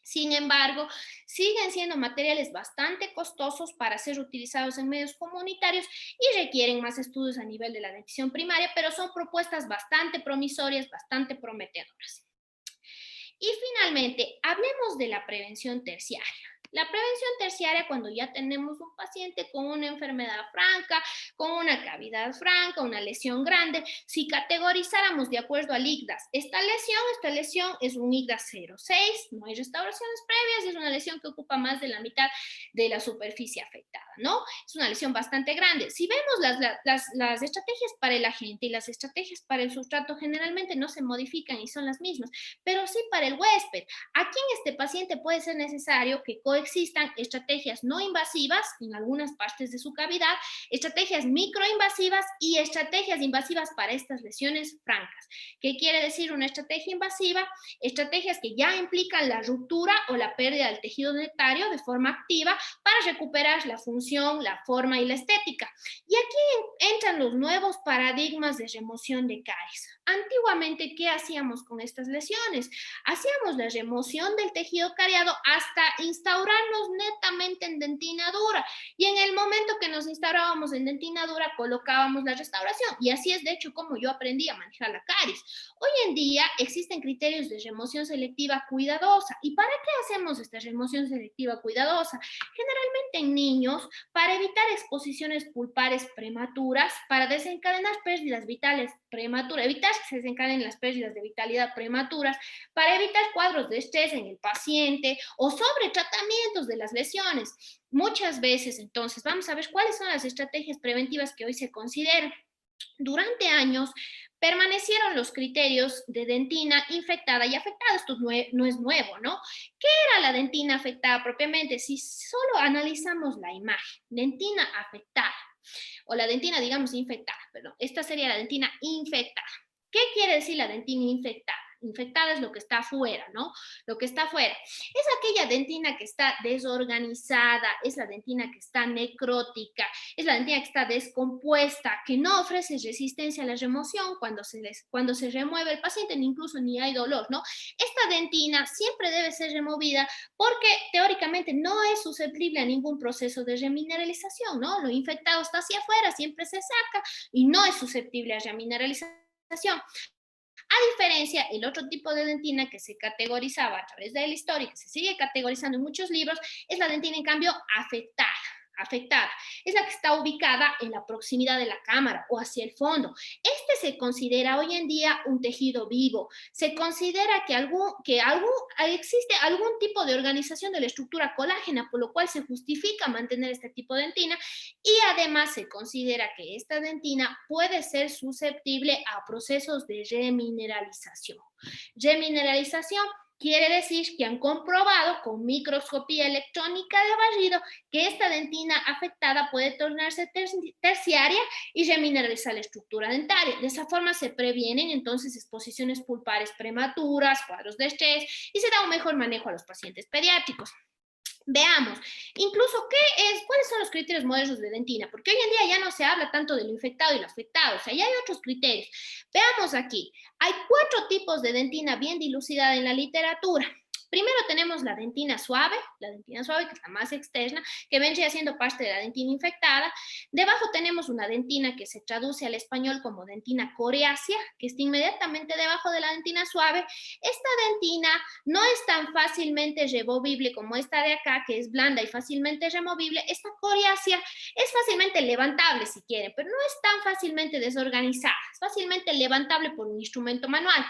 Sin embargo, siguen siendo materiales bastante costosos para ser utilizados en medios comunitarios y requieren más estudios a nivel de la dentición primaria, pero son propuestas bastante promisorias, bastante prometedoras. Y finalmente, hablemos de la prevención terciaria. La prevención terciaria, cuando ya tenemos un paciente con una enfermedad franca, con una cavidad franca, una lesión grande, si categorizáramos de acuerdo al IGDAS, esta lesión es un IGDAS 0,6, no hay restauraciones previas y es una lesión que ocupa más de la mitad de la superficie afectada, ¿no? Es una lesión bastante grande. Si vemos las estrategias para el agente y las estrategias para el sustrato generalmente no se modifican y son las mismas, pero sí para el huésped. Aquí en este paciente puede ser necesario que coexistan estrategias no invasivas en algunas partes de su cavidad, estrategias microinvasivas y estrategias invasivas para estas lesiones francas. ¿Qué quiere decir una estrategia invasiva? Estrategias que ya implican la ruptura o la pérdida del tejido dentario de forma activa para recuperar la función, la forma y la estética. Y aquí entran los nuevos paradigmas de remoción de caries. Antiguamente, ¿qué hacíamos con estas lesiones? Hacíamos la remoción del tejido cariado hasta instaurarnos netamente en dentina dura. Y en el momento que nos instaurábamos en dentina dura, colocábamos la restauración. Y así es, de hecho, como yo aprendí a manejar la caries. Hoy en día existen criterios de remoción selectiva cuidadosa. ¿Y para qué hacemos esta remoción selectiva cuidadosa? Generalmente en niños, para evitar exposiciones pulpares prematuras, para desencadenar pérdidas vitales prematuras, evitar que se desencadenen las pérdidas de vitalidad prematuras, para evitar cuadros de estrés en el paciente o sobre tratamientos de las lesiones. Muchas veces, entonces, vamos a ver cuáles son las estrategias preventivas que hoy se consideran. Durante años permanecieron los criterios de dentina infectada y afectada. Esto no es nuevo, ¿no? ¿Qué era la dentina afectada propiamente? Si solo analizamos la imagen, dentina afectada, o la dentina, digamos, infectada, perdón. Esta sería la dentina infectada. ¿Qué quiere decir la dentina infectada? Infectada es lo que está afuera, ¿no? Lo que está afuera. Es aquella dentina que está desorganizada, es la dentina que está necrótica, es la dentina que está descompuesta, que no ofrece resistencia a la remoción cuando se remueve el paciente, incluso ni hay dolor, ¿no? Esta dentina siempre debe ser removida porque teóricamente no es susceptible a ningún proceso de remineralización, ¿no? Lo infectado está hacia afuera, siempre se saca y no es susceptible a remineralización. A diferencia, el otro tipo de dentina que se categorizaba a través de la historia y que se sigue categorizando en muchos libros es la dentina, en cambio, afectada. Es la que está ubicada en la proximidad de la cámara o hacia el fondo. Este se considera hoy en día un tejido vivo. Se considera que existe algún tipo de organización de la estructura colágena, por lo cual se justifica mantener este tipo de dentina, y además se considera que esta dentina puede ser susceptible a procesos de remineralización. Remineralización quiere decir que han comprobado con microscopía electrónica de barrido que esta dentina afectada puede tornarse terciaria y remineralizar la estructura dentaria. De esa forma se previenen entonces exposiciones pulpares prematuras, cuadros de estrés y se da un mejor manejo a los pacientes pediátricos. Veamos, incluso, ¿cuáles son los criterios modernos de dentina? Porque hoy en día ya no se habla tanto de lo infectado y lo afectado, o sea, ya hay otros criterios. Veamos aquí, hay 4 tipos de dentina bien dilucidada en la literatura. Primero tenemos la dentina suave, que es la más externa, que vendría siendo parte de la dentina infectada. Debajo tenemos una dentina que se traduce al español como dentina coriácea, que está inmediatamente debajo de la dentina suave. Esta dentina no es tan fácilmente removible como esta de acá, que es blanda y fácilmente removible. Esta coriácea es fácilmente levantable si quieren, pero no es tan fácilmente desorganizada, es fácilmente levantable por un instrumento manual.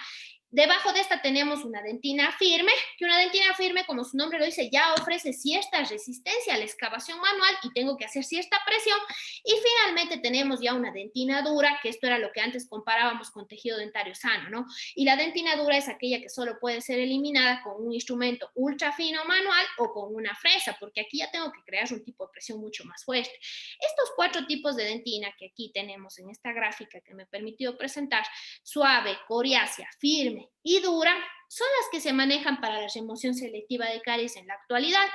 Debajo de esta tenemos una dentina firme, que una dentina firme, como su nombre lo dice, ya ofrece cierta resistencia a la excavación manual y tengo que hacer cierta presión. Y finalmente tenemos ya una dentina dura, que esto era lo que antes comparábamos con tejido dentario sano, ¿no? Y la dentina dura es aquella que solo puede ser eliminada con un instrumento ultra fino manual o con una fresa, porque aquí ya tengo que crear un tipo de presión mucho más fuerte. Estos 4 tipos de dentina que aquí tenemos en esta gráfica que me he permitido presentar, suave, coriácea, firme y dura, son las que se manejan para la remoción selectiva de caries en la actualidad.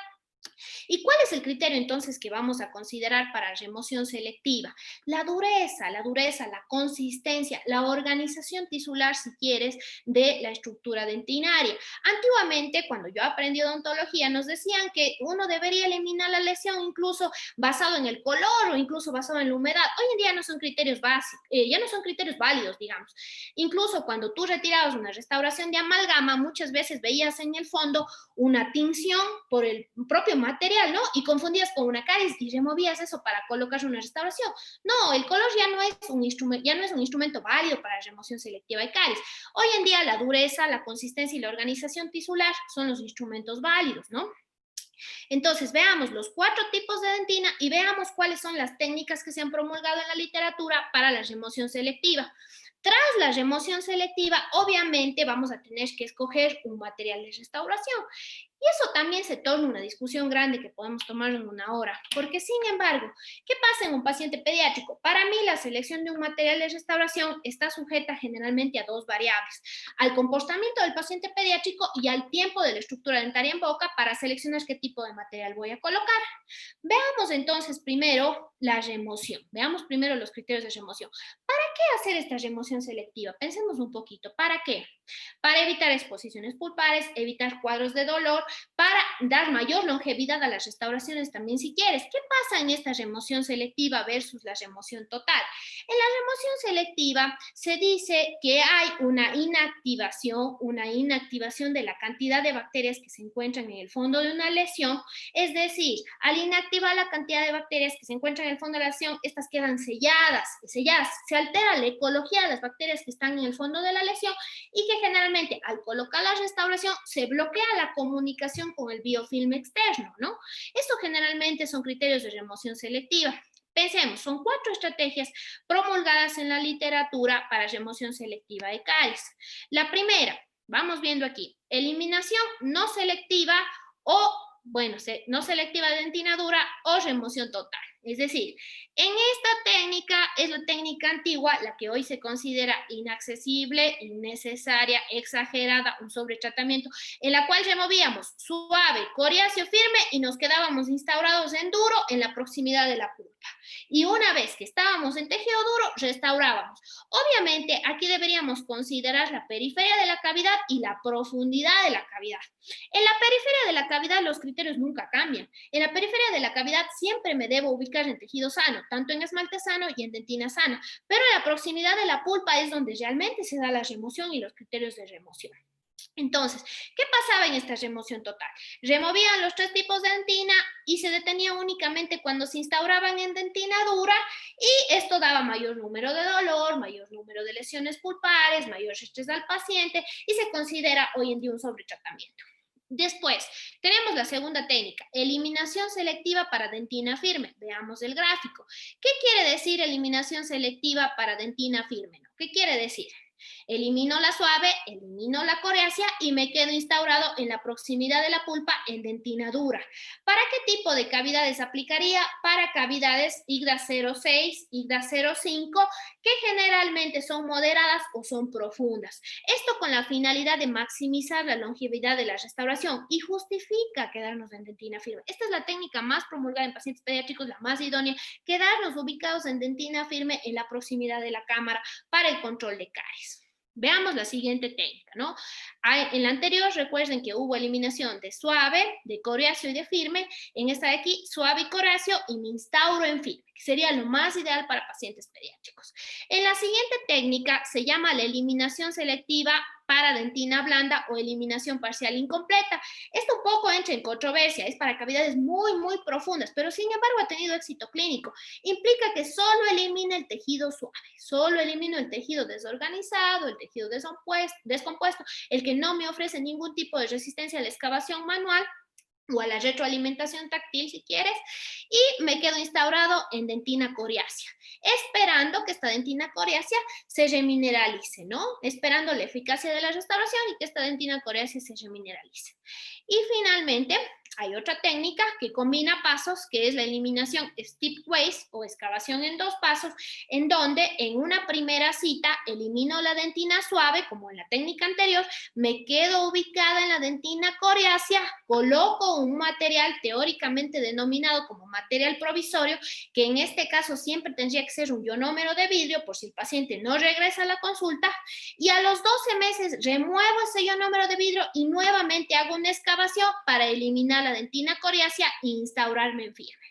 ¿Y cuál es el criterio entonces que vamos a considerar para remoción selectiva? La dureza, la consistencia, la organización tisular, si quieres, de la estructura dentinaria. Antiguamente, cuando yo aprendí odontología, nos decían que uno debería eliminar la lesión incluso basado en el color o incluso basado en la humedad. Hoy en día no son criterios básicos, ya no son criterios válidos, digamos. Incluso cuando tú retirabas una restauración de amalgama, muchas veces veías en el fondo una tinción por el propio propio material, ¿no? Y confundías con una caries y removías eso para colocar una restauración. No, el color ya no es un instrumento válido para remoción selectiva de caries. Hoy en día la dureza, la consistencia y la organización tisular son los instrumentos válidos, ¿no? Entonces, veamos los 4 tipos de dentina y veamos cuáles son las técnicas que se han promulgado en la literatura para la remoción selectiva. Tras la remoción selectiva, obviamente vamos a tener que escoger un material de restauración. Y eso también se torna una discusión grande que podemos tomar en una hora. Porque, sin embargo, ¿qué pasa en un paciente pediátrico? Para mí, la selección de un material de restauración está sujeta generalmente a 2 variables: al comportamiento del paciente pediátrico y al tiempo de la estructura dentaria en boca para seleccionar qué tipo de material voy a colocar. Veamos entonces primero la remoción. Veamos primero los criterios de remoción. ¿Para qué hacer esta remoción selectiva? Pensemos un poquito. ¿Para qué? Para evitar exposiciones pulpares, evitar cuadros de dolor, para dar mayor longevidad a las restauraciones también si quieres. ¿Qué pasa en esta remoción selectiva versus la remoción total? En la remoción selectiva se dice que hay una inactivación de la cantidad de bacterias que se encuentran en el fondo de una lesión. Es decir, al inactivar la cantidad de bacterias que se encuentran en el fondo de la lesión, estas quedan selladas, se altera la ecología de las bacterias que están en el fondo de la lesión y que generalmente al colocar la restauración se bloquea la comunicación con el biofilm externo, ¿no? Esto generalmente son criterios de remoción selectiva. Pensemos, son 4 estrategias promulgadas en la literatura para remoción selectiva de caries. La primera, vamos viendo aquí, eliminación no selectiva no selectiva de dentina dura o remoción total. Es decir, en esta técnica es la técnica antigua, la que hoy se considera inaccesible, innecesaria, exagerada, un sobretratamiento, en la cual removíamos suave, coriáceo, firme y nos quedábamos instaurados en duro en la proximidad de la pulpa. Y una vez que estábamos en tejido duro, restaurábamos. Obviamente, aquí deberíamos considerar la periferia de la cavidad y la profundidad de la cavidad. En la periferia de la cavidad los criterios nunca cambian. En la periferia de la cavidad siempre me debo ubicar en tejido sano, tanto en esmalte sano y en dentina sana, pero en la proximidad de la pulpa es donde realmente se da la remoción y los criterios de remoción. Entonces, ¿qué pasaba en esta remoción total? Removían los 3 tipos de dentina y se detenía únicamente cuando se instauraban en dentina dura y esto daba mayor número de dolor, mayor número de lesiones pulpares, mayor estrés al paciente y se considera hoy en día un sobretratamiento. Después, tenemos la segunda técnica, eliminación selectiva para dentina firme. Veamos el gráfico. ¿Qué quiere decir eliminación selectiva para dentina firme? ¿Qué quiere decir? Elimino la suave, elimino la coriácea y me quedo instaurado en la proximidad de la pulpa en dentina dura. ¿Para qué tipo de cavidades aplicaría? Para cavidades IGDA 0,6, IGDA 0,5, que generalmente son moderadas o son profundas. Esto con la finalidad de maximizar la longevidad de la restauración y justifica quedarnos en dentina firme. Esta es la técnica más promulgada en pacientes pediátricos, la más idónea, quedarnos ubicados en dentina firme en la proximidad de la cámara para el control de caries. Veamos la siguiente técnica, ¿no? En la anterior recuerden que hubo eliminación de suave, de coriáceo y de firme. En esta de aquí, suave y coriáceo y me instauro en firme, que sería lo más ideal para pacientes pediátricos. En la siguiente técnica se llama la eliminación selectiva para dentina blanda o eliminación parcial incompleta. Esto un poco entra en controversia, es para cavidades muy, muy profundas, pero sin embargo ha tenido éxito clínico. Implica que solo elimina el tejido suave, solo elimino el tejido desorganizado, el tejido descompuesto, el que no me ofrece ningún tipo de resistencia a la excavación manual o a la retroalimentación táctil si quieres, y me quedo instaurado en dentina coriácea, esperando que esta dentina coriácea se remineralice, ¿no? Esperando la eficacia de la restauración y que esta dentina coriácea se remineralice. Y finalmente, hay otra técnica que combina pasos, que es la eliminación stepwise o excavación en 2 pasos, en donde en una primera cita elimino la dentina suave, como en la técnica anterior, me quedo ubicada en la dentina coriácea, coloco un material teóricamente denominado como material provisorio, que en este caso siempre tendría que ser un ionómero de vidrio, por si el paciente no regresa a la consulta, y a los 12 meses remuevo ese ionómero de vidrio y nuevamente hago una excavación para eliminar la dentina coriácea e instaurarme en firme.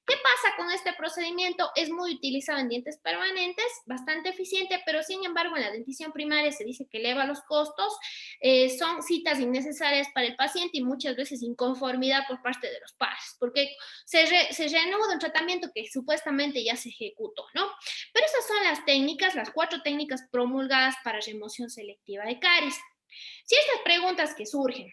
¿Qué pasa con este procedimiento? Es muy utilizado en dientes permanentes, bastante eficiente, pero sin embargo en la dentición primaria se dice que eleva los costos, son citas innecesarias para el paciente y muchas veces inconformidad por parte de los padres, porque se reanuda un tratamiento que supuestamente ya se ejecutó, ¿no? Pero esas son las técnicas, las 4 técnicas promulgadas para remoción selectiva de caries. Si estas preguntas que surgen,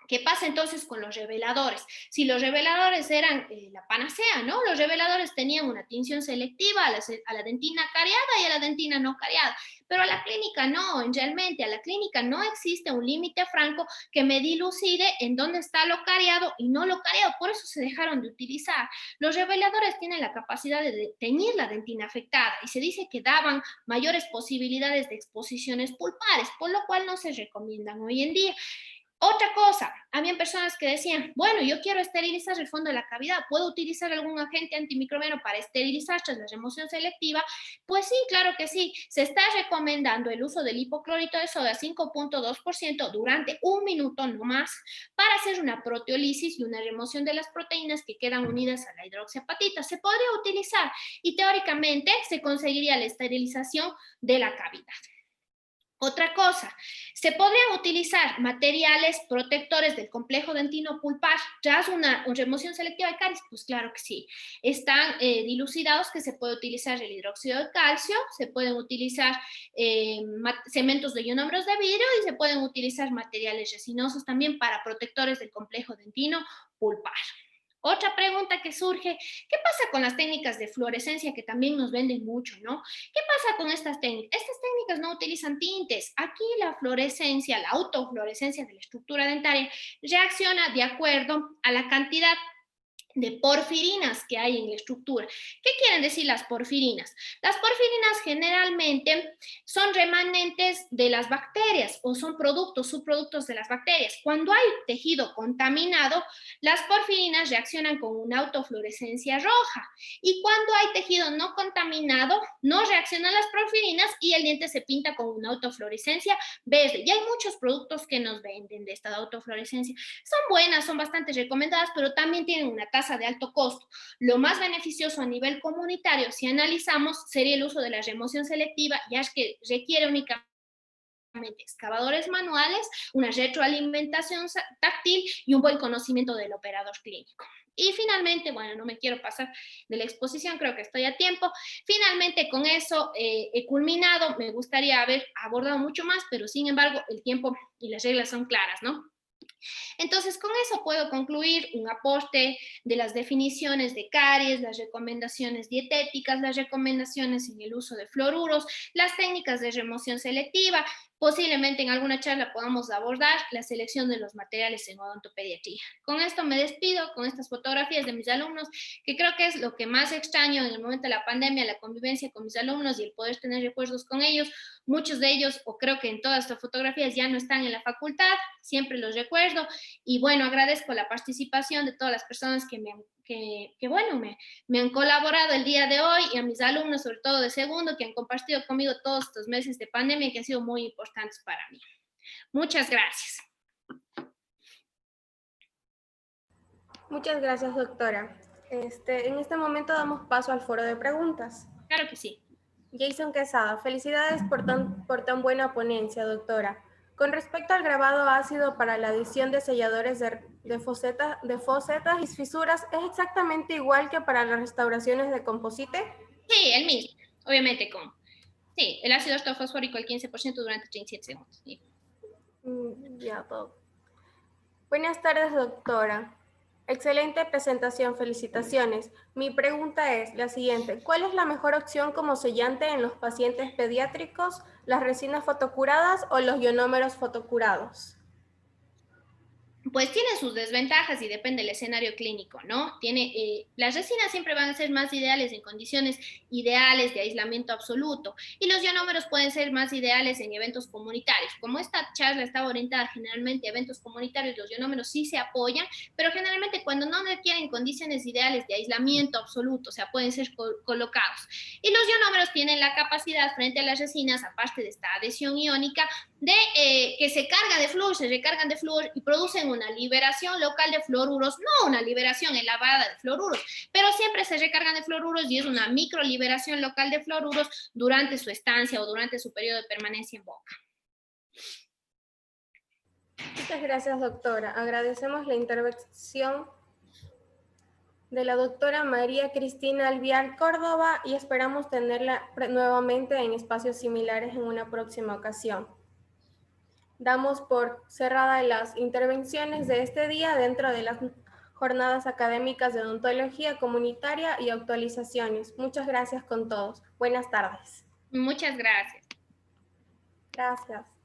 ¿qué pasa entonces con los reveladores? Si los reveladores eran la panacea, ¿no? Los reveladores tenían una tinción selectiva a la dentina cariada y a la dentina no cariada, pero a la clínica no, realmente a la clínica no existe un límite franco que me dilucide en dónde está lo cariado y no lo cariado, por eso se dejaron de utilizar. Los reveladores tienen la capacidad de teñir la dentina afectada y se dice que daban mayores posibilidades de exposiciones pulpares, por lo cual no se recomiendan hoy en día. Otra cosa, habían personas que decían, bueno, yo quiero esterilizar el fondo de la cavidad, ¿puedo utilizar algún agente antimicrobiano para esterilizar tras la remoción selectiva? Pues sí, claro que sí. Se está recomendando el uso del hipoclorito de soda 5.2% durante 1 minuto no más para hacer una proteólisis y una remoción de las proteínas que quedan unidas a la hidroxiapatita. Se podría utilizar y teóricamente se conseguiría la esterilización de la cavidad. Otra cosa, ¿se podrían utilizar materiales protectores del complejo dentino pulpar tras una remoción selectiva de caries? Pues claro que sí. Están dilucidados que se puede utilizar el hidróxido de calcio, se pueden utilizar cementos de ionómeros de vidrio y se pueden utilizar materiales resinosos también para protectores del complejo dentino pulpar. Otra pregunta que surge, ¿qué pasa con las técnicas de fluorescencia que también nos venden mucho, ¿no? ¿Qué pasa con estas técnicas? Estas técnicas no utilizan tintes. Aquí la fluorescencia, la autofluorescencia de la estructura dentaria reacciona de acuerdo a la cantidad de porfirinas que hay en la estructura. ¿Qué quieren decir las porfirinas? Las porfirinas generalmente son remanentes de las bacterias o son productos, subproductos de las bacterias. Cuando hay tejido contaminado, las porfirinas reaccionan con una autofluorescencia roja y cuando hay tejido no contaminado, no reaccionan las porfirinas y el diente se pinta con una autofluorescencia verde. Y hay muchos productos que nos venden de esta autofluorescencia. Son buenas, son bastante recomendadas, pero también tienen una tasa de alto costo. Lo más beneficioso a nivel comunitario, si analizamos, sería el uso de la remoción selectiva, ya que requiere únicamente excavadores manuales, una retroalimentación táctil y un buen conocimiento del operador clínico. Y finalmente, bueno, no me quiero pasar de la exposición, creo que estoy a tiempo. Finalmente, con eso he culminado. Me gustaría haber abordado mucho más, pero sin embargo, el tiempo y las reglas son claras, ¿no? Entonces, con eso puedo concluir un aporte de las definiciones de caries, las recomendaciones dietéticas, las recomendaciones en el uso de fluoruros, las técnicas de remoción selectiva. Posiblemente en alguna charla podamos abordar la selección de los materiales en odontopediatría. Con esto me despido, con estas fotografías de mis alumnos, que creo que es lo que más extraño en el momento de la pandemia, la convivencia con mis alumnos y el poder tener recuerdos con ellos. Muchos de ellos, o creo que en todas estas fotografías, ya no están en la facultad, siempre los recuerdo. Y bueno, agradezco la participación de todas las personas que me han colaborado el día de hoy y a mis alumnos, sobre todo de segundo, que han compartido conmigo todos estos meses de pandemia que han sido muy importantes para mí. Muchas gracias. Muchas gracias, doctora. En este momento damos paso al foro de preguntas. Claro que sí. Jason Quesada, felicidades por tan buena ponencia, doctora. Con respecto al grabado ácido para la adición de selladores de fosetas y fisuras, ¿es exactamente igual que para las restauraciones de composite? Sí, el mismo, obviamente sí, el ácido ortofosfórico el 15% durante 37 segundos. Sí. Ya, todo. Buenas tardes, doctora. Excelente presentación, felicitaciones. Mi pregunta es la siguiente. ¿Cuál es la mejor opción como sellante en los pacientes pediátricos, las resinas fotocuradas o los ionómeros fotocurados? Pues tiene sus desventajas y depende del escenario clínico, ¿no? Las resinas siempre van a ser más ideales en condiciones ideales de aislamiento absoluto y los ionómeros pueden ser más ideales en eventos comunitarios. Como esta charla está orientada generalmente a eventos comunitarios, los ionómeros sí se apoyan, pero generalmente cuando no requieren condiciones ideales de aislamiento absoluto, o sea, pueden ser colocados. Y los ionómeros tienen la capacidad frente a las resinas, aparte de esta adhesión iónica, que se cargan de flúor, se recargan de flúor y producen una liberación local de fluoruros, no una liberación elevada de fluoruros, pero siempre se recargan de fluoruros y es una microliberación local de fluoruros durante su estancia o durante su periodo de permanencia en boca. Muchas gracias, doctora. Agradecemos la intervención de la doctora María Cristina Alviar Córdoba y esperamos tenerla nuevamente en espacios similares en una próxima ocasión. Damos por cerradas las intervenciones de este día dentro de las jornadas académicas de odontología comunitaria y actualizaciones. Muchas gracias con todos. Buenas tardes. Muchas gracias. Gracias.